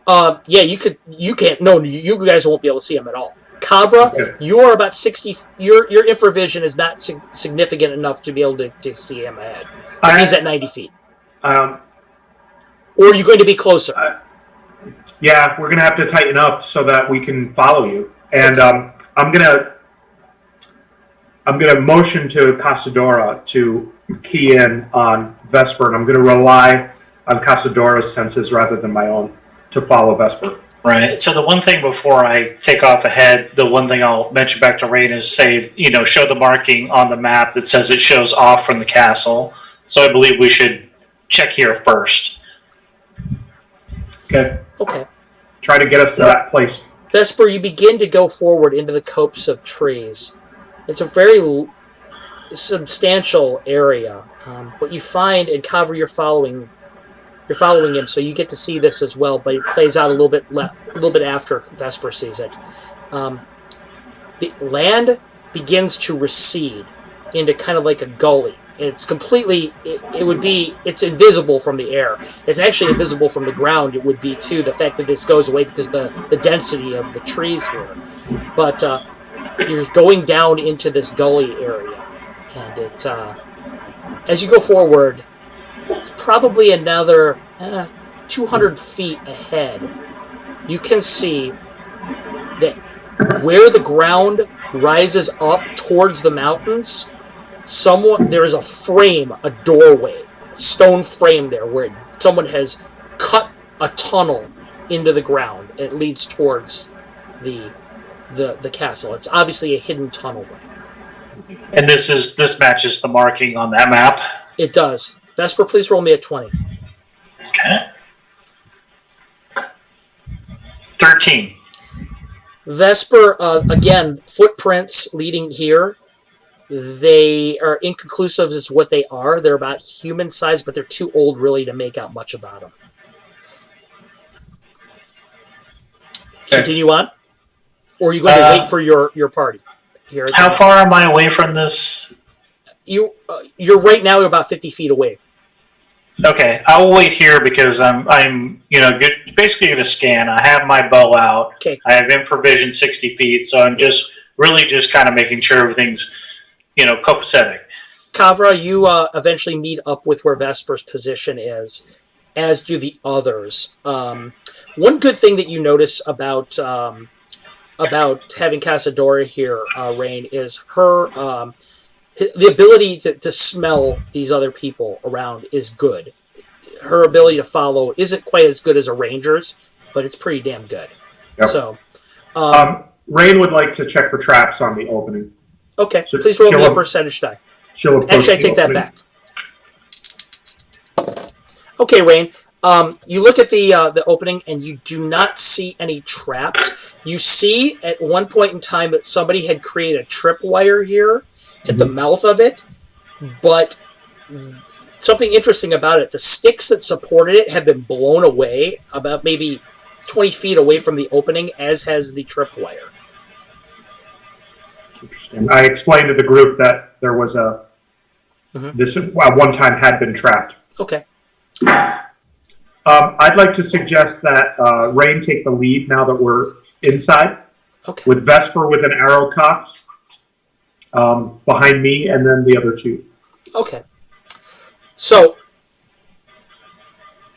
Yeah, you could. You can't. No, you guys won't be able to see him at all. Kavra, you are about 60. Your infravision is not significant enough to be able to see him ahead. He's at 90 feet. Or are you going to be closer? Yeah, we're gonna have to tighten up so that we can follow you. And I'm gonna motion to Cassiodora to key in on Vesper, and I'm gonna rely on Cassidora's senses rather than my own to follow Vesper. Right. So the one thing before I take off ahead, the one thing I'll mention back to Rain is say, show the marking on the map that says it shows off from the castle. So I believe we should check here first. Okay. Okay. Try to get us to that place. Vesper, you begin to go forward into the copse of trees. It's a very substantial area. What you find, and Kavra, you're following him, so you get to see this as well. But it plays out a little bit after Vesper sees it. The land begins to recede into kind of like a gully. It's completely. It's invisible from the air. It's actually invisible from the ground. It would be too. The fact that this goes away because the density of the trees here. But you're going down into this gully area, and it as you go forward, probably another 200 feet ahead, you can see that where the ground rises up towards the mountains, there is a frame, a doorway, a stone frame there where someone has cut a tunnel into the ground. It leads towards the castle. It's obviously a hidden tunnel. And this matches the marking on that map. It does. Vesper, please roll me a 20. Okay. 13. Vesper, again, footprints leading here. They are inconclusive as what they are. They're about human size, but they're too old really to make out much about them. Continue on? Or are you going to wait for your party? Here how far am I away from this? You're right now about 50 feet away. Okay, I will wait here because I'm basically going to scan. I have my bow out. Okay. I have infravision 60 feet, so I'm just kind of making sure everything's copacetic. Kavra, you eventually meet up with where Vesper's position is, as do the others. One good thing that you notice about having Casadora here, Rain, is her the ability to smell these other people around is good. Her ability to follow isn't quite as good as a ranger's, but it's pretty damn good. Yep. So, Rain would like to check for traps on the opening. Okay, please roll me a percentage die. Actually, I take that back. Okay, Rain. You look at the opening and you do not see any traps. You see at one point in time that somebody had created a tripwire here at the mouth of it, but something interesting about it, the sticks that supported it have been blown away about maybe 20 feet away from the opening, as has the tripwire. Interesting. I explained to the group that there was this one time had been trapped. Okay. I'd like to suggest that Rain take the lead now that we're inside. Okay. With Vesper with an arrow cocked behind me, and then the other two. Okay. So,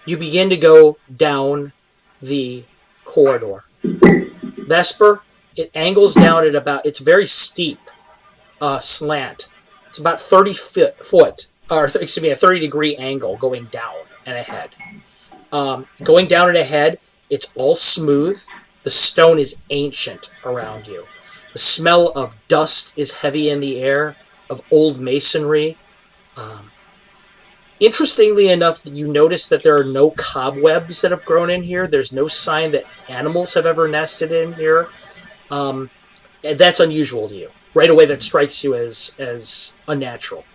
you begin to go down the corridor. Vesper, it angles down at it's very steep slant. It's about 30 foot, or excuse me, a 30-degree angle going down and ahead. Going down and ahead, it's all smooth. The stone is ancient around you. The smell of dust is heavy in the air, of old masonry. Interestingly enough, you notice that there are no cobwebs that have grown in here. There's no sign that animals have ever nested in here. And that's unusual to you. Right away, that strikes you as unnatural.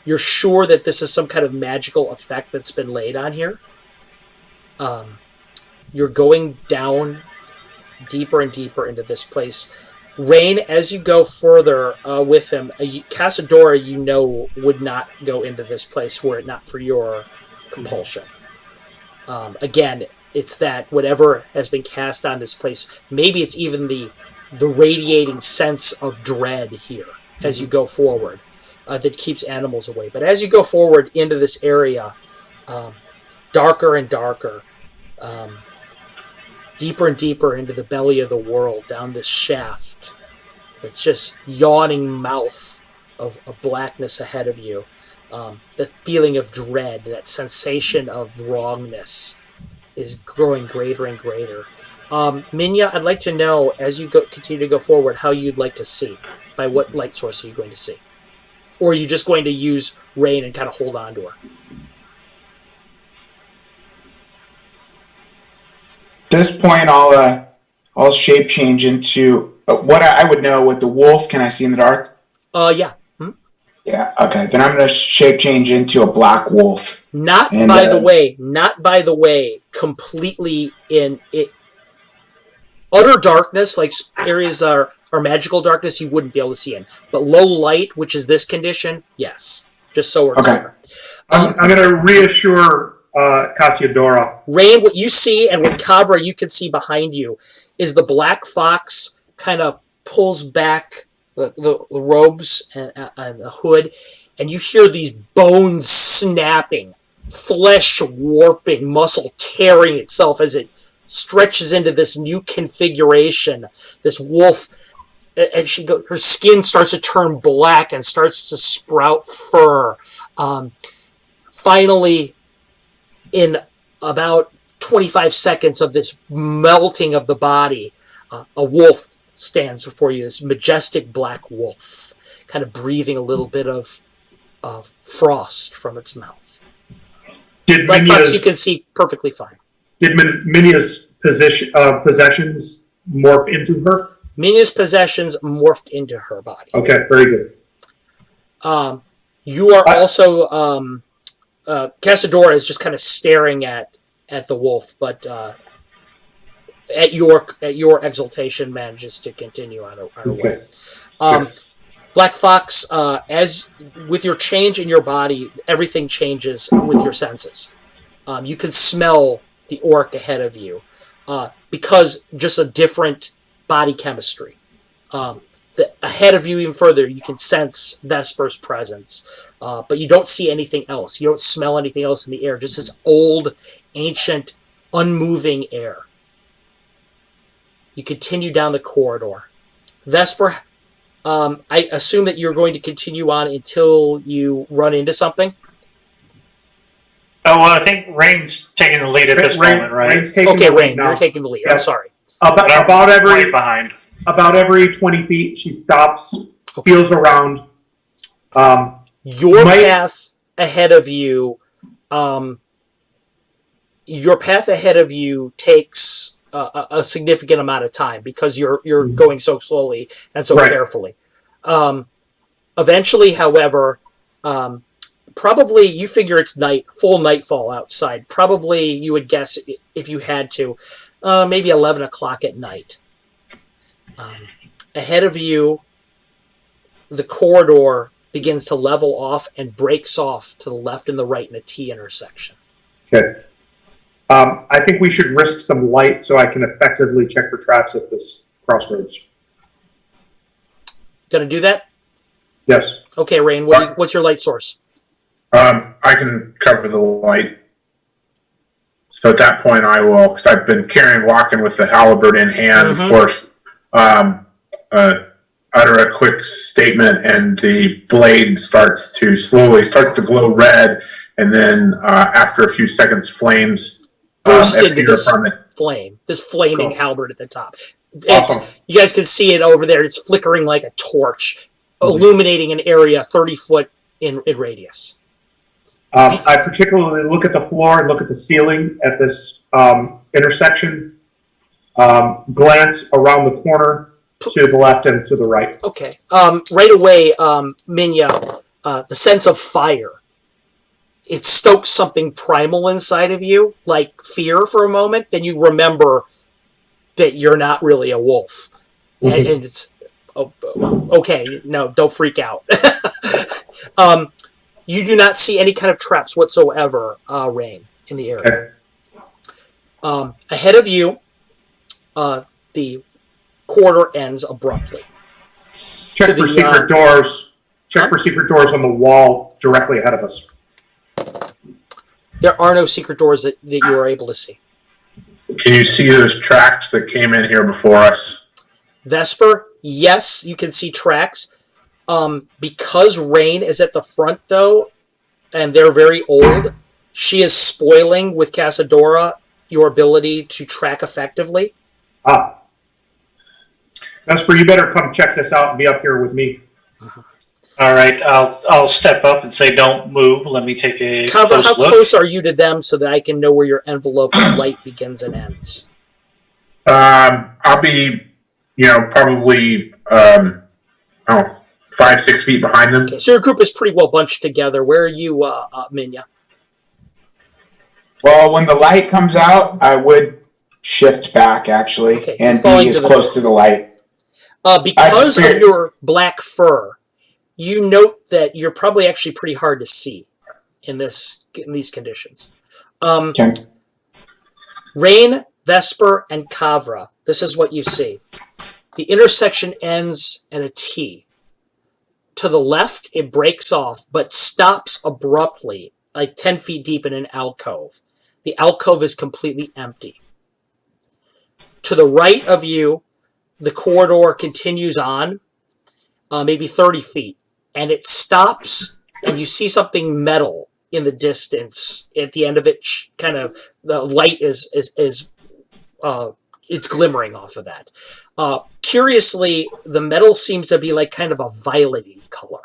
You're sure that this is some kind of magical effect that's been laid on here. You're going down deeper and deeper into this place. Rain, as you go further with him, Casadora, would not go into this place were it not for your compulsion. Again, it's that whatever has been cast on this place, maybe it's even the radiating sense of dread here as you go forward that keeps animals away. But as you go forward into this area, darker and darker, deeper and deeper into the belly of the world, down this shaft. It's just yawning mouth of blackness ahead of you. The feeling of dread, that sensation of wrongness is growing greater and greater. Minya, I'd like to know, as you continue to go forward, how you'd like to see. By what light source are you going to see? Or are you just going to use Rain and kind of hold on to her? At this point, I'll shape change into what I would know with the wolf. Can I see in the dark? Yeah. Yeah. Okay. Then I'm going to shape change into a black wolf. Not by the way, completely in it. Utter darkness, like areas are magical darkness, you wouldn't be able to see in. But low light, which is this condition, yes. Just so we're clear. I'm going to reassure Cassiodora. Rain, what you see, and what Cabra you can see behind you, is the black fox kind of pulls back the robes and the hood, and you hear these bones snapping, flesh warping, muscle tearing itself as it stretches into this new configuration. This wolf, and her skin starts to turn black and starts to sprout fur. Finally, in about 25 seconds of this melting of the body, a wolf stands before you, this majestic black wolf, kind of breathing a little bit of frost from its mouth. Black fox you can see perfectly fine. Did Minya's possessions morph into her? Minya's possessions morphed into her body. Okay, very good. You are also... Casadora is just kind of staring at the wolf, but at your exaltation manages to continue on her way. Black Fox, as with your change in your body, everything changes with your senses. You can smell the orc ahead of you because just a different body chemistry. Ahead of you even further, you can sense Vesper's presence, but you don't see anything else. You don't smell anything else in the air, just this old, ancient, unmoving air. You continue down the corridor. Vesper, I assume that you're going to continue on until you run into something? Oh, well, I think Rain's taking the lead at this moment, right? Rain, you're taking the lead. Yeah. I'm sorry. About every 20 feet, she stops, feels around. Your path ahead of you takes a significant amount of time because you're going so slowly and so carefully. Eventually, however, probably you figure it's full nightfall outside. Probably you would guess, if you had to, maybe 11 o'clock at night. Ahead of you, the corridor begins to level off and breaks off to the left and the right in a T intersection. Okay. I think we should risk some light so I can effectively check for traps at this crossroads. Gonna do that? Yes. Okay, Rain, what's your light source? I can cover the light. So at that point I will, because I've been walking with the halberd in hand, of course, utter a quick statement, and the blade starts to glow red, and then after a few seconds, flames bursts into this flaming halberd at the top. Awesome. You guys can see it over there. It's flickering like a torch, illuminating an area 30 foot in radius. I particularly look at the floor and look at the ceiling at this intersection. Glance around the corner to the left and to the right. Okay. Right away, Minya, the sense of fire. It stokes something primal inside of you, like fear for a moment. Then you remember that you're not really a wolf. And it's, okay, no, don't freak out. You do not see any kind of traps whatsoever, Rain, in the area. Okay. Ahead of you, the corridor ends abruptly. Check for secret doors. Check for secret doors on the wall directly ahead of us. There are no secret doors that you are able to see. Can you see those tracks that came in here before us? Vesper, yes, you can see tracks. Because Rain is at the front, though, and they're very old, she is spoiling with Casadora your ability to track effectively. Vesper, you better come check this out and be up here with me. All right, I'll step up and say, "Don't move. Let me take a Cover, close how look." close are you to them so that I can know where your envelope of light begins and ends? I'll be, probably 5-6 feet behind them. Okay, so your group is pretty well bunched together. Where are you, Minya? Well, when the light comes out, I would shift back actually Okay, and falling be as to the- close to the light. Because of your black fur, you note that you're probably actually pretty hard to see in these conditions. Okay. Rain, Vesper, and Kavra. This is what you see. The intersection ends at a T. To the left, it breaks off, but stops abruptly, like 10 feet deep in an alcove. The alcove is completely empty. To the right of you, the corridor continues on, maybe 30 feet, and it stops, and you see something metal in the distance. At the end of it, kind of the light is it's glimmering off of that. Curiously, the metal seems to be like kind of a violet-y color,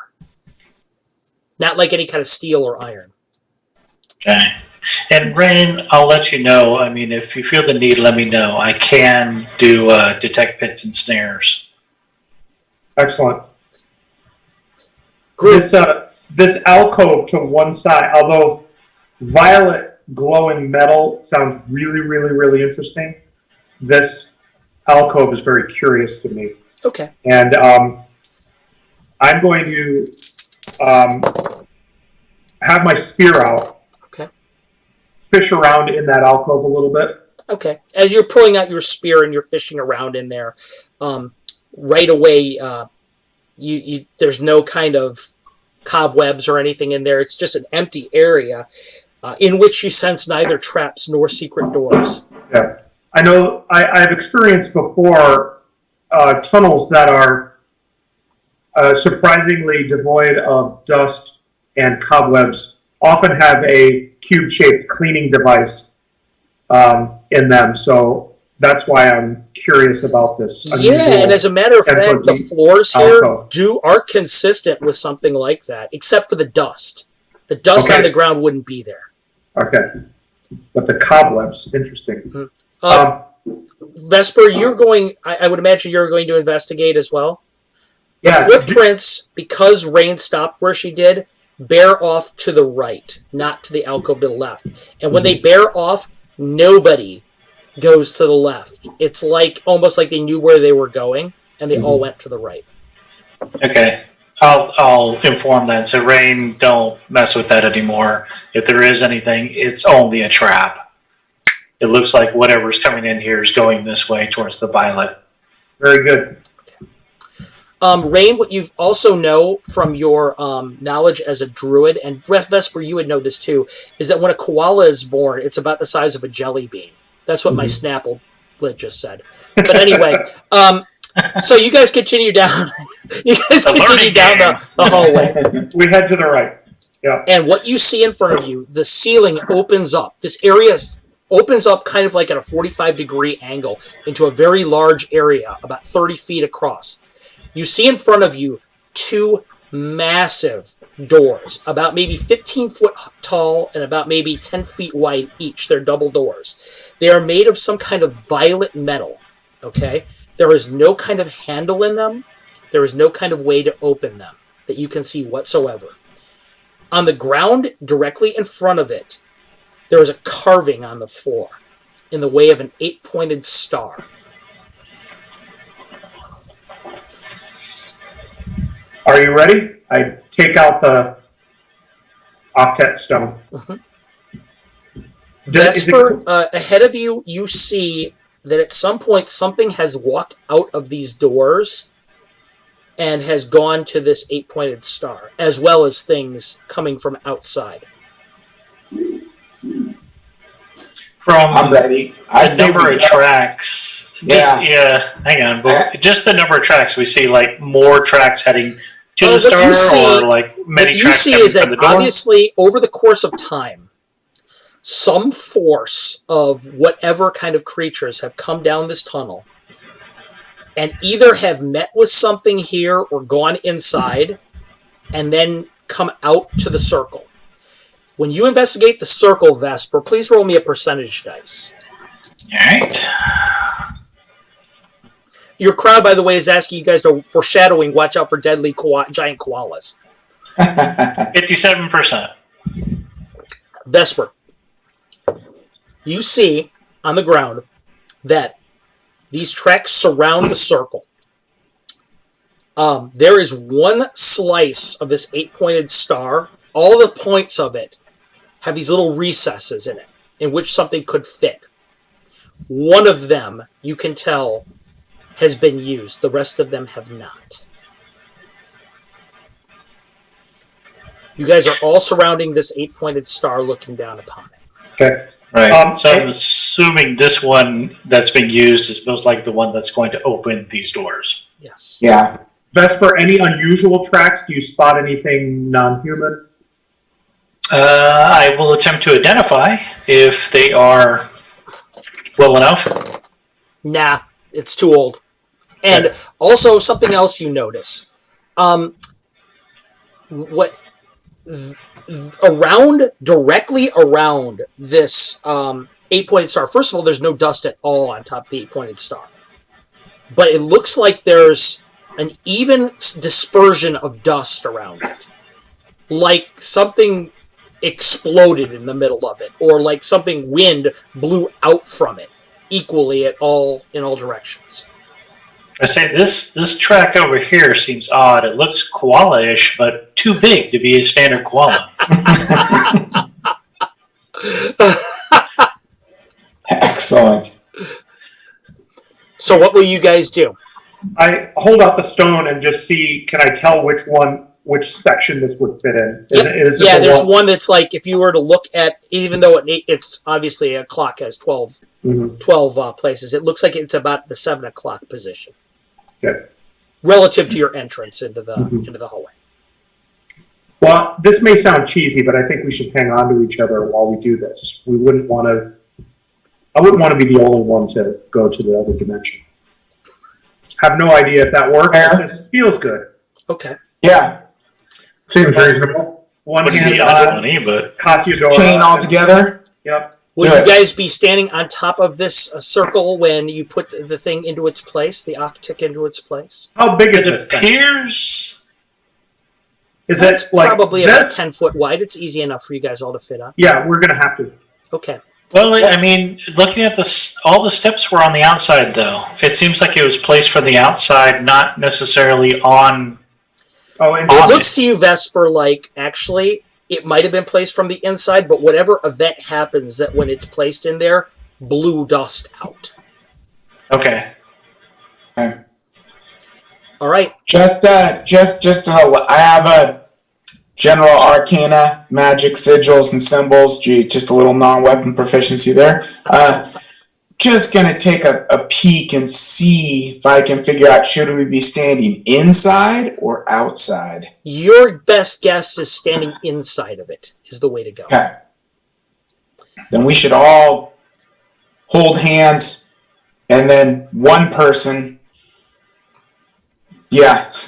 not like any kind of steel or iron. Okay. And Rain, I'll let you know. I mean, if you feel the need, let me know. I can do detect pits and snares. Excellent. Group. This alcove to one side, although violet glowing metal sounds really, really, really interesting, this alcove is very curious to me. Okay. And I'm going to have my spear out. Okay. Fish around in that alcove a little bit. Okay. As you're pulling out your spear and you're fishing around in there, right away, there's no kind of cobwebs or anything in there. It's just an empty area in which you sense neither traps nor secret doors. Yeah. I know I've experienced before tunnels that are surprisingly devoid of dust and cobwebs often have a cube-shaped cleaning device in them. So that's why I'm curious about this. Yeah, and as a matter of fact, the floors here alcove are consistent with something like that, except for the dust. The dust on the ground wouldn't be there. Okay. But the cobwebs, interesting. Mm-hmm. Vesper, you're going, I would imagine you're going to investigate as well. The footprints, because Rain stopped where she did, bear off to the right, not to the alcove to the left. And when they bear off, nobody goes to the left. It's like almost like they knew where they were going, and they all went to the right. Okay. I'll inform that. So Rain, don't mess with that anymore. If there is anything, it's only a trap. It looks like whatever's coming in here is going this way towards the violet. Very good. Rain, what you also know from your knowledge as a druid, and Vesper, you would know this too, is that when a koala is born, it's about the size of a jelly bean. That's what my Snapple lid just said. But anyway, so you guys continue down. You guys continue down the hallway. We head to the right. Yeah. And what you see in front of you, the ceiling opens up. This area opens up kind of like at a 45-degree angle into a very large area, about 30 feet across. You see in front of you two massive doors, about maybe 15 foot tall and about maybe 10 feet wide each. They're double doors. They are made of some kind of violet metal, okay? There is no kind of handle in them. There is no kind of way to open them that you can see whatsoever. On the ground, directly in front of it, there is a carving on the floor in the way of an 8-pointed star. Are you ready? I take out the octet stone. Vesper, ahead of you, you see that at some point something has walked out of these doors and has gone to this 8-pointed star, as well as things coming from outside. I'm ready. I The number of tracks. Hang on. But just the number of tracks, we see like more tracks heading to the star, or like many tracks coming from the door. Obviously, over the course of time, some force of whatever kind of creatures have come down this tunnel and either have met with something here or gone inside and then come out to the circle. When you investigate the circle, Vesper, please roll me a percentage dice. All right. Your crowd, by the way, is asking you guys to foreshadowing. Watch out for deadly giant koalas. 57%. Vesper, you see on the ground that these tracks surround the circle. There is one slice of this 8-pointed star. All the points of it have these little recesses in it in which something could fit. One of them, you can tell, has been used. The rest of them have not. You guys are all surrounding this 8-pointed star looking down upon it. Okay. Right. So I'm assuming this one that's being used is most like the one that's going to open these doors. Yes. Yeah. Vesper, any unusual tracks? Do you spot anything non-human? I will attempt to identify if they are well enough. Nah, it's too old. And also something else you notice. Directly around this 8-pointed star. First of all, there's no dust at all on top of the 8-pointed star. But it looks like there's an even dispersion of dust around it. Like something exploded in the middle of it, or like something wind blew out from it equally in all directions. I say this track over here seems odd. It looks koala-ish, but too big to be a standard koala. Excellent. So what will you guys do? I hold out the stone and just see, can I tell which section this would fit in? There's one that's like, if you were to look at, even though it's obviously a clock has 12, 12 places, it looks like it's about the 7 o'clock position. Okay. Relative to your entrance into the hallway. Well, this may sound cheesy, but I think we should hang on to each other while we do this. I wouldn't want to be the only one to go to the other dimension. Have no idea if that works. But this feels good. Okay. Yeah. Seems reasonable. One Wouldn't hand be on funny, but Cassiodora. Chain all together. Yep. Will you guys be standing on top of this circle when you put the thing into its place, the octic into its place? How big is it this thing? appears. Is It's it like probably this? about 10 foot wide. It's easy enough for you guys all to fit on. Yeah, we're gonna have to. Okay. Well, I mean, looking at this, all the steps were on the outside, though. It seems like it was placed from the outside, not necessarily on. Oh, and It looks to you, Vesper, like actually it might have been placed from the inside, but whatever event happens that when it's placed in there, blew dust out. Okay. Okay. All right. Just to know, I have a general arcana, magic sigils and symbols. Just a little non-weapon proficiency there. Just gonna take a peek and see if I can figure out, should we be standing inside or outside? Your best guess is standing inside of it is the way to go. Okay. Then we should all hold hands, and then one person,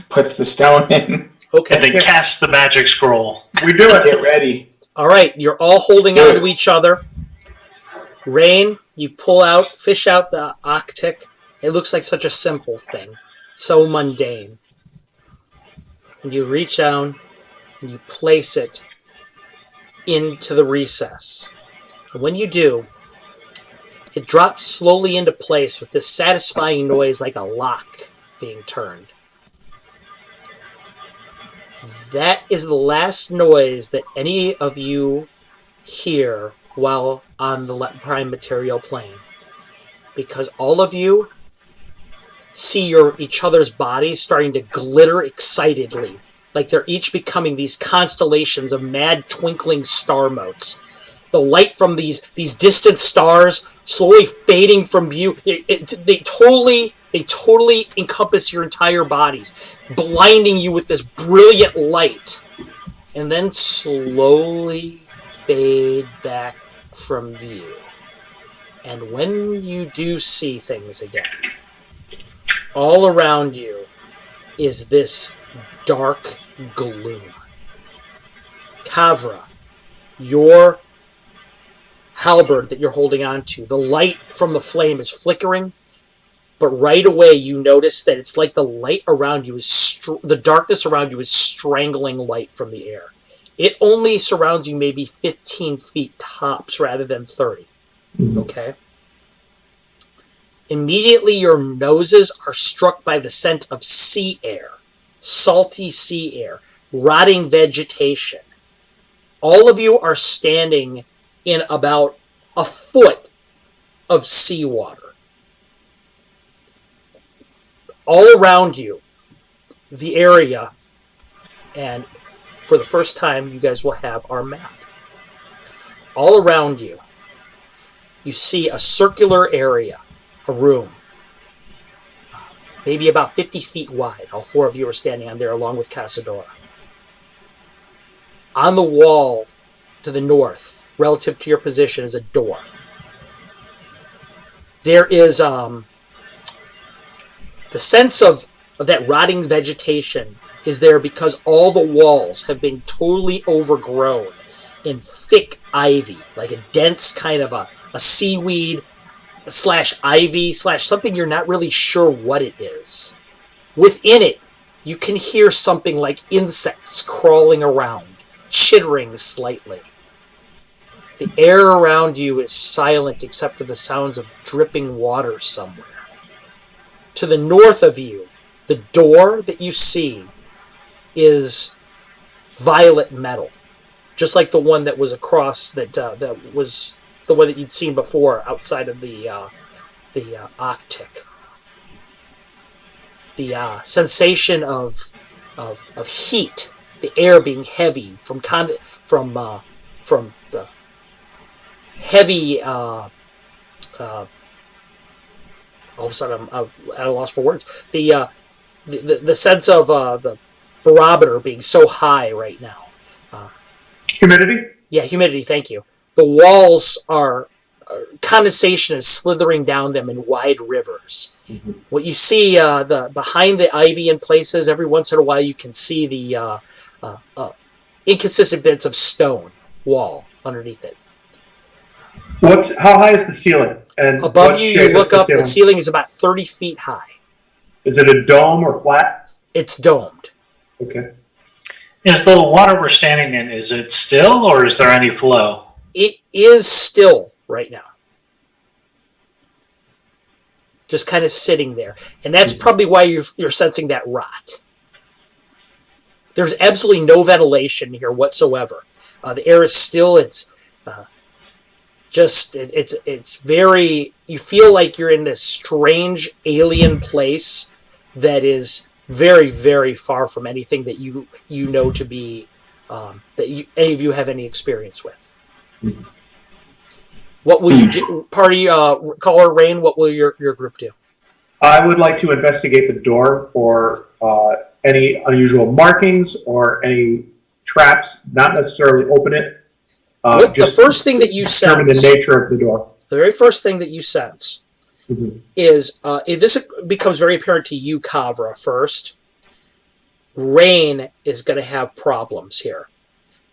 puts the stone in. And Okay. then cast the magic scroll. we do it. Get ready. All right. You're all holding on to each other. Rain, you fish out the octic. It looks like such a simple thing. So mundane. And you reach down and you place it into the recess. And when you do, it drops slowly into place with this satisfying noise like a lock being turned. That is the last noise that any of you hear while on the prime material plane. Because all of you see each other's bodies starting to glitter excitedly. Like they're each becoming these constellations of mad twinkling star motes. The light from these distant stars slowly fading from view. They totally encompass your entire bodies, blinding you with this brilliant light, and then slowly fade back from view. And when you do see things again, all around you is this dark gloom. Kavra, your halberd that you're holding on to, the light from the flame is flickering, but right away you notice that it's like the light around you is the darkness around you is strangling light from the air. It only surrounds you maybe 15 feet tops rather than 30. Okay? Immediately your noses are struck by the scent of sea air, salty sea air, rotting vegetation. All of you are standing in about a foot of seawater. All around you, the area, and for the first time, you guys will have our map. All around you, you see a circular area, a room, maybe about 50 feet wide. All four of you are standing on there along with Casadora. On the wall to the north, relative to your position, is a door. There is the sense of that rotting vegetation is there because all the walls have been totally overgrown in thick ivy, like a dense kind of a seaweed slash ivy slash something you're not really sure what it is. Within it, you can hear something like insects crawling around, chittering slightly. The air around you is silent except for the sounds of dripping water somewhere. To the north of you, the door that you see is violet metal, just like the one that was across that was the one that you'd seen before outside of the octic. The sensation of heat, the air being heavy from the heavy. All of a sudden, I'm at a loss for words. The sense of the barometer being so high right now. Humidity? Yeah, humidity. Thank you. The walls are condensation is slithering down them in wide rivers. Mm-hmm. What you see behind the ivy in places, every once in a while you can see the inconsistent bits of stone wall underneath it. How high is the ceiling? And above you look up, the ceiling is about 30 feet high. Is it a dome or flat? It's domed. Okay. Is the water we're standing in, is it still or is there any flow? It is still right now. Just kind of sitting there. And that's probably why you're sensing that rot. There's absolutely no ventilation here whatsoever. The air is still, it's very, you feel like you're in this strange alien place that is very, very far from anything that you know to be, any of you have any experience with. Mm-hmm. What will you do? Party, caller Rain, what will your group do? I would like to investigate the door for any unusual markings or any traps, not necessarily open it. The first thing that you sense, the nature of the door. The very first thing that you sense is this becomes very apparent to you, Kavra. First, Rain is going to have problems here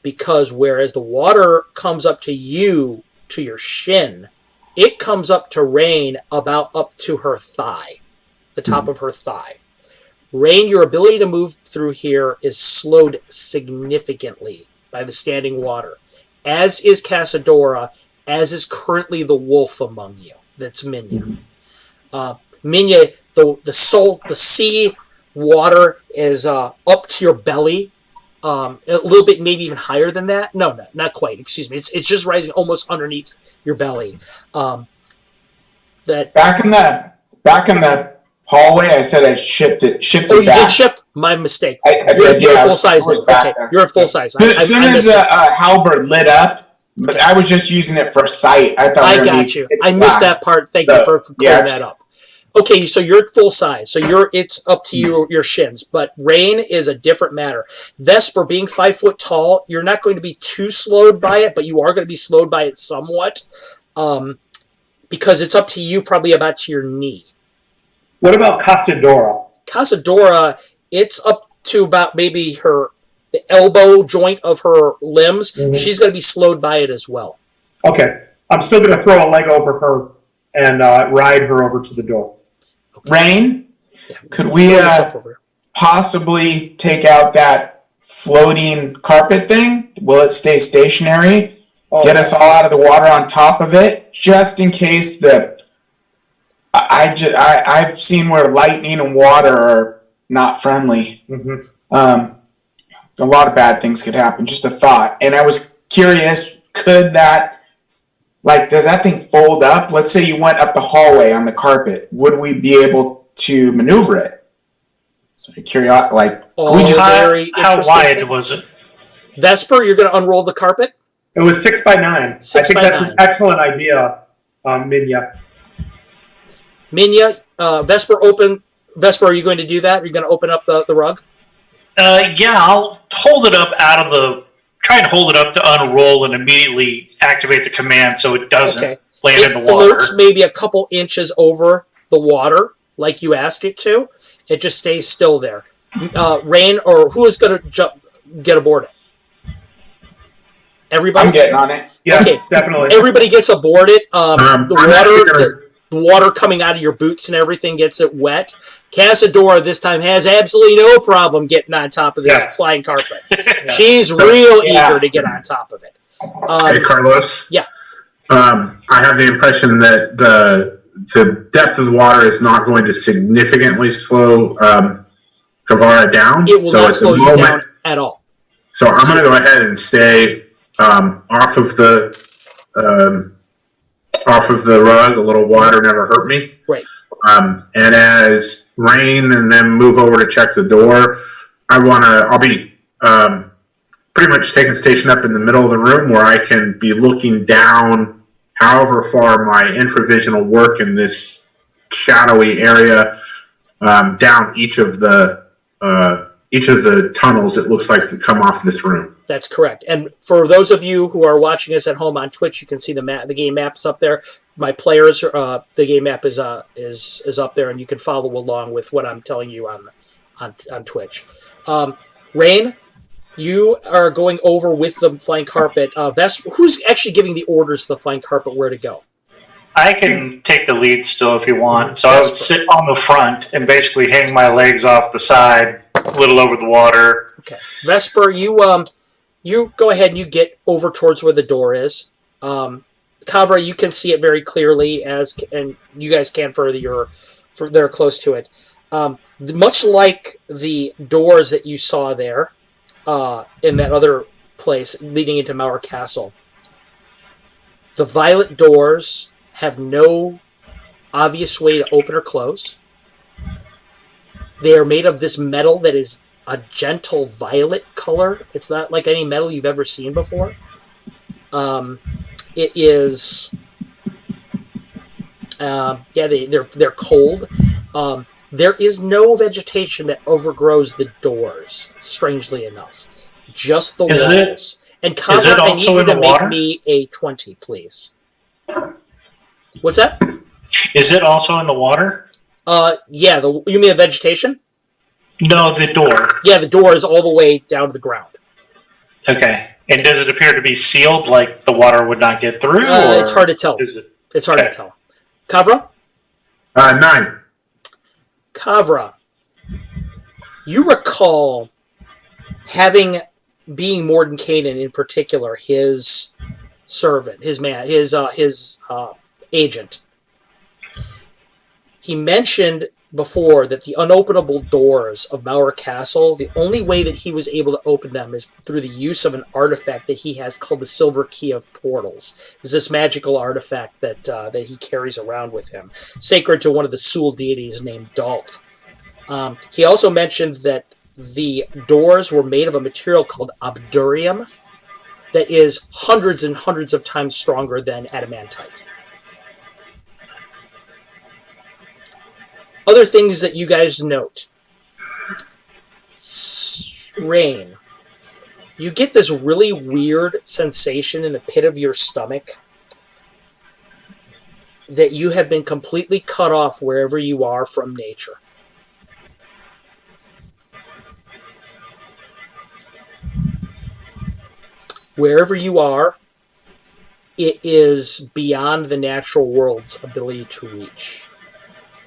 because whereas the water comes up to you to your shin, it comes up to Rain about up to her thigh, the top of her thigh. Rain, your ability to move through here is slowed significantly by the standing water, as is Casadora, as is currently the wolf among you. That's Minya. Minya, the sea water is up to your belly, a little bit, maybe even higher than that. No, not quite. Excuse me. It's just rising almost underneath your belly. Back in that hallway, I said I shifted back. Oh, you did shift? My mistake. You're at full size. Okay, you're at full size. As soon as halberd lit up, but I was just using it for sight. I got you. I missed that part. Thank you for clearing that up. Okay, so you're full size. So it's up to your shins. But Rain is a different matter. Vesper, being 5 foot tall, you're not going to be too slowed by it, but you are going to be slowed by it somewhat, because it's up to you, probably about to your knee. What about Castadora? Casadora, it's up to about maybe the elbow joint of her limbs. Mhm. She's going to be slowed by it as well. Okay. I'm still going to throw a leg over her and ride her over to the door. Rain, Yeah. could we Throw yourself over. possibly take out that floating carpet thing? Will it stay stationary? Oh, Get us all out of the water on top of it, just in case I've seen where lightning and water are not friendly. Mhm. A lot of bad things could happen. Just a thought. And I was curious, does that thing fold up? Let's say you went up the hallway on the carpet. Would we be able to maneuver it? So I'm curious, Oh, we just very How interesting wide thing. was it? Vesper, you're going to unroll the carpet? It was 6 by 9. 6 I think by that's 9. an excellent idea, Minya. Minya, Vesper, are you going to do that? Are you going to open up the rug? Yeah, I'll hold it up try and hold it up to unroll and immediately activate the command so it doesn't Okay. land It in the water. floats maybe a couple inches over the water, like you asked it to. It just stays still there. Rain, or who is going to get aboard it? Everybody? I'm getting on it. Yes, Okay. definitely. Everybody gets aboard it. The water coming out of your boots and everything gets it wet. Casadora this time has absolutely no problem getting on top of this flying carpet. She's real eager to get on top of it. Hey, Carlos. Yeah. I have the impression that the depth of the water is not going to significantly slow Kavara down. It will not slow you down at all. So I'm going to go ahead and stay off of the rug. A little water never hurt me. Right. And as Rain and them move over to check the door, I'll be pretty much taking station up in the middle of the room where I can be looking down however far my infravision will work in this shadowy area, down each of the tunnels it looks like to come off this room. That's correct. And for those of you who are watching us at home on Twitch, you can see the game map is up there. My players, the game map is up there, and you can follow along with what I'm telling you on Twitch. Rain, you are going over with the flying carpet. Who's actually giving the orders to the flying carpet where to go? I can take the lead still if you want. So I would sit on the front and basically hang my legs off the side, a little over the water. Okay. Vesper, you go ahead and you get over towards where the door is. Kavra, you can see it very clearly, and you guys can they're close to it. Much like the doors that you saw there in that other place leading into Mauer Castle, the violet doors have no obvious way to open or close. They are made of this metal that is a gentle violet color. It's not like any metal you've ever seen before. It is, they're cold. There is no vegetation that overgrows the doors, strangely enough. Just the walls. And Kavra, I need you to make me a 20, please. What's that? Is it also in the water? Yeah. You mean the vegetation? No, the door. Yeah, the door is all the way down to the ground. Okay. And does it appear to be sealed, like the water would not get through? It's hard to tell. It's hard to tell. Kavra? 9. Kavra, you recall being Mordenkainen in particular, his servant, his agent. He mentioned before that the unopenable doors of Mauer Castle, the only way that he was able to open them is through the use of an artifact that he has called the Silver Key of Portals. It's this magical artifact that he carries around with him, sacred to one of the Sul deities named Dalt. He also mentioned that the doors were made of a material called obdurium that is hundreds and hundreds of times stronger than adamantite. Other things that you guys note. Rain. You get this really weird sensation in the pit of your stomach that you have been completely cut off wherever you are from nature. Wherever you are, it is beyond the natural world's ability to reach.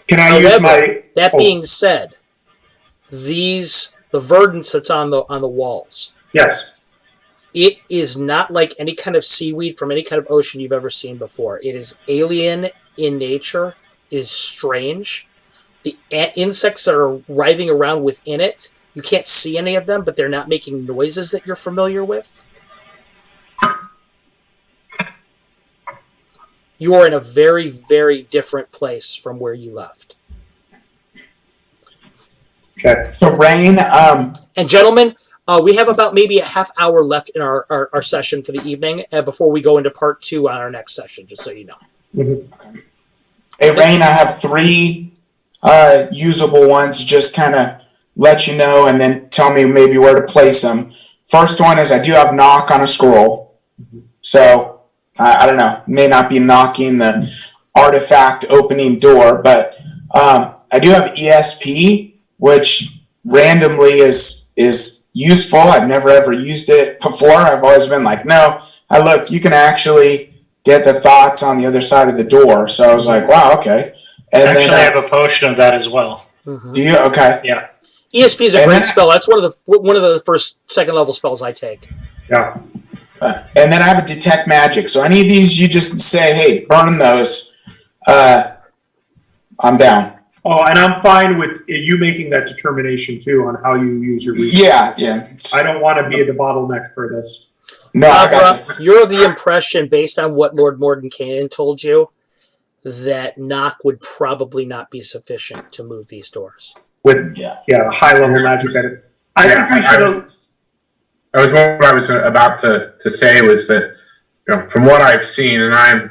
Can I However, use my? that being said, the verdance that's on the walls, Yes. it is not like any kind of seaweed from any kind of ocean you've ever seen before. It is alien in nature. It is strange. The insects that are writhing around within it, you can't see any of them, but they're not making noises that you're familiar with. You are in a very, very different place from where you left. Okay. So Rain, And gentlemen, we have about maybe a half hour left in our session for the evening before we go into part 2 on our next session, just so you know. Mm-hmm. hey Rain, I have 3 usable ones. Just kind of let you know, and then tell me maybe where to place them. First one is I do have knock on a scroll, so I don't know, may not be knocking the artifact opening door, but I do have ESP, which randomly is useful. I've never ever used it before. I've always been like, no, look, you can actually get the thoughts on the other side of the door. So I was like, wow, okay. And Actually, then, I have a potion of that as well. Mm-hmm. do you? Okay. Yeah. ESP is a And great then- spell. That's one of the first, second level spells I take. Yeah. And then I have a detect magic. So any of these, you just say, hey, burn those. I'm down. Oh, and I'm fine with you making that determination too on how you use your resources. Yeah. I don't want to be the bottleneck for this. No, I got you. You're of the impression, based on what Lord Mordenkainen told you, that knock would probably not be sufficient to move these doors. With Yeah. high level magic. I think we should have. That was what I was about to say, was that, from what I've seen, and I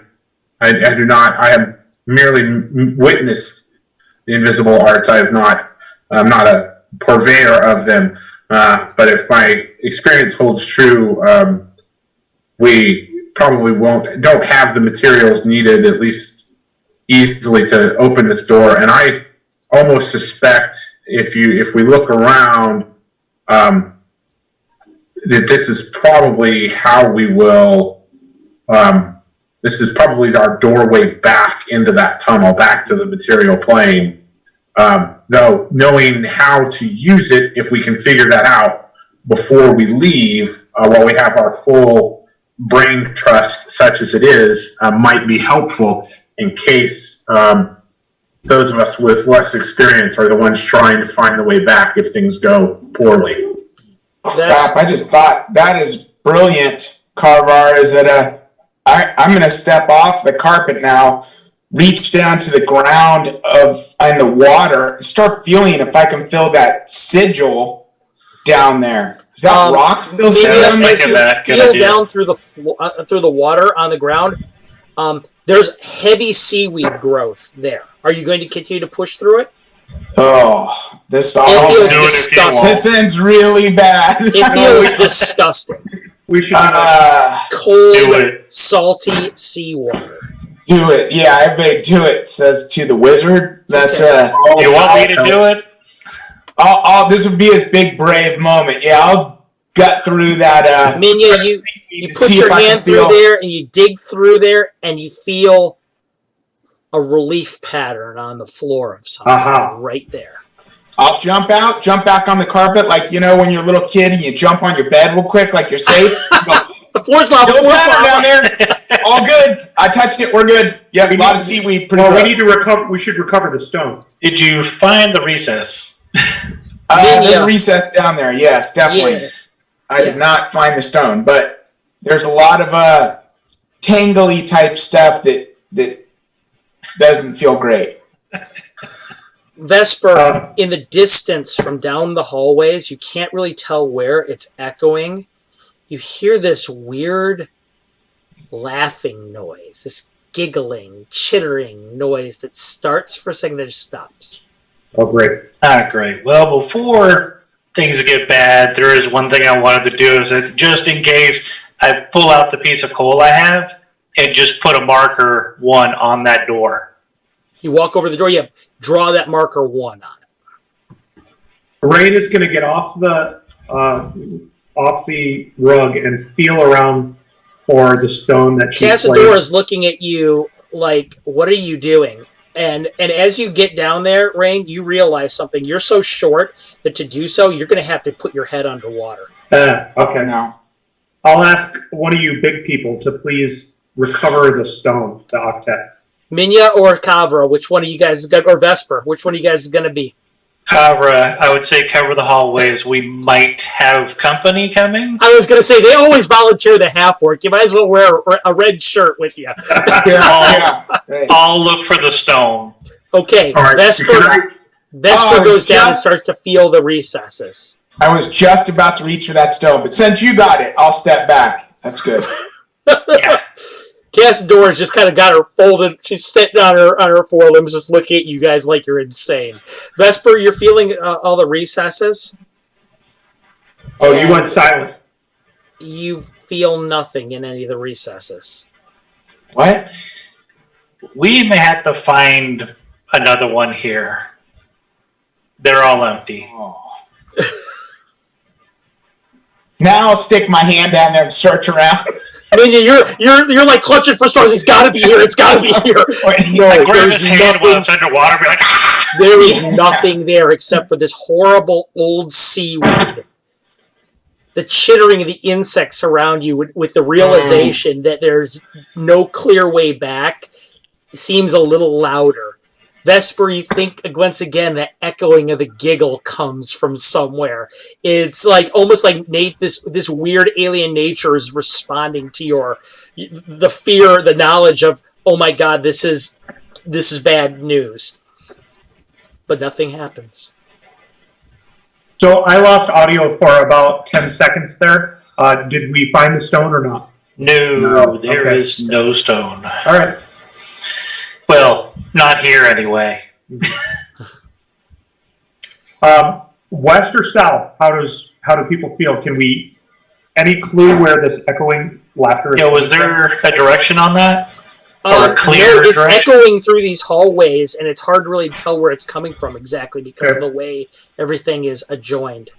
have merely witnessed the invisible arts. I'm not a purveyor of them. But if my experience holds true, we probably don't have the materials needed, at least easily, to open this door. And I almost suspect, if we look around, that this is probably how we will. This is probably our doorway back into that tunnel, back to the material plane. Though knowing how to use it, if we can figure that out before we leave, while we have our full brain trust, such as it is, might be helpful in case those of us with less experience are the ones trying to find the way back if things go poorly. Crap, I just thought that is brilliant, Carvar, is that I'm going to step off the carpet now, reach down to the ground in the water, and start feeling if I can feel that sigil down there. Is that rock still sitting on As there? you feel down through the water on the ground, there's heavy seaweed growth there. Are you going to continue to push through it? Oh, this all It feels do it if you disgusting. this ends really bad. It feels disgusting. We should. Cold, salty seawater. Do it. Yeah, everybody do it, says to the wizard. That's Okay. Do you want me to do it? this would be his big brave moment. Yeah, I'll gut through that. Minya, you put your hand through there and you dig through there and you feel a relief pattern on the floor of something right there. I'll jump back on the carpet, like, when you're a little kid and you jump on your bed real quick, like you're safe. The floor's lava. No pattern down there. All good. I touched it. We're good. Yeah, a lot of seaweed. Pretty we gross. need to recover. We should recover the stone. Did you find the recess? There's a recess down there. Yes, definitely. Yeah. I did not find the stone, but there's a lot of tangly type stuff that doesn't feel great. Vesper, in the distance from down the hallways, you can't really tell where it's echoing. You hear this weird laughing noise, this giggling, chittering noise that starts for a second, then just stops. Oh, great. Ah, great. Well, before things get bad, there is one thing I wanted to do is that just in case I pull out the piece of coal I have and just put a marker 1 on that door. You walk over the door. You draw that marker 1 on it. Rain is going to get off the rug and feel around for the stone that she Casador placed. is looking at you like, "What are you doing?" And as you get down there, Rain, you realize something. You're so short that to do so, you're going to have to put your head underwater. Okay. No. I'll ask one of you big people to please recover the stone, the octet. Minya or Kavra, which one of you guys is going, or Vesper, which one of you guys is going to be? Kavra, I would say cover the hallways. We might have company coming. I was going to say, they always volunteer the half work. You might as well wear a red shirt with you. Right. I'll look for the stone. Okay, All right. Vesper goes down and starts to feel the recesses. I was just about to reach for that stone, but since you got it, I'll step back. That's good. Yeah. Casador has just kind of got her folded. She's sitting on her forelimbs, just looking at you guys like you're insane. Vesper, you're feeling all the recesses. Oh, you went silent. You feel nothing in any of the recesses. What? We may have to find another one here. They're all empty. Oh. Now I'll stick my hand down there and search around. I mean, you're like clutching for straws. It's got to be here. It's got to be here. No, Grab his there's hand while nothing. it's underwater. Be like, ah! There is nothing there except for this horrible old seaweed. The chittering of the insects around you with the realization that there's no clear way back seems a little louder. Vesper, you think once again that echoing of the giggle comes from somewhere. It's like almost like this weird alien nature is responding to the fear, the knowledge of, oh my god, this is bad news. But nothing happens. So I lost audio for about 10 seconds there. Did we find the stone or not? No, there Okay. is no stone. All right. Well, not here anyway. West or south? How do people feel? Any clue where this echoing laughter is? Yeah, was there a direction on that? Or a clear no, it's direction? echoing through these hallways, and it's hard to really tell where it's coming from exactly because of the way everything is adjoined.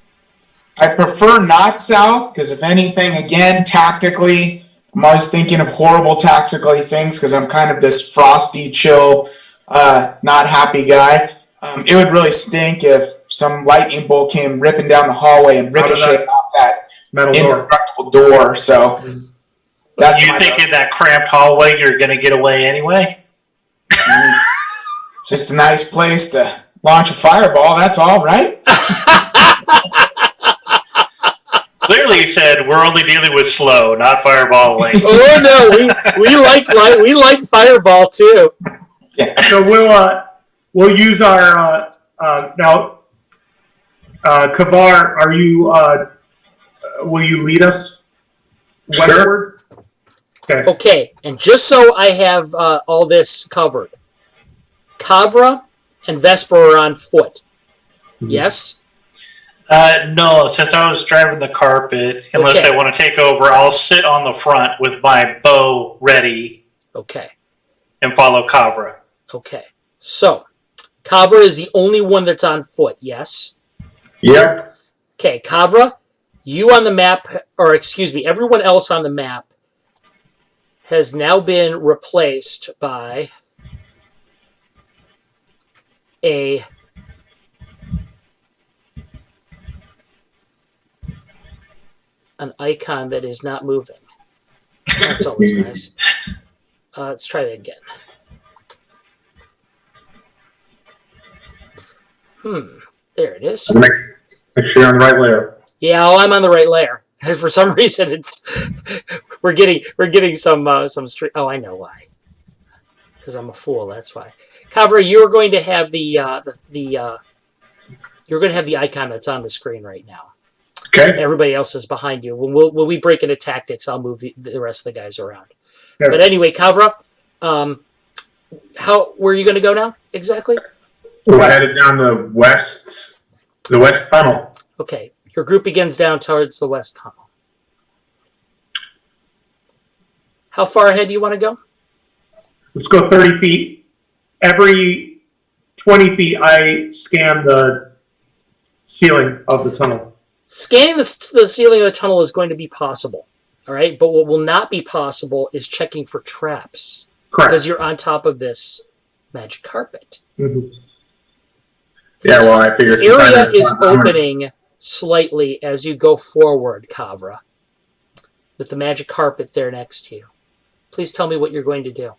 I prefer not south because, if anything, again, tactically, I'm always thinking of horrible tactically things because I'm kind of this frosty, chill, not happy guy. It would really stink if some lightning bolt came ripping down the hallway and ricocheted off that metal door? indestructible door. So that's You think in that cramped hallway you're going to get away anyway? just a nice place to launch a fireball. That's all, right? Clearly he said we're only dealing with slow, not fireball lane. Oh no, we like fireball too. Yeah. So we'll use our now. Kavar, are you? Will you lead us westward? Okay. Okay, and just so I have all this covered, Kavra and Vesper are on foot. Yes? No, since I was driving the carpet, unless Okay. they want to take over, I'll sit on the front with my bow ready Okay. and follow Kavra. Okay. So, Kavra is the only one that's on foot, yes? Yep. Okay, Kavra, you on the map, or excuse me, everyone else on the map has now been replaced by an icon that is not moving. That's always nice. Let's try that again. There it is. Make sure you're on the right layer. Yeah, well, I'm on the right layer. And for some reason, we're getting some Oh, I know why. Because I'm a fool. That's why. Kavra, you're going to have you're going to have the icon that's on the screen right now. Okay. Everybody else is behind you. When we break into tactics, I'll move the rest of the guys around. Okay. But anyway, Kavra, where are you going to go now exactly? We're headed down the west tunnel. Okay, your group begins down towards the west tunnel. How far ahead do you want to go? Let's go 30 feet. Every 20 feet, I scan the ceiling of the tunnel. Scanning the ceiling of the tunnel is going to be possible, all right? But what will not be possible is checking for traps. Correct. Because you're on top of this magic carpet. Mm-hmm. Yeah, well, I figure the area is opening slightly as you go forward, Kavra, with the magic carpet there next to you. Please tell me what you're going to do.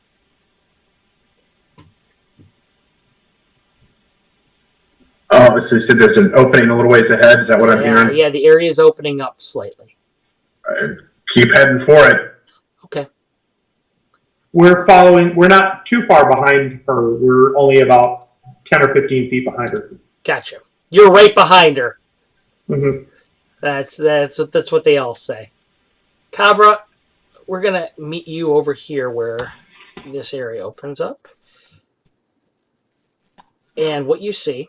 Oh, so you said there's an opening a little ways ahead? Is that what I'm hearing? Yeah, the area is opening up slightly. Keep heading for it. Okay. We're not too far behind her. We're only about 10 or 15 feet behind her. Gotcha. You're right behind her. Mm-hmm. That's what they all say. Kavra, we're going to meet you over here where this area opens up. And what you see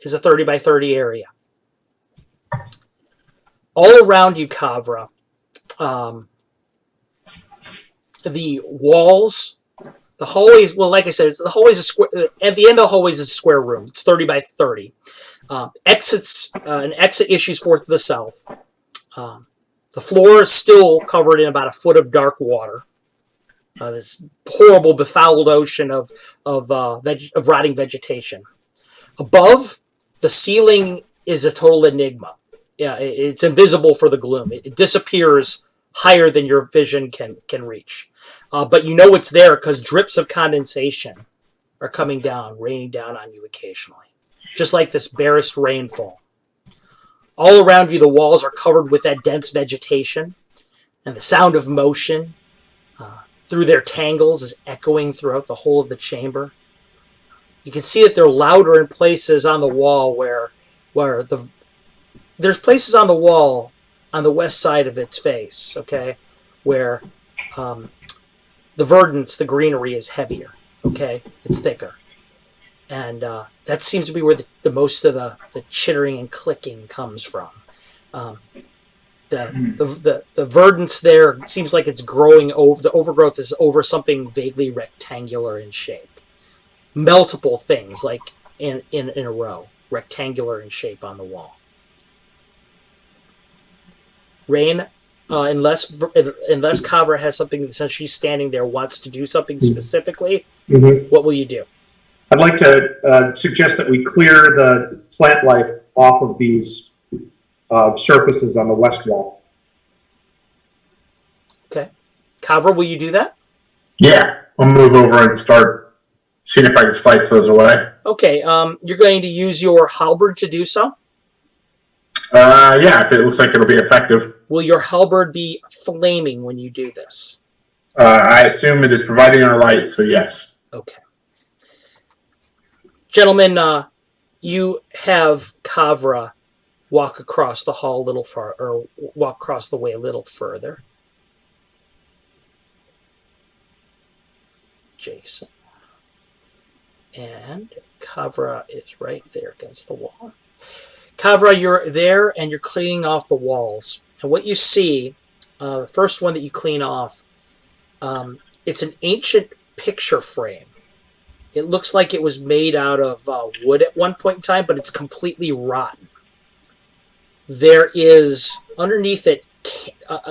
is a 30 by 30 area. All around you, Kavra, the walls, the hallways, well, like I said, the hallways is square. At the end of the hallways is a square room. It's 30 by 30. An exit issues forth to the south. The floor is still covered in about a foot of dark water. This horrible, befouled ocean of rotting vegetation. Above, the ceiling is a total enigma. Yeah, it's invisible for the gloom. It disappears higher than your vision can reach. But you know it's there because drips of condensation are coming down, raining down on you occasionally. Just like this barest rainfall. All around you, the walls are covered with that dense vegetation, and the sound of motion through their tangles is echoing throughout the whole of the chamber. You can see that they're louder in places on the wall there's places on the wall on the west side of its face, okay, where the verdance, the greenery is heavier, okay, it's thicker. And that seems to be where the most of the chittering and clicking comes from. The verdance there seems like it's growing over, the overgrowth is over something vaguely rectangular in shape. Multiple things, like in a row, rectangular in shape on the wall. Rain, unless Kavra has something, since she's standing there, wants to do something specifically, what will you do? I'd like to suggest that we clear the plant life off of these surfaces on the west wall. Okay. Kavra, will you do that? Yeah, I'll move over and start seeing if I can slice those away. Okay, you're going to use your halberd to do so? Yeah, if it looks like it'll be effective. Will your halberd be flaming when you do this? I assume it is providing our light, so yes. Okay. Gentlemen, you have Kavra walk across the hall a little far, or walk across the way a little further. Jason. And Kavra is right there against the wall. Kavra, you're there and you're cleaning off the walls. And what you see, the first one that you clean off, it's an ancient picture frame. It looks like it was made out of wood at one point in time, but it's completely rotten. There is, underneath it,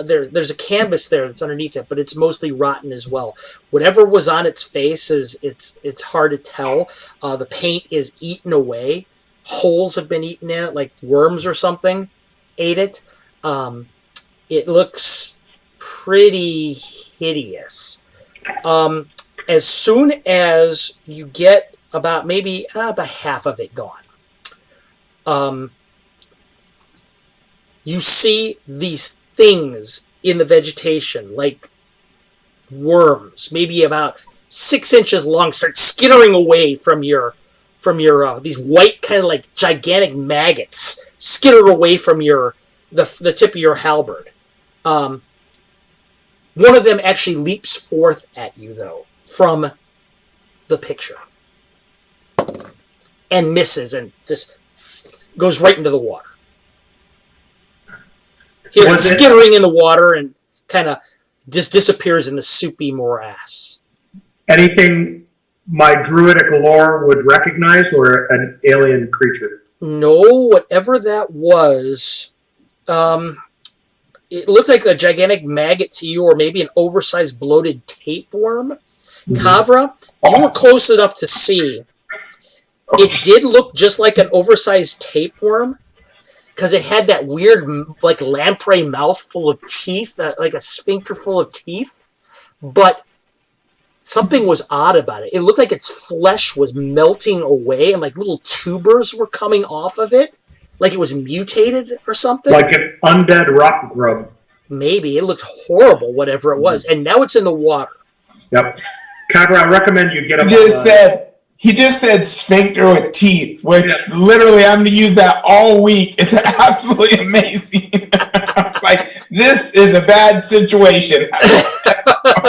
there's a canvas there that's underneath it, but it's mostly rotten as well. Whatever was on its face it's hard to tell. The paint is eaten away. Holes have been eaten in it, like worms or something ate it. It looks pretty hideous. As soon as you get about maybe about half of it gone, you see these things in the vegetation, like worms, maybe about 6 inches long, start skittering away from your these white kind of like gigantic maggots skitter away from the tip of your halberd. One of them actually leaps forth at you though from the picture, and misses and just goes right into the water. He was skittering in the water and kind of just disappears in the soupy morass. Anything my druidic lore would recognize, or an alien creature? No, whatever that was, it looked like a gigantic maggot to you, or maybe an oversized bloated tapeworm. Mm-hmm. Kavra, you were close enough to see. It did look just like an oversized tapeworm, because it had that weird, like, lamprey mouth full of teeth, like a sphincter full of teeth. But something was odd about it. It looked like its flesh was melting away, and like little tubers were coming off of it, like it was mutated or something. Like an undead rock grub. Maybe. It looked horrible, whatever it was. And now it's in the water. Yep. Kavra, I recommend you get up. He just said sphincter with teeth, which literally I'm going to use that all week. It's absolutely amazing. It's like, this is a bad situation.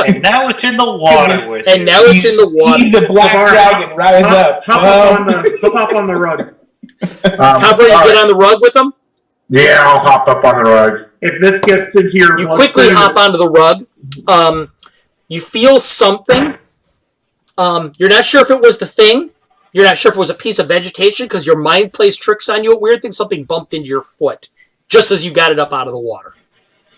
And now it's in the water with And now it's in the water. See the black dragon rise up. Hop up on the rug. Kavra, you get on the rug with him? Yeah, I'll hop up on the rug. If this gets into your... You quickly hop onto the rug. You feel something. You're not sure if it was the thing. You're not sure if it was a piece of vegetation because your mind plays tricks on you at weird things. Something bumped into your foot just as you got it up out of the water.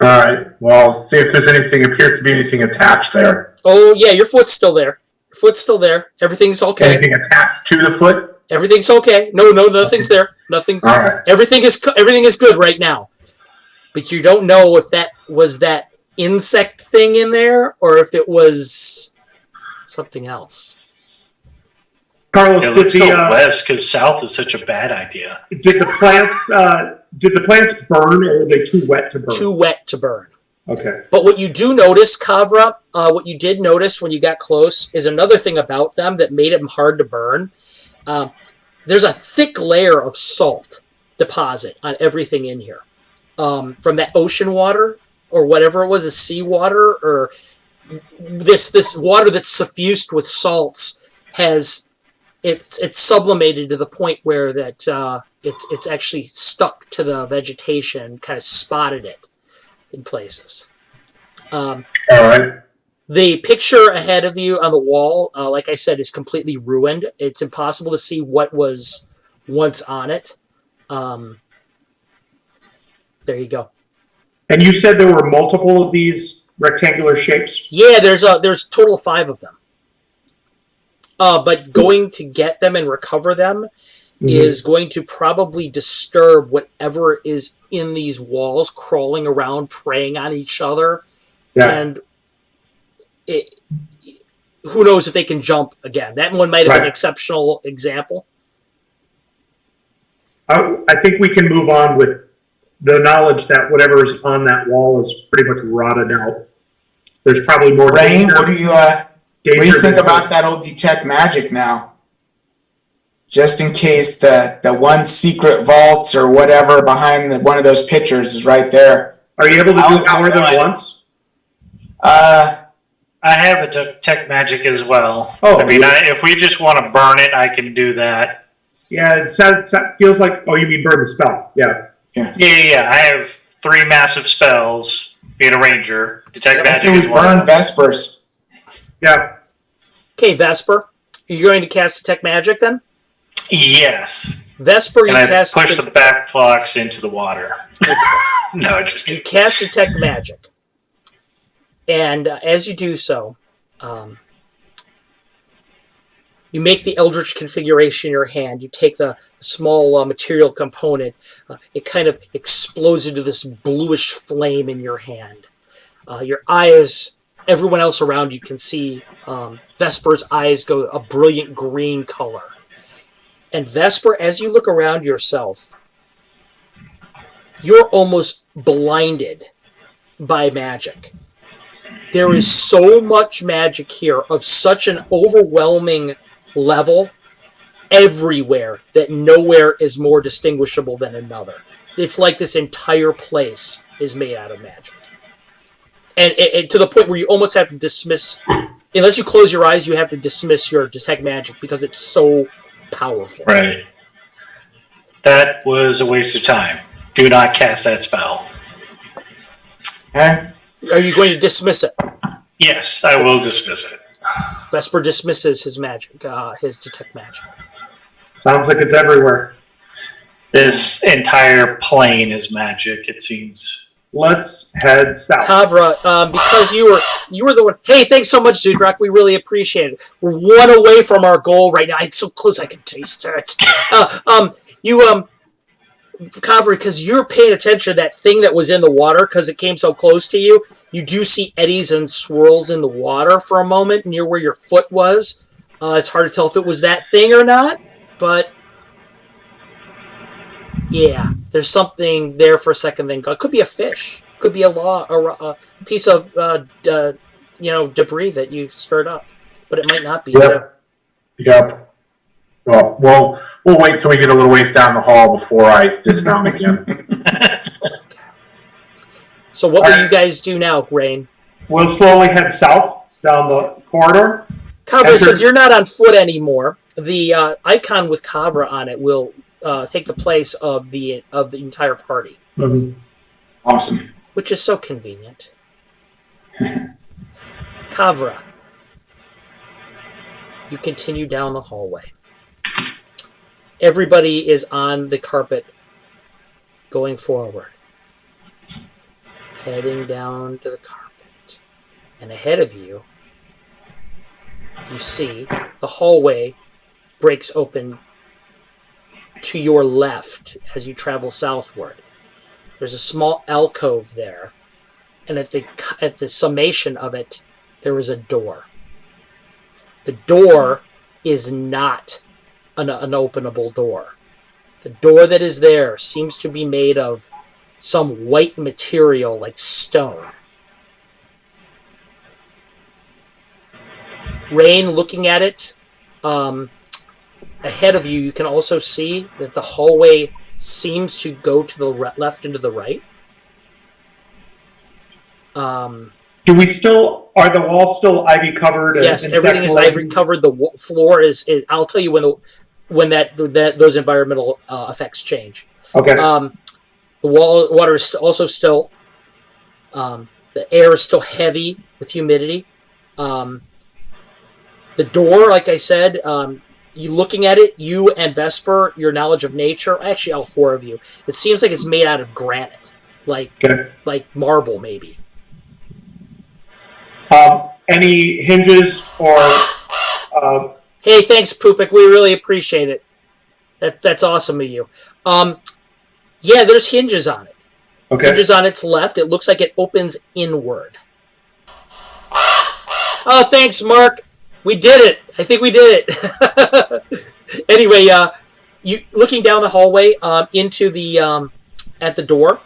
All right. Well, see if there's anything. Appears to be anything attached there. Oh, yeah. Your foot's still there. Your foot's still there. Everything's okay. Anything attached to the foot? Everything's okay. No, nothing's there. Nothing's. All right. Everything is good right now. But you don't know if that was that insect thing in there or if it was something else. Carlos, let's go west because south is such a bad idea. Did the plants burn, or were they too wet to burn? Too wet to burn. Okay. But what you do notice, Kavra, what you did notice when you got close is another thing about them that made them hard to burn. There's a thick layer of salt deposit on everything in here. From that ocean water or whatever it was, the sea water, or this water that's suffused with salts has it's sublimated to the point where that it's actually stuck to the vegetation, kind of spotted it in places. All right. The picture ahead of you on the wall, like I said, is completely ruined. It's impossible to see what was once on it. There you go. And you said there were multiple of these rectangular shapes? Yeah, there's a total of 5 of them. But going to get them and recover them is going to probably disturb whatever is in these walls, crawling around, preying on each other. Yeah. And who knows if they can jump again. That one might have been an exceptional example. I think we can move on with the knowledge that whatever is on that wall is pretty much rotted out. There's probably more Rain, danger. what do you think about that old detect magic now? Just in case the one secret vault or whatever behind one of those pictures is right there. Are you able to do it more than once? I have a detect magic as well. Oh, I mean, if we just want to burn it, I can do that. Yeah, it feels like... Oh, you mean burn the spell. Yeah. Yeah. I have 3 massive spells, being a ranger. Detect magic so we burn Vespers. Yeah. Okay, Vesper. Are you going to cast Detect Magic then? Yes. Vesper, and I push the back fox into the water. Okay. No, just kidding. You cast Detect Magic. And as you do so, you make the Eldritch configuration in your hand. You take the small material component. It kind of explodes into this bluish flame in your hand. Your eyes, everyone else around you can see Vesper's eyes go a brilliant green color. And Vesper, as you look around yourself, you're almost blinded by magic. There is so much magic here of such an overwhelming level everywhere that nowhere is more distinguishable than another. It's like this entire place is made out of magic. And to the point where you almost have to dismiss, unless you close your eyes, you have to dismiss your detect magic because it's so powerful. Right. That was a waste of time. Do not cast that spell. Okay. Are you going to dismiss it? Yes, I will dismiss it. Vesper dismisses his magic, his detect magic. Sounds like it's everywhere. This entire plane is magic, it seems. Let's head south. Kavra, because you were the one. Hey, thanks so much, Zudrak. We really appreciate it. We're one away from our goal right now. It's so close I can taste it. Kavra, because you're paying attention to that thing that was in the water because it came so close to you. You do see eddies and swirls in the water for a moment near where your foot was. It's hard to tell if it was that thing or not, but yeah, there's something there for a second. Then it could be a fish, could be a piece of debris that you stirred up, but it might not be. Yep. Yep. Well, we'll wait till we get a little ways down the hall before I dismount again. So what will you guys do now, Rain? We'll slowly head south down the corridor. Kavra, since you're not on foot anymore, the icon with Kavra on it will take the place of the entire party. Mm-hmm. Awesome. Which is so convenient. Kavra, you continue down the hallway. Everybody is on the carpet going forward. Heading down to the carpet. And ahead of you, you see the hallway breaks open to your left as you travel southward. There's a small alcove there, and at the summation of it, there is a door. The door is not an openable door. The door that is there seems to be made of some white material like stone. Rain, looking at it, ahead of you, you can also see that the hallway seems to go to the left and to the right. Are the walls still ivy covered? Yes, everything is ivy covered. The floor is. I'll tell you when those environmental effects change. Okay. The water is also still. The air is still heavy with humidity. The door, like I said, you looking at it, you and Vesper, your knowledge of nature, actually all four of you, it seems like it's made out of granite, like marble maybe. Any hinges or? Hey, thanks, Pupik. We really appreciate it. That's awesome of you. Yeah, there's hinges on it. Okay. Hinges on its left. It looks like it opens inward. Oh, thanks, Mark. We did it. I think we did it. Anyway, you looking down the hallway into the at the door.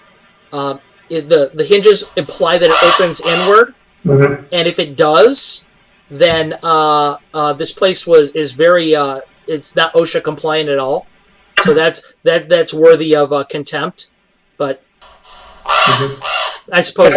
The hinges imply that it opens inward, mm-hmm. and if it does, then this place is very it's not OSHA compliant at all. So that's worthy of contempt. But mm-hmm. I suppose.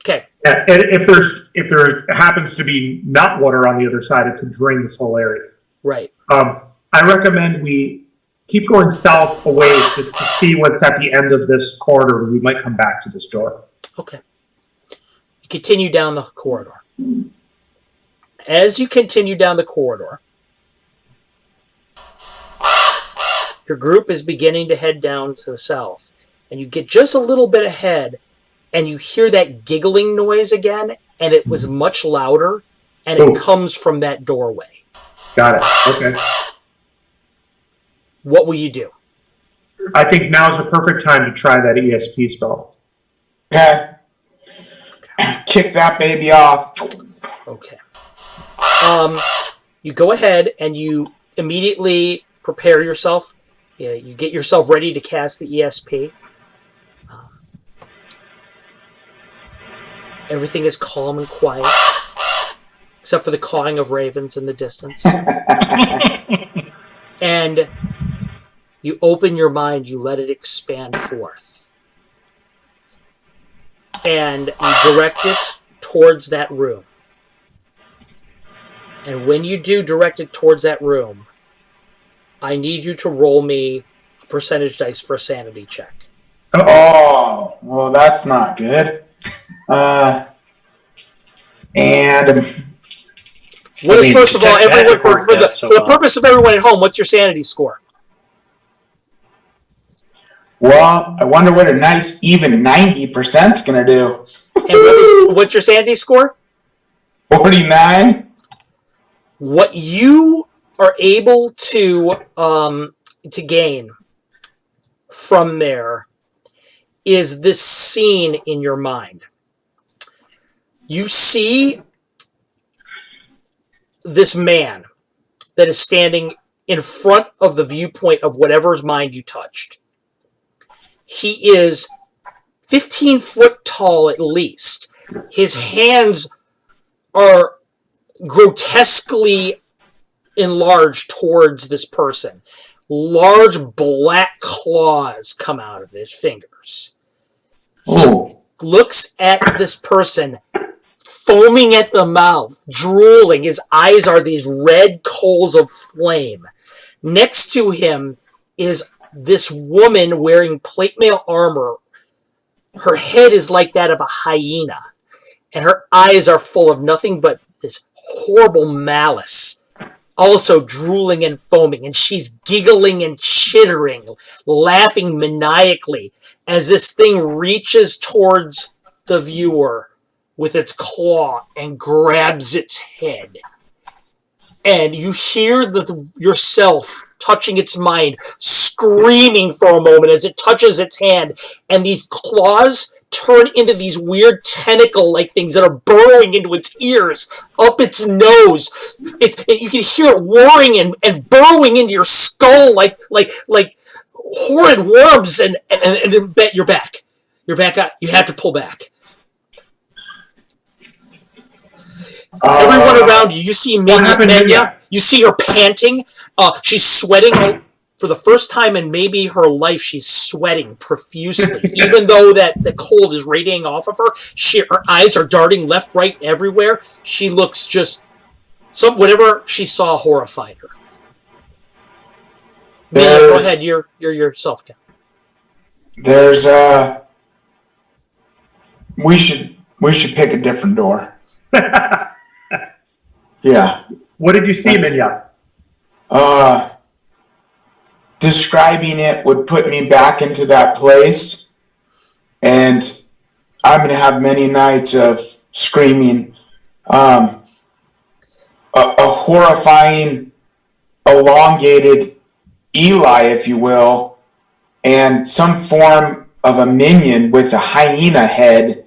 Okay. Yeah, if there happens to be not water on the other side, it could drain this whole area. Right. I recommend we keep going south a ways just to see what's at the end of this corridor. We might come back to this door. Okay. You continue down the corridor. As you continue down the corridor, your group is beginning to head down to the south, and you get just a little bit ahead, and you hear that giggling noise again, and it was much louder, and it comes from that doorway. Got it. Okay. What will you do? I think now's the perfect time to try that ESP spell. Okay. Kick that baby off. Okay. You go ahead and you immediately prepare yourself. You get yourself ready to cast the ESP. Everything is calm and quiet, except for the cawing of ravens in the distance. And you open your mind, you let it expand forth. And you direct it towards that room. And when you do direct it towards that room, I need you to roll me a percentage dice for a sanity check. Oh, well, that's not good. And What is, first of all, everyone, for the well. purpose of everyone at home, what's your sanity score? well, I wonder what a nice even 90% is going to do. And what's your sanity score? 49. What you are able to gain from there is this scene in your mind. You see this man that is standing in front of the viewpoint of whatever's mind you touched. He is 15 foot tall at least. His hands are grotesquely enlarged towards this person. Large black claws come out of his fingers. He looks at this person, foaming at the mouth, drooling. His eyes are these red coals of flame. Next to him is this woman wearing plate mail armor. Her head is like that of a hyena, and her eyes are full of nothing but this horrible malice. Also drooling and foaming, and she's giggling and chittering, laughing maniacally as this thing reaches towards the viewer with its claw and grabs its head. And you hear yourself touching its mind, screaming for a moment as it touches its hand, and these claws turn into these weird tentacle-like things that are burrowing into its ears, up its nose. You can hear it whirring and burrowing into your skull like horrid worms, and then you're back. You're back out. You have to pull back. Everyone around you, you see Menya. You see her panting. She's sweating. For the first time in maybe her life, she's sweating profusely. Even though the cold is radiating off of her, her eyes are darting left, right, everywhere. She looks just... whatever she saw horrified her. Menya, go ahead. You're yourself, Ken. There's we should pick a different door. Yeah. What did you see, Menya? Describing it would put me back into that place, and I'm going to have many nights of screaming. A horrifying, elongated Eli, if you will, and some form of a minion with a hyena head.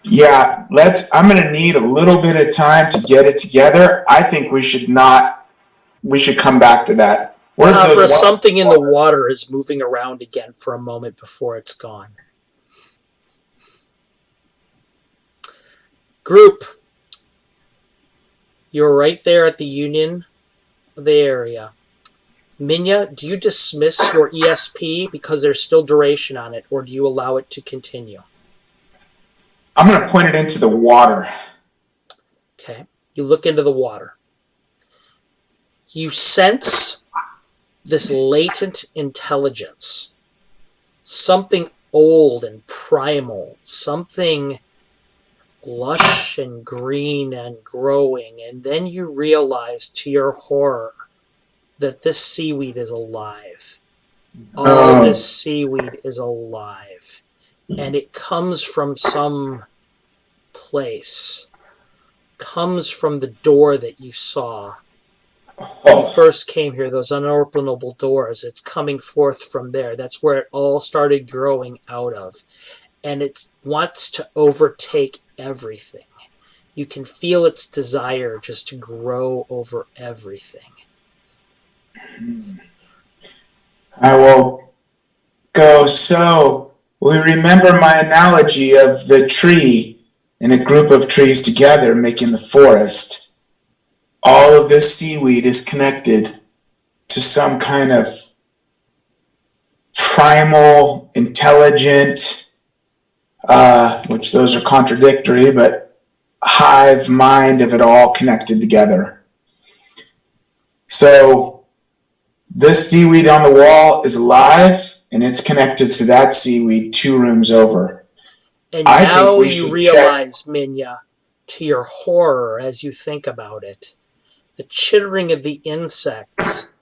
Yeah, I'm going to need a little bit of time to get it together. I think we should come back to that. Something in the water is moving around again for a moment before it's gone. Group, you're right there at the union of the area. Menya, do you dismiss your ESP because there's still duration on it, or do you allow it to continue? I'm going to point it into the water. Okay. You look into the water. You sense this latent intelligence. Something old and primal. Something lush and green and growing. And then you realize, to your horror, that this seaweed is alive. All this seaweed is alive. And it comes from some place. Comes from the door that you saw when you first came here, those unopenable doors. It's coming forth from there. That's where it all started growing out of. And it wants to overtake everything. You can feel its desire just to grow over everything. I will go. So, we remember my analogy of the tree and a group of trees together making the forest. All of this seaweed is connected to some kind of primal, intelligent, which those are contradictory, but hive mind of it all connected together. So this seaweed on the wall is alive, and it's connected to that seaweed 2 rooms over. And I now think we you should realize, Minya, to your horror as you think about it, the chittering of the insects.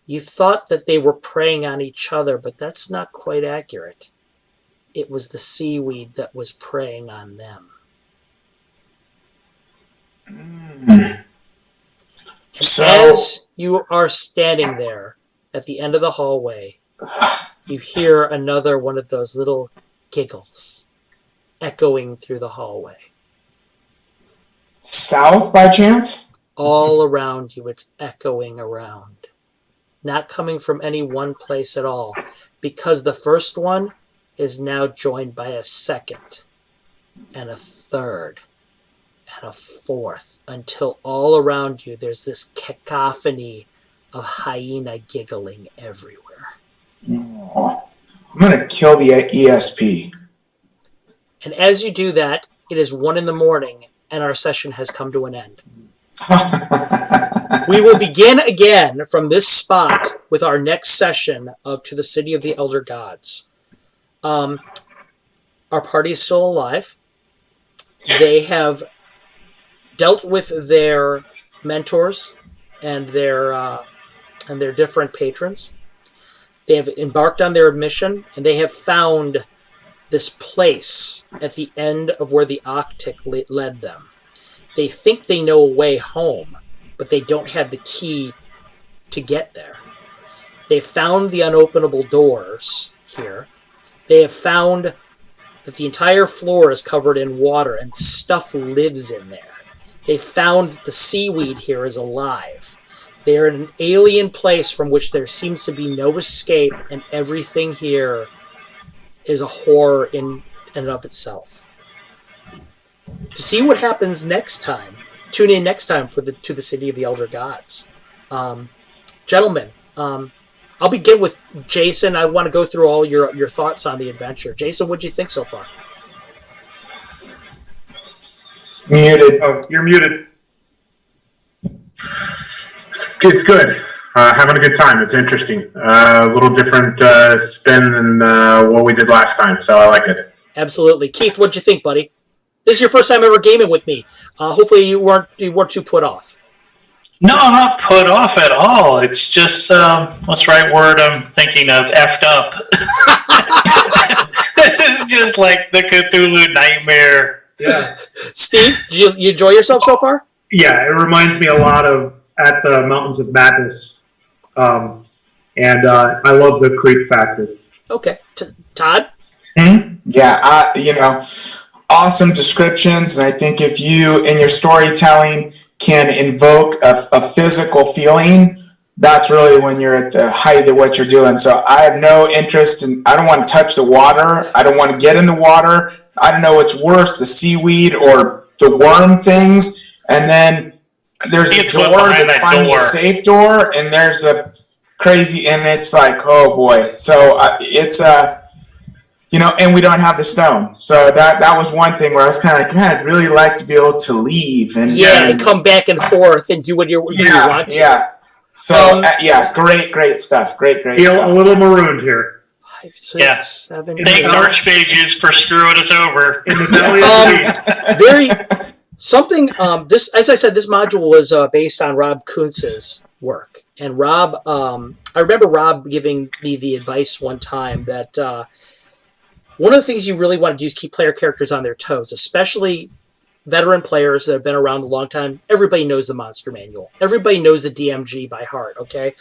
You thought that they were preying on each other, but that's not quite accurate. It was the seaweed that was preying on them. And as you are standing there at the end of the hallway, you hear another one of those little giggles echoing through the hallway. South by chance? All around you, it's echoing around. Not coming from any one place at all, because the first one is now joined by a second, and a third, and a fourth, until all around you there's this cacophony of hyena giggling everywhere. Oh, I'm going to kill the ESP. And as you do that, it is 1 a.m, and our session has come to an end. We will begin again from this spot with our next session of To the City of the Elder Gods. Our party is still alive. They have dealt with their mentors and their different patrons. They have embarked on their mission, and they have found this place at the end of where the Octic led them. They think they know a way home, but they don't have the key to get there. They found the unopenable doors here. They have found that the entire floor is covered in water and stuff lives in there. They found that the seaweed here is alive. They are in an alien place from which there seems to be no escape, and everything here is a horror in and of itself. To see what happens next time, tune in next time for To the City of the Elder Gods. Gentlemen, I'll begin with Jason. I want to go through all your thoughts on the adventure. Jason, what do you think so far? Muted. Oh, you're muted. It's good. Having a good time. It's interesting. A little different spin than what we did last time, so I like it. Absolutely. Keith, what'd you think, buddy? This is your first time ever gaming with me. Hopefully you weren't too put off. No, I'm not put off at all. It's just, what's the right word I'm thinking of? Effed up. It's just like the Cthulhu nightmare. Yeah. Steve, did you enjoy yourself so far? Yeah, it reminds me a lot of At the Mountains of Madness. And I love the creep factor. Okay. Todd? Yeah, awesome descriptions, and I think if you, in your storytelling, can invoke a physical feeling, that's really when you're at the height of what you're doing. So I have no interest in, I don't want to touch the water. I don't want to get in the water. I don't know what's worse, the seaweed or the worm things. And then there's a door that's finally a safe door, and there's a crazy, and it's like, oh boy. So it's and we don't have the stone. So that was one thing where I was kind of like, man, I'd really like to be able to leave and come back and forth and do what you want to. Yeah. So great stuff. Great Feel stuff. a little marooned here. 5, 6, 7, 8. Thanks, Archmages, for screwing us over. In the belly of the beast. Something. This, as I said, this module was based on Rob Kuntz's work, and Rob. I remember Rob giving me the advice one time that. One of the things you really want to do is keep player characters on their toes, especially veteran players that have been around a long time. Everybody knows the monster manual. Everybody knows the DMG by heart, okay?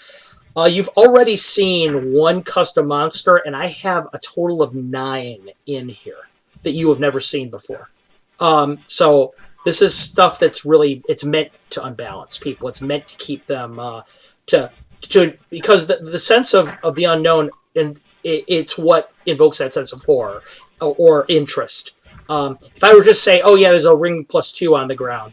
You've already seen one custom monster, and I have a total of 9 in here that you have never seen before. So this is stuff that's really, it's meant to unbalance people. It's meant to keep them, because the sense of the unknown, and it's what invokes that sense of horror or interest. If I were just say, oh yeah, there's a ring +2 on the ground.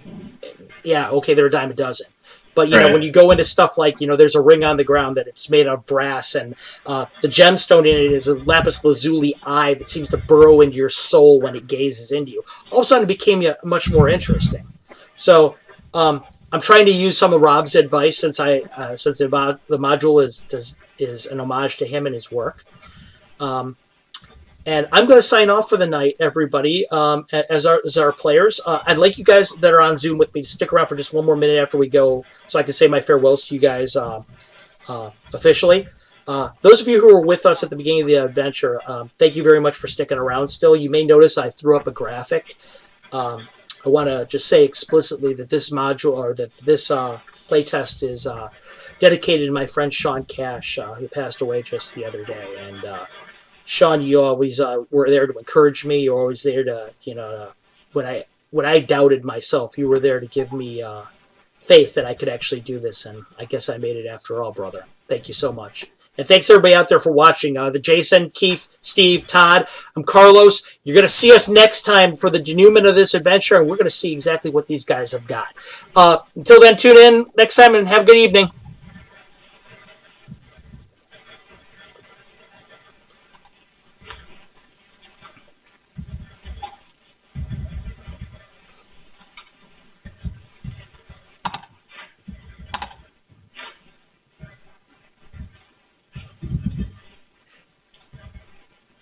Yeah, okay, they're a dime a dozen. But, Right. when you go into stuff like, there's a ring on the ground that it's made of brass, and the gemstone in it is a lapis lazuli eye that seems to burrow into your soul when it gazes into you. All of a sudden, it became much more interesting. So I'm trying to use some of Rob's advice since the module is an homage to him and his work. And I'm going to sign off for the night, everybody, as our players. I'd like you guys that are on Zoom with me to stick around for just one more minute after we go so I can say my farewells to you guys officially. Those of you who were with us at the beginning of the adventure, thank you very much for sticking around still. You may notice I threw up a graphic. I want to just say explicitly that this module, or that this playtest is dedicated to my friend Sean Cash, who passed away just the other day. And Sean, you always were there to encourage me. You're always there to, when I doubted myself, you were there to give me faith that I could actually do this. And I guess I made it after all, brother. Thank you so much. And thanks everybody out there for watching. The Jason, Keith, Steve, Todd, I'm Carlos. You're going to see us next time for the denouement of this adventure, and we're going to see exactly what these guys have got. Until then, tune in next time and have a good evening.